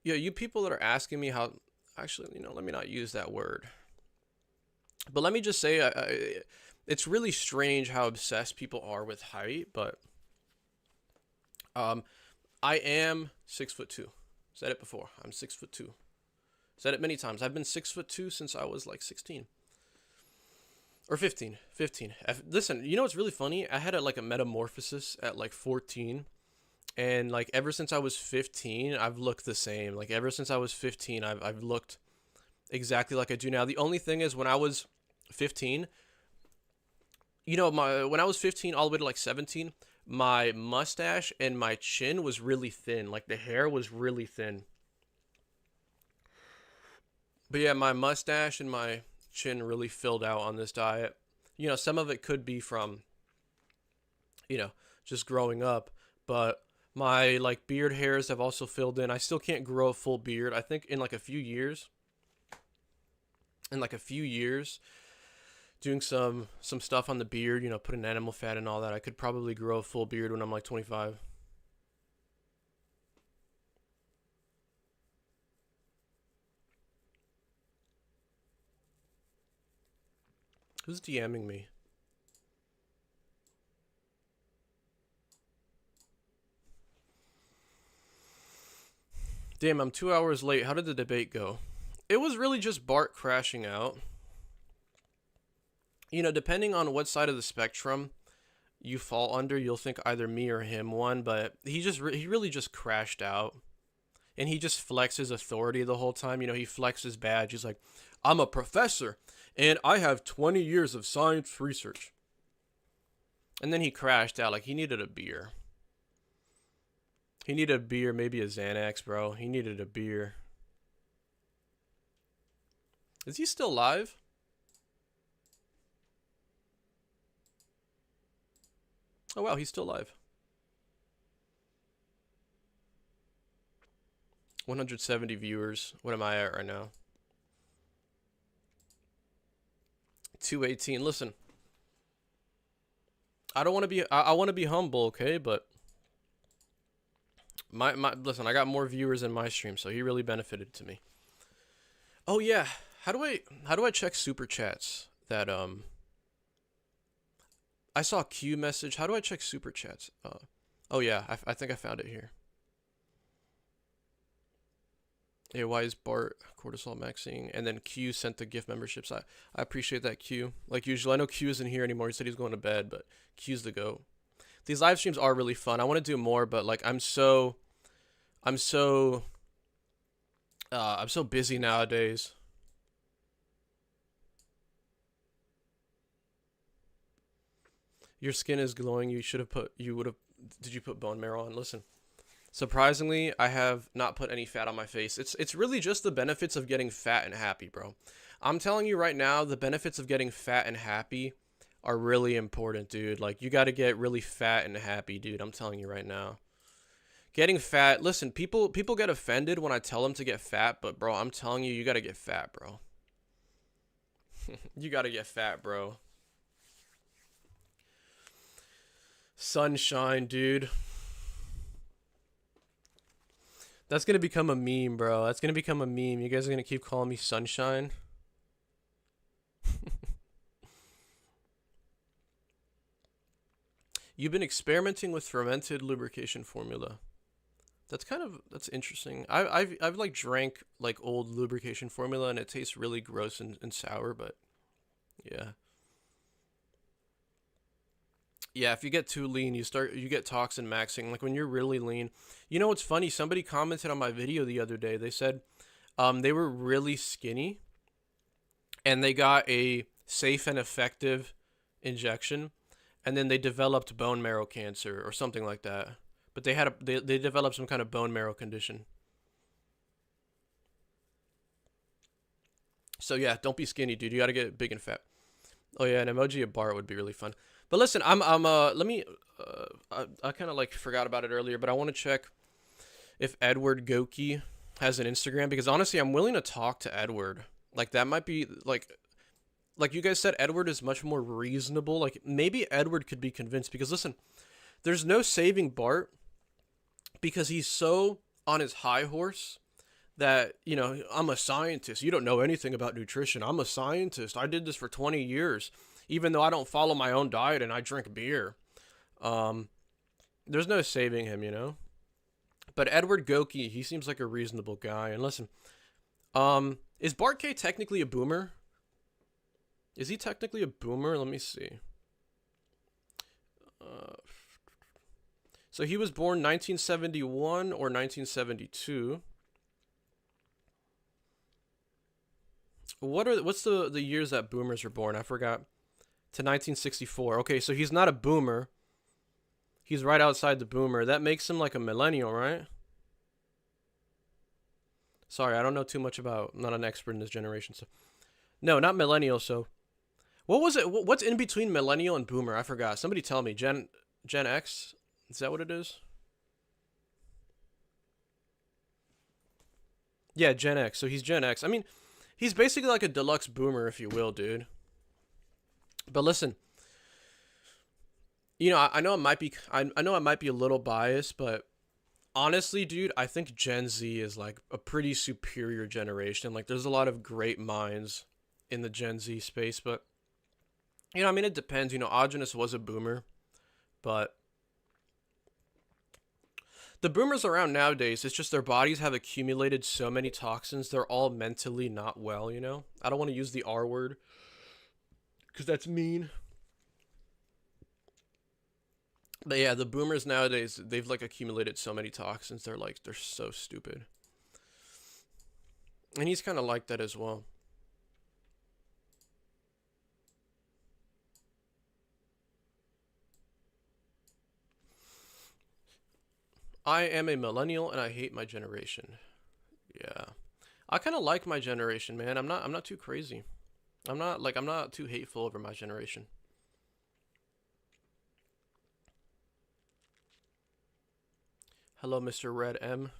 Yeah, you people that are asking me how, actually, let me not use that word. But let me just say, it's really strange how obsessed people are with height, but um, I am 6'2". Said it before. I'm 6'2". Said it many times. I've been 6'2" since I was like 16 or 15. 15. Listen, what's really funny? I had a metamorphosis at like 14. And like ever since I was 15, I've looked the same. Like ever since I was 15, I've looked exactly like I do now. The only thing is when I was 15, when I was 15 all the way to like 17, my mustache and my chin was really thin. Like the hair was really thin. But yeah, my mustache and my chin really filled out on this diet. Some of it could be from, just growing up, but my like beard hairs have also filled in. I still can't grow a full beard. I think in like a few years, doing some stuff on the beard, putting animal fat and all that, I could probably grow a full beard when I'm like 25. Who's DMing me? Damn, I'm 2 hours late. How did the debate go? It was really just Bart crashing out. Depending on what side of the spectrum you fall under, you'll think either me or him won, but he really just crashed out. And he just flexes authority the whole time. He flexes his badge. He's like, I'm a professor and I have 20 years of science research. And then he crashed out like he needed a beer. He needed a beer, maybe a Xanax, bro. He needed a beer. Is he still live? Oh, wow, he's still live. 170 viewers. What am I at right now? 218. Listen, I don't want to be. I want to be humble, okay? But my listen, I got more viewers in my stream, so he really benefited to me. Oh yeah, how do I check super chats? That I saw a Q message. How do I check super chats? Oh yeah, I think I found it here. Yeah, why is Bart cortisol maxing? And then Q sent the gift memberships. I appreciate that, Q. Like usual, I know Q isn't here anymore. He said he's going to bed, but Q's the GOAT. These live streams are really fun. I want to do more, but like I'm so busy nowadays. Your skin is glowing. You would have, did you put bone marrow on? Listen, Surprisingly, I have not put any fat on my face. It's really just the benefits of getting fat and happy, bro. I'm telling you right now, the benefits of getting fat and happy are really important, dude. Like you got to get really fat and happy, dude. I'm telling you right now. Getting fat. Listen, people get offended when I tell them to get fat, but bro, I'm telling you, you got to get fat, bro. You got to get fat, bro. Sunshine, dude. That's gonna become a meme, bro. That's gonna become a meme. You guys are gonna keep calling me Sunshine. You've been experimenting with fermented lubrication formula. That's interesting. I've like drank like old lubrication formula and it tastes really gross and sour, but yeah. Yeah, if you get too lean, you get toxin maxing. Like when you're really lean. You know what's funny? Somebody commented on my video the other day. They said they were really skinny and they got a safe and effective injection and then they developed bone marrow cancer or something like that. But they developed some kind of bone marrow condition. So yeah, don't be skinny, dude. You got to get big and fat. Oh yeah, an emoji of Bart would be really fun. But listen, I'm let me I kind of like forgot about it earlier, but I want to check if Edward Goki has an Instagram because honestly, I'm willing to talk to Edward. Like that might be like you guys said Edward is much more reasonable. Like maybe Edward could be convinced because listen, there's no saving Bart because he's so on his high horse that, you know, I'm a scientist. You don't know anything about nutrition. I'm a scientist. I did this for 20 years, even though I don't follow my own diet and I drink beer. Um, there's no saving him, you know? But Edward Goki, he seems like a reasonable guy. And listen, is Bart Kay technically a boomer? Is he technically a boomer? Let me see. So he was born 1971 or 1972. What's the years that boomers were born? I forgot. To 1964. Okay, so he's not a boomer. He's right outside the boomer. That makes him like a millennial, right? Sorry, I don't know too much about. I'm not an expert in this generation, so no, not millennial. So what was it? What's in between millennial and boomer? I forgot. Somebody tell me. Gen X. Is that what it is? Yeah, Gen X. So he's Gen X. I mean, he's basically like a deluxe boomer, if you will, dude. But listen, you know, I know I know I might be a little biased, but honestly, dude, I think Gen Z is like a pretty superior generation. Like, there's a lot of great minds in the Gen Z space, but you know, I mean, it depends. You know, Augenus was a boomer, but the boomers around nowadays, it's just their bodies have accumulated so many toxins. They're all mentally not well. You know, I don't want to use the R word because that's mean. But yeah, the boomers nowadays, they've like accumulated so many toxins. They're so stupid. And he's kind of like that as well. I am a millennial and I hate my generation. Yeah. I kind of like my generation, man. I'm not too crazy. I'm not too hateful over my generation. Hello, Mr. Red M.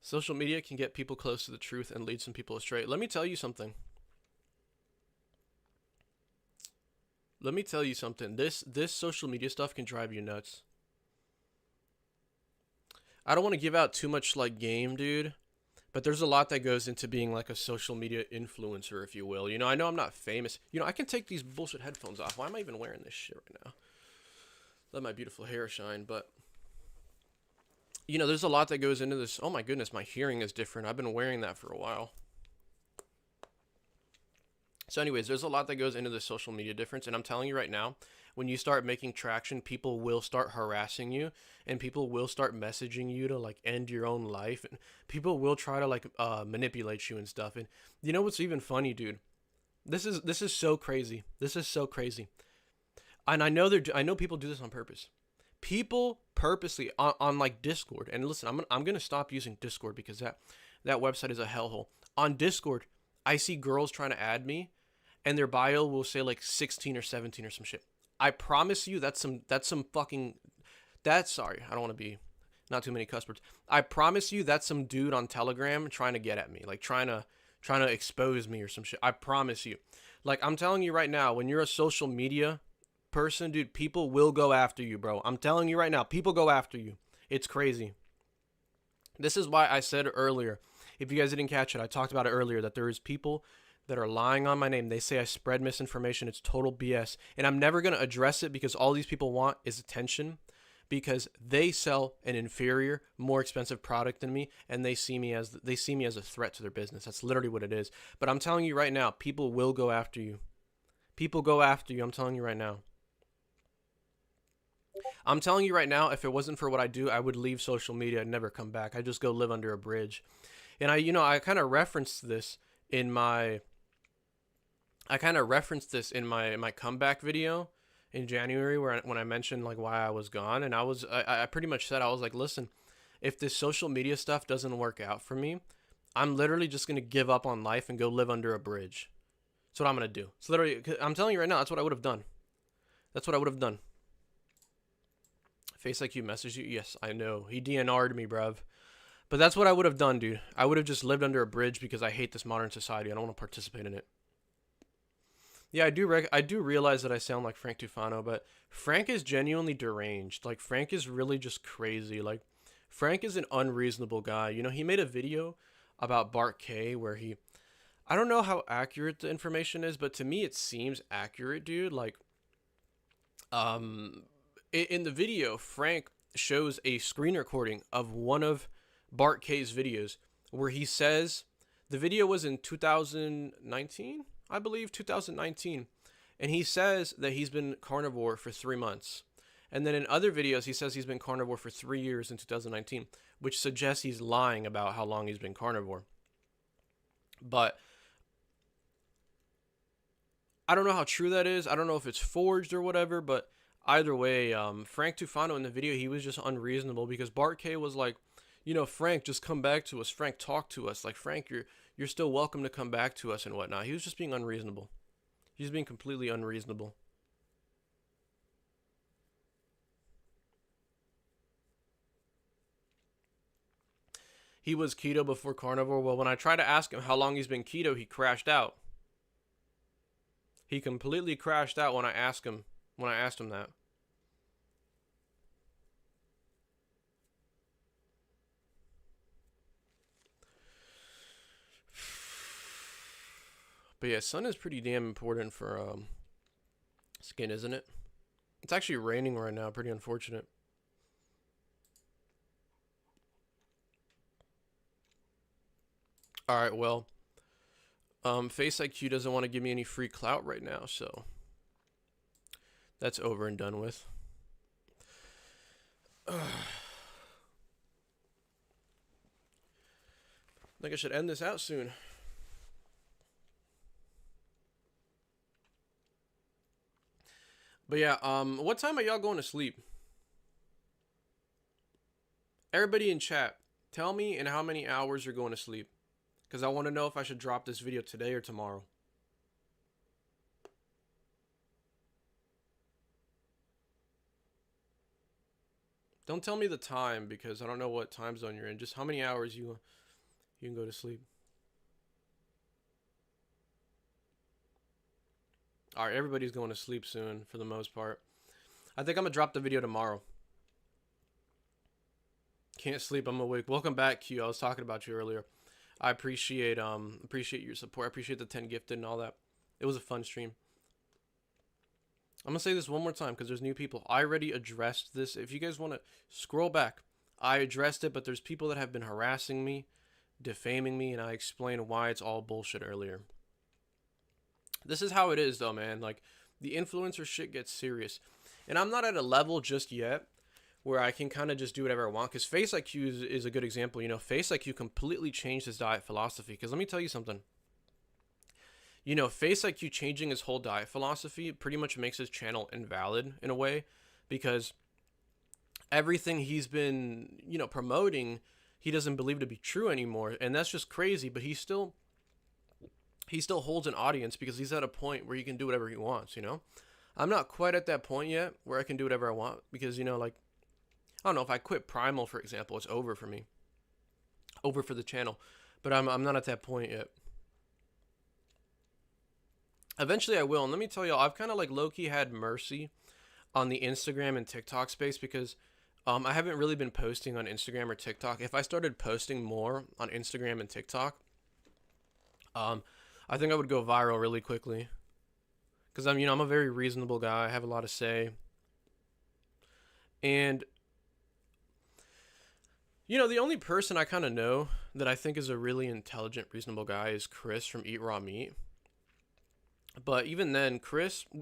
Social media can get people close to the truth and lead some people astray. Let me tell you something. This social media stuff can drive you nuts. I don't want to give out too much like game, dude, but there's a lot that goes into being like a social media influencer, if you will. You know, I know I'm not famous. You know, I can take these bullshit headphones off. Why am I even wearing this shit right now? Let my beautiful hair shine, but you know, there's a lot that goes into this. Oh my goodness, my hearing is different. I've been wearing that for a while. So anyways, there's a lot that goes into the social media difference, and I'm telling you right now, when you start making traction, people will start harassing you, and people will start messaging you to like end your own life, and people will try to like manipulate you and stuff. And you know what's even funny, dude? This is so crazy. This is so crazy. And I know people do this on purpose. People purposely on like Discord. And listen, I'm gonna stop using Discord because that website is a hellhole. On Discord, I see girls trying to add me, and their bio will say like 16 or 17 or some shit. I promise you, that's some fucking that's sorry. I don't want to be not too many cuss words. I promise you, that's some dude on Telegram trying to get at me, like trying to expose me or some shit. I promise you. Like I'm telling you right now, when you're a social media person, dude, people will go after you, bro. I'm telling you right now, people go after you. It's crazy. This is why I said earlier, if you guys didn't catch it, I talked about it earlier, that there is people that are lying on my name. They say I spread misinformation. It's total BS. And I'm never going to address it because all these people want is attention, because they sell an inferior, more expensive product than me, and they see me as a threat to their business. That's literally what it is. But I'm telling you right now, people will go after you. People go after you. I'm telling you right now. I'm telling you right now, if it wasn't for what I do, I would leave social media and never come back. I just go live under a bridge. And I kind of referenced this in my my comeback video in January, when I mentioned like why I was gone, and I pretty much said, I was like, listen, if this social media stuff doesn't work out for me, I'm literally just gonna give up on life and go live under a bridge. That's what I'm gonna do. It's literally, I'm telling you right now, that's what I would have done. That's what I would have done. Face IQ messaged you? Yes, I know. He DNR'd me, bruv. But that's what I would have done, dude. I would have just lived under a bridge because I hate this modern society. I don't want to participate in it. Yeah, I do realize that I sound like Frank Tufano, but Frank is genuinely deranged. Like Frank is really just crazy. Like Frank is an unreasonable guy. You know, he made a video about Bart Kay where I don't know how accurate the information is, but to me it seems accurate, dude. Like um in the video, Frank shows a screen recording of one of Bart Kay's videos where he says, the video was in 2019, I believe, 2019, and he says that he's been carnivore for 3 months. And then in other videos, he says he's been carnivore for 3 years in 2019, which suggests he's lying about how long he's been carnivore. But I don't know how true that is. I don't know if it's forged or whatever, but either way, Frank Tufano in the video, he was just unreasonable because Bart Kay was like, Frank, just come back to us. Frank, talk to us. Like, Frank, you're still welcome to come back to us and whatnot. He was just being unreasonable. He was being completely unreasonable. He was keto before carnivore. Well, when I tried to ask him how long he's been keto, he crashed out. He completely crashed out when I asked him that. But yeah, sun is pretty damn important for skin, isn't it? It's actually raining right now. Pretty unfortunate. All right, well, Face IQ doesn't want to give me any free clout right now, so that's over and done with. I think I should end this out soon. But yeah, what time are y'all going to sleep? Everybody in chat, tell me in how many hours you're going to sleep. Because I want to know if I should drop this video today or tomorrow. Don't tell me the time because I don't know what time zone you're in. Just how many hours you can go to sleep. Alright, everybody's going to sleep soon for the most part. I think I'm going to drop the video tomorrow. Can't sleep, I'm awake. Welcome back, Q. I was talking about you earlier. I appreciate your support. I appreciate the 10 gifted and all that. It was a fun stream. I'm going to say this one more time because there's new people. I already addressed this. If you guys want to scroll back, I addressed it, but there's people that have been harassing me, defaming me, and I explained why it's all bullshit earlier. This is how it is, though, man. Like, the influencer shit gets serious. And I'm not at a level just yet where I can kind of just do whatever I want. Because Face IQ is a good example. Face IQ completely changed his diet philosophy. Because let me tell you something. Face IQ changing his whole diet philosophy pretty much makes his channel invalid in a way, because everything he's been, promoting, he doesn't believe to be true anymore, and that's just crazy. But he still holds an audience because he's at a point where he can do whatever he wants. I'm not quite at that point yet where I can do whatever I want, because like, I don't know, if I quit Primal, for example, it's over for me, over for the channel. But I'm not at that point yet. Eventually I will. And let me tell y'all, I've kind of like low-key had mercy on the Instagram and TikTok space, because I haven't really been posting on Instagram or TikTok. If I started posting more on Instagram and TikTok, I think I would go viral really quickly, because I'm a very reasonable guy. I have a lot to say, and the only person I kind of know that I think is a really intelligent, reasonable guy is Chris from Eat Raw Meat. But even then,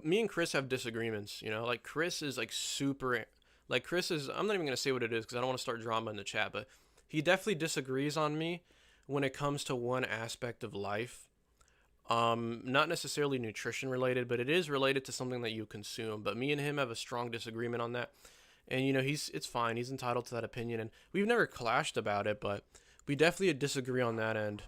me and Chris have disagreements. Like Chris is like super, like Chris is. I'm not even gonna say what it is because I don't want to start drama in the chat. But he definitely disagrees on me when it comes to one aspect of life. Not necessarily nutrition related, but it is related to something that you consume. But me and him have a strong disagreement on that. And it's fine. He's entitled to that opinion, and we've never clashed about it, but we definitely disagree on that end.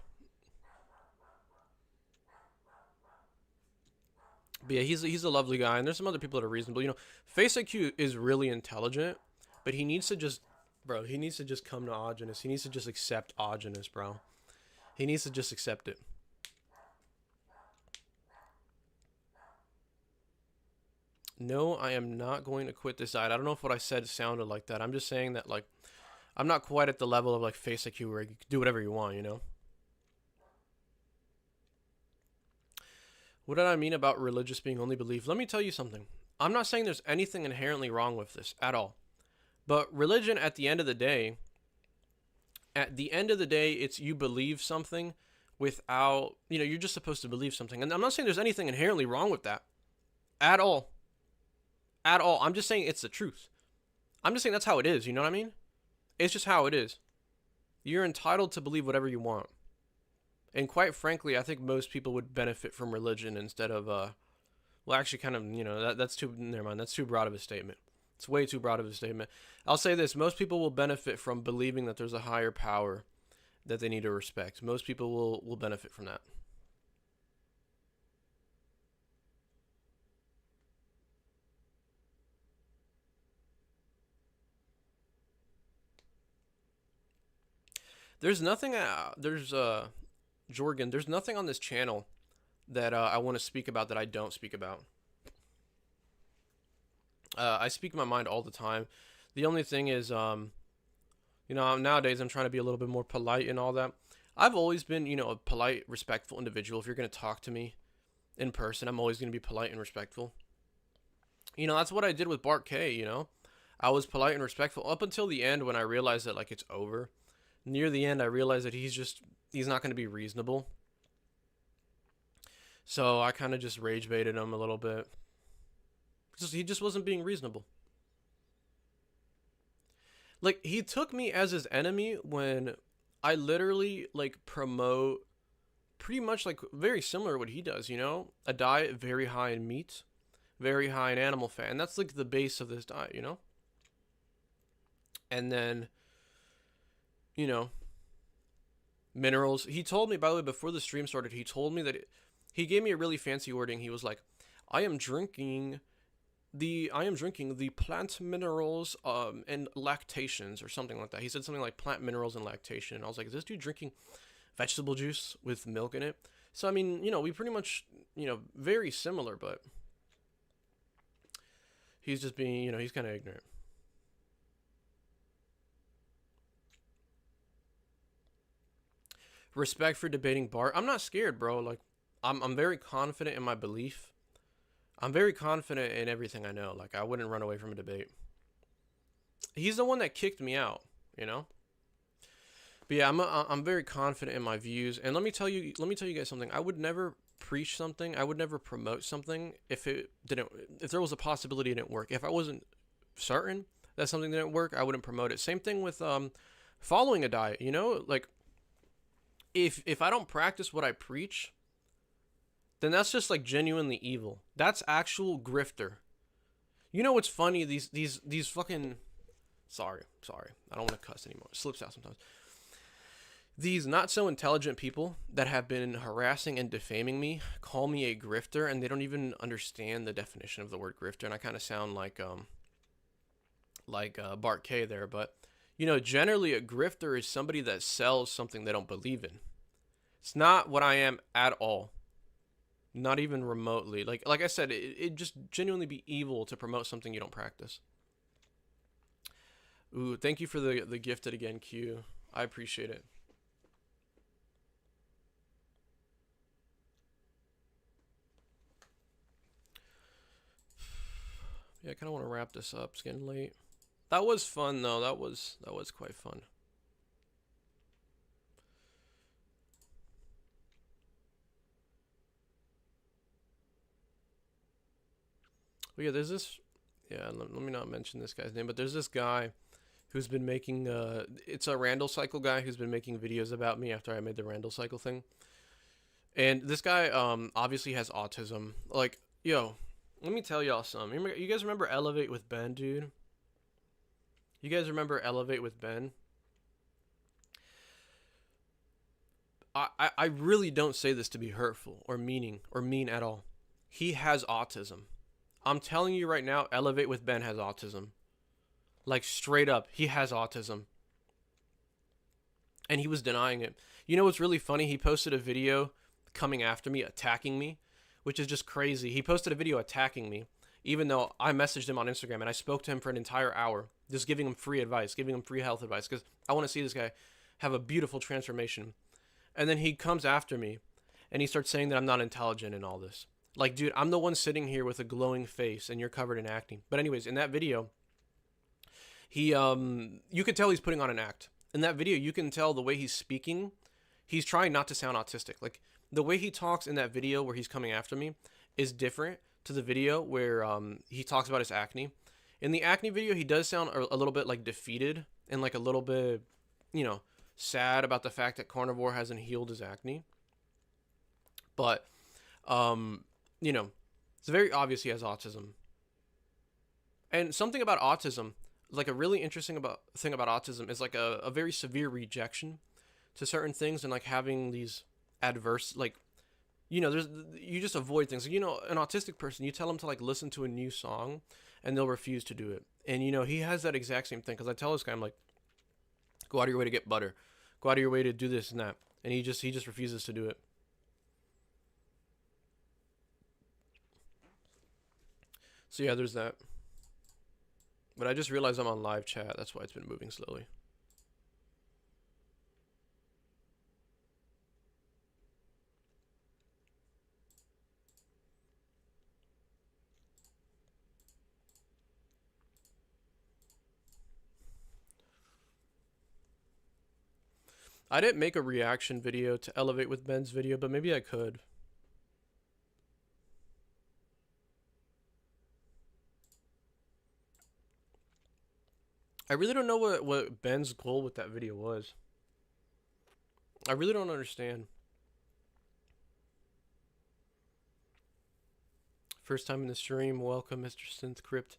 But yeah, he's a lovely guy, and there's some other people that are reasonable. Face IQ is really intelligent, but he needs to just, bro, he needs to just come to Augenus. He needs to just accept Augenus, bro. He needs to just accept it. No, I am not going to quit this diet. I don't know if what I said sounded like that. I'm just saying that, like, I'm not quite at the level of, like, Face IQ where you can do whatever you want. What did I mean about religious being only belief? Let me tell you something. I'm not saying there's anything inherently wrong with this at all. But religion, at the end of the day, it's you believe something without, you're just supposed to believe something. And I'm not saying there's anything inherently wrong with that at all. At all. I'm just saying it's the truth. I'm just saying that's how it is. You know what I mean? It's just how it is. You're entitled to believe whatever you want. And quite frankly, I think most people would benefit from religion instead of, well, actually kind of, that's too, never mind. That's too broad of a statement. It's way too broad of a statement. I'll say this. Most people will benefit from believing that there's a higher power that they need to respect. Most people will benefit from that. There's nothing, Jorgen, there's nothing on this channel that I want to speak about that I don't speak about. I speak my mind all the time. The only thing is, nowadays I'm trying to be a little bit more polite and all that. I've always been, a polite, respectful individual. If you're going to talk to me in person, I'm always going to be polite and respectful. That's what I did with Bart Kay, I was polite and respectful up until the end when I realized that, like, it's over. Near the end, I realized that he's not going to be reasonable. So I kind of just rage baited him a little bit. He just wasn't being reasonable. Like, he took me as his enemy when I literally, like, promote pretty much, like, very similar to what he does, A diet very high in meat, very high in animal fat. And that's, like, the base of this diet, And then, minerals. He told me, by the way, before the stream started, he told me that he gave me a really fancy wording. He was like, I am drinking the plant minerals and lactations or something like that. He said something like plant minerals and lactation. And I was like, is this dude drinking vegetable juice with milk in it? So, I mean, we pretty much, very similar, but he's just being, he's kind of ignorant. Respect for debating Bart. I'm not scared, bro. Like, I'm very confident in my belief. I'm very confident in everything I know. Like, I wouldn't run away from a debate. He's the one that kicked me out, But yeah, I'm very confident in my views. And let me tell you guys something. I would never preach something. I would never promote something if there was a possibility it didn't work. If I wasn't certain that something didn't work, I wouldn't promote it. Same thing with following a diet, Like, if I don't practice what I preach, then that's just like genuinely evil. That's actual grifter. You know what's funny? These fucking sorry. I don't want to cuss anymore. It slips out sometimes. These not so intelligent people that have been harassing and defaming me call me a grifter, and they don't even understand the definition of the word grifter. And I kind of sound like Bart Kay there, but you know, generally a grifter is somebody that sells something they don't believe in. It's not what I am at all. Not even remotely. Like I said, it just genuinely be evil to promote something you don't practice. Ooh, thank you for the gifted again, Q. I appreciate it. Yeah, I kind of want to wrap this up. It's getting late. That was fun though. That was quite fun. But yeah, there's this. Yeah, let me not mention this guy's name, but there's this guy who's been making. It's a Randall Cycle guy who's been making videos about me after I made the Randall Cycle thing. And this guy obviously has autism. Like, yo, let me tell y'all something. You guys remember Elevate with Ben, dude? You guys remember Elevate with Ben? I really don't say this to be hurtful or mean at all. He has autism. I'm telling you right now, Elevate with Ben has autism. Like straight up, he has autism. And he was denying it. You know what's really funny? He posted a video coming after me, attacking me, which is just crazy. He posted a video attacking me, even though I messaged him on Instagram and I spoke to him for an entire hour, just giving him free advice, giving him free health advice, because I want to see this guy have a beautiful transformation. And then he comes after me and he starts saying that I'm not intelligent and all this. Like, dude, I'm the one sitting here with a glowing face and you're covered in acne. But anyways, in that video, he you could tell he's putting on an act. In that video, you can tell the way he's speaking, he's trying not to sound autistic. Like, the way he talks in that video where he's coming after me is different to the video where he talks about his acne. In the acne video, he does sound a little bit like defeated and like a little bit, you know, sad about the fact that carnivore hasn't healed his acne. But, you know, it's very obvious he has autism. And something about autism, like a really interesting thing about autism is like a very severe rejection to certain things and like having these adverse, like, you know, you just avoid things. You know, an autistic person, you tell them to like listen to a new song and they'll refuse to do it. And, you know, he has that exact same thing because I tell this guy, I'm like, go out of your way to get butter. Go out of your way to do this and that. And he just refuses to do it. So yeah, there's that. But I just realized I'm on live chat. That's why it's been moving slowly. I didn't make a reaction video to Elevate with Ben's video, but maybe I could. I really don't know what Ben's goal with that video was. I really don't understand. First time in the stream, welcome, Mr. Synth Crypt.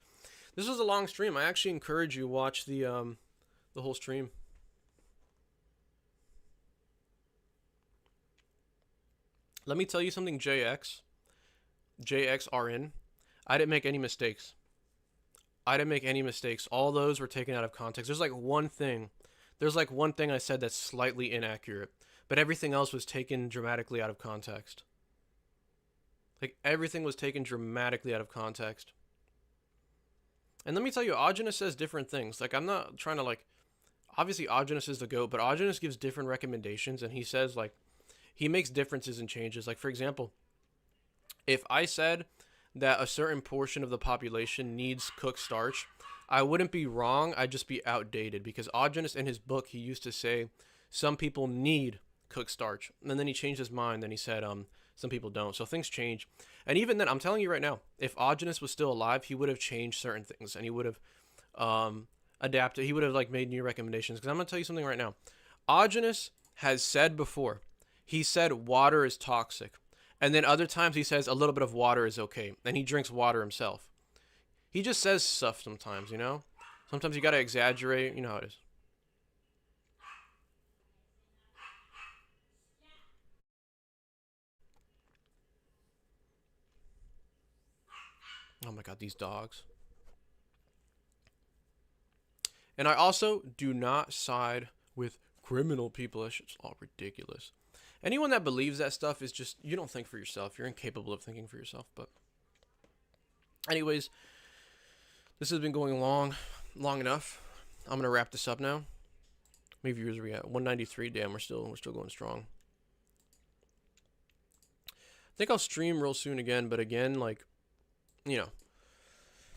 This was a long stream. I actually encourage you watch the whole stream. Let me tell you something, JXRN. I didn't make any mistakes. All those were taken out of context. There's like one thing I said that's slightly inaccurate, but everything else was taken dramatically out of context. Like, everything was taken dramatically out of context. And let me tell you, Augenus says different things. Like, I'm not trying to, like, obviously Augenus is the GOAT, but Augenus gives different recommendations, and he says, like, he makes differences and changes. Like, for example, if I said that a certain portion of the population needs cooked starch, I wouldn't be wrong. I'd just be outdated, because Augenus in his book, he used to say some people need cooked starch, and then he changed his mind and he said some people don't. So things change. And even then, I'm telling you right now, if Augenus was still alive, he would have changed certain things and he would have adapted. He would have like made new recommendations, because I'm going to tell you something right now. Augenus has said before, he said water is toxic. And then other times he says a little bit of water is okay. And he drinks water himself. He just says stuff sometimes, you know? Sometimes you gotta exaggerate. You know how it is. Oh my god, these dogs. And I also do not side with criminal people. That shit's all ridiculous. Anyone that believes that stuff is just, you don't think for yourself. You're incapable of thinking for yourself. But anyways, this has been going long enough. I'm gonna wrap this up now. How many viewers are we at? 193. Damn, we're still going strong. I think I'll stream real soon again, but again, like, you know,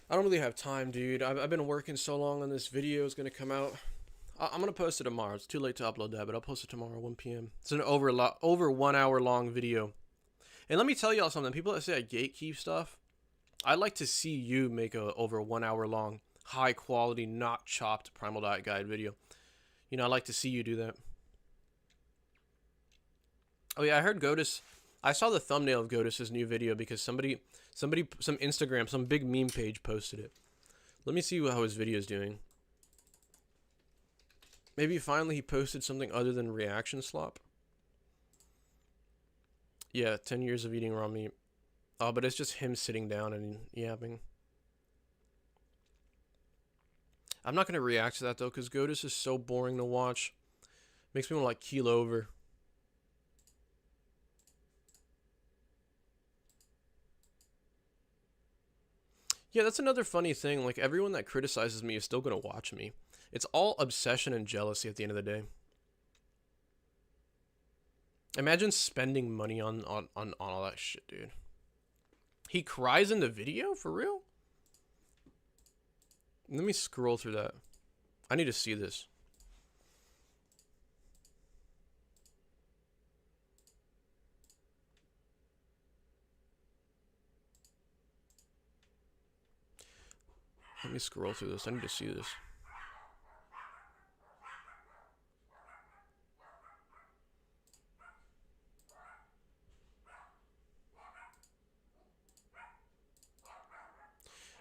I don't really have time, dude. I've been working so long on this video. It's gonna come out. I'm gonna post it tomorrow. It's too late to upload that, but I'll post it tomorrow, 1 p.m. It's an over 1 hour long video. And let me tell y'all something. People that say I gatekeep stuff, I'd like to see you make a over 1 hour long, high quality, not chopped Primal Diet Guide video. You know, I'd like to see you do that. Oh yeah, I heard Godus. I saw the thumbnail of Godus's new video because some Instagram, some big meme page posted it. Let me see how his video is doing. Maybe finally he posted something other than reaction slop. Yeah, 10 years of eating raw meat. Oh, but it's just him sitting down and yapping. I'm not going to react to that, though, because Godus is so boring to watch. Makes me want to, like, keel over. Yeah, that's another funny thing. Like, everyone that criticizes me is still going to watch me. It's all obsession and jealousy at the end of the day. Imagine spending money on all that shit, dude. He cries in the video? For real? Let me scroll through that. I need to see this. Let me scroll through this. I need to see this.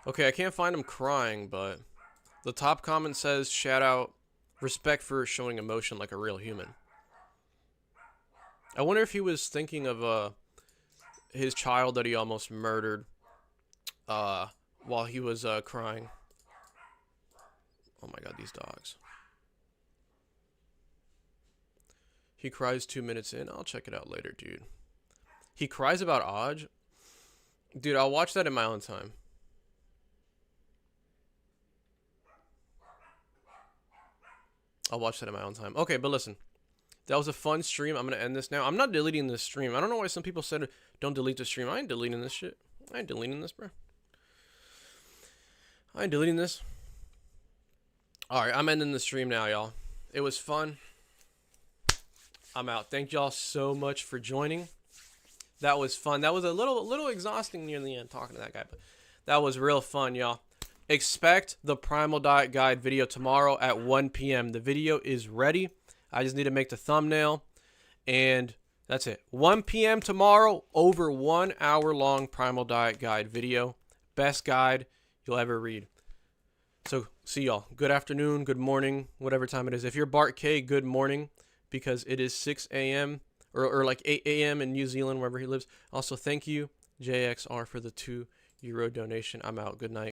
Okay, I can't find him crying, but the top comment says, shout out, respect for showing emotion like a real human. I wonder if he was thinking of his child that he almost murdered while he was crying. Oh my god, these dogs. He cries 2 minutes in. I'll check it out later, dude. He cries about Aj? Dude, I'll watch that in my own time. I'll watch that in my own time. Okay, but listen. That was a fun stream. I'm going to end this now. I'm not deleting this stream. I don't know why some people said don't delete the stream. I ain't deleting this shit. I ain't deleting this, bro. I ain't deleting this. Alright, I'm ending the stream now, y'all. It was fun. I'm out. Thank y'all so much for joining. That was fun. That was a little exhausting near the end talking to that guy, but that was real fun, y'all. Expect the Primal Diet Guide video tomorrow at 1 p.m. The video is ready. I just need to make the thumbnail, and that's it. 1 p.m. tomorrow, over 1 hour long Primal Diet Guide video. Best guide you'll ever read. So, see y'all. Good afternoon, good morning, whatever time it is. If you're Bart Kay, good morning, because it is 6 a.m. or like 8 a.m. in New Zealand, wherever he lives. Also, thank you, JXR, for the €2 donation. I'm out. Good night.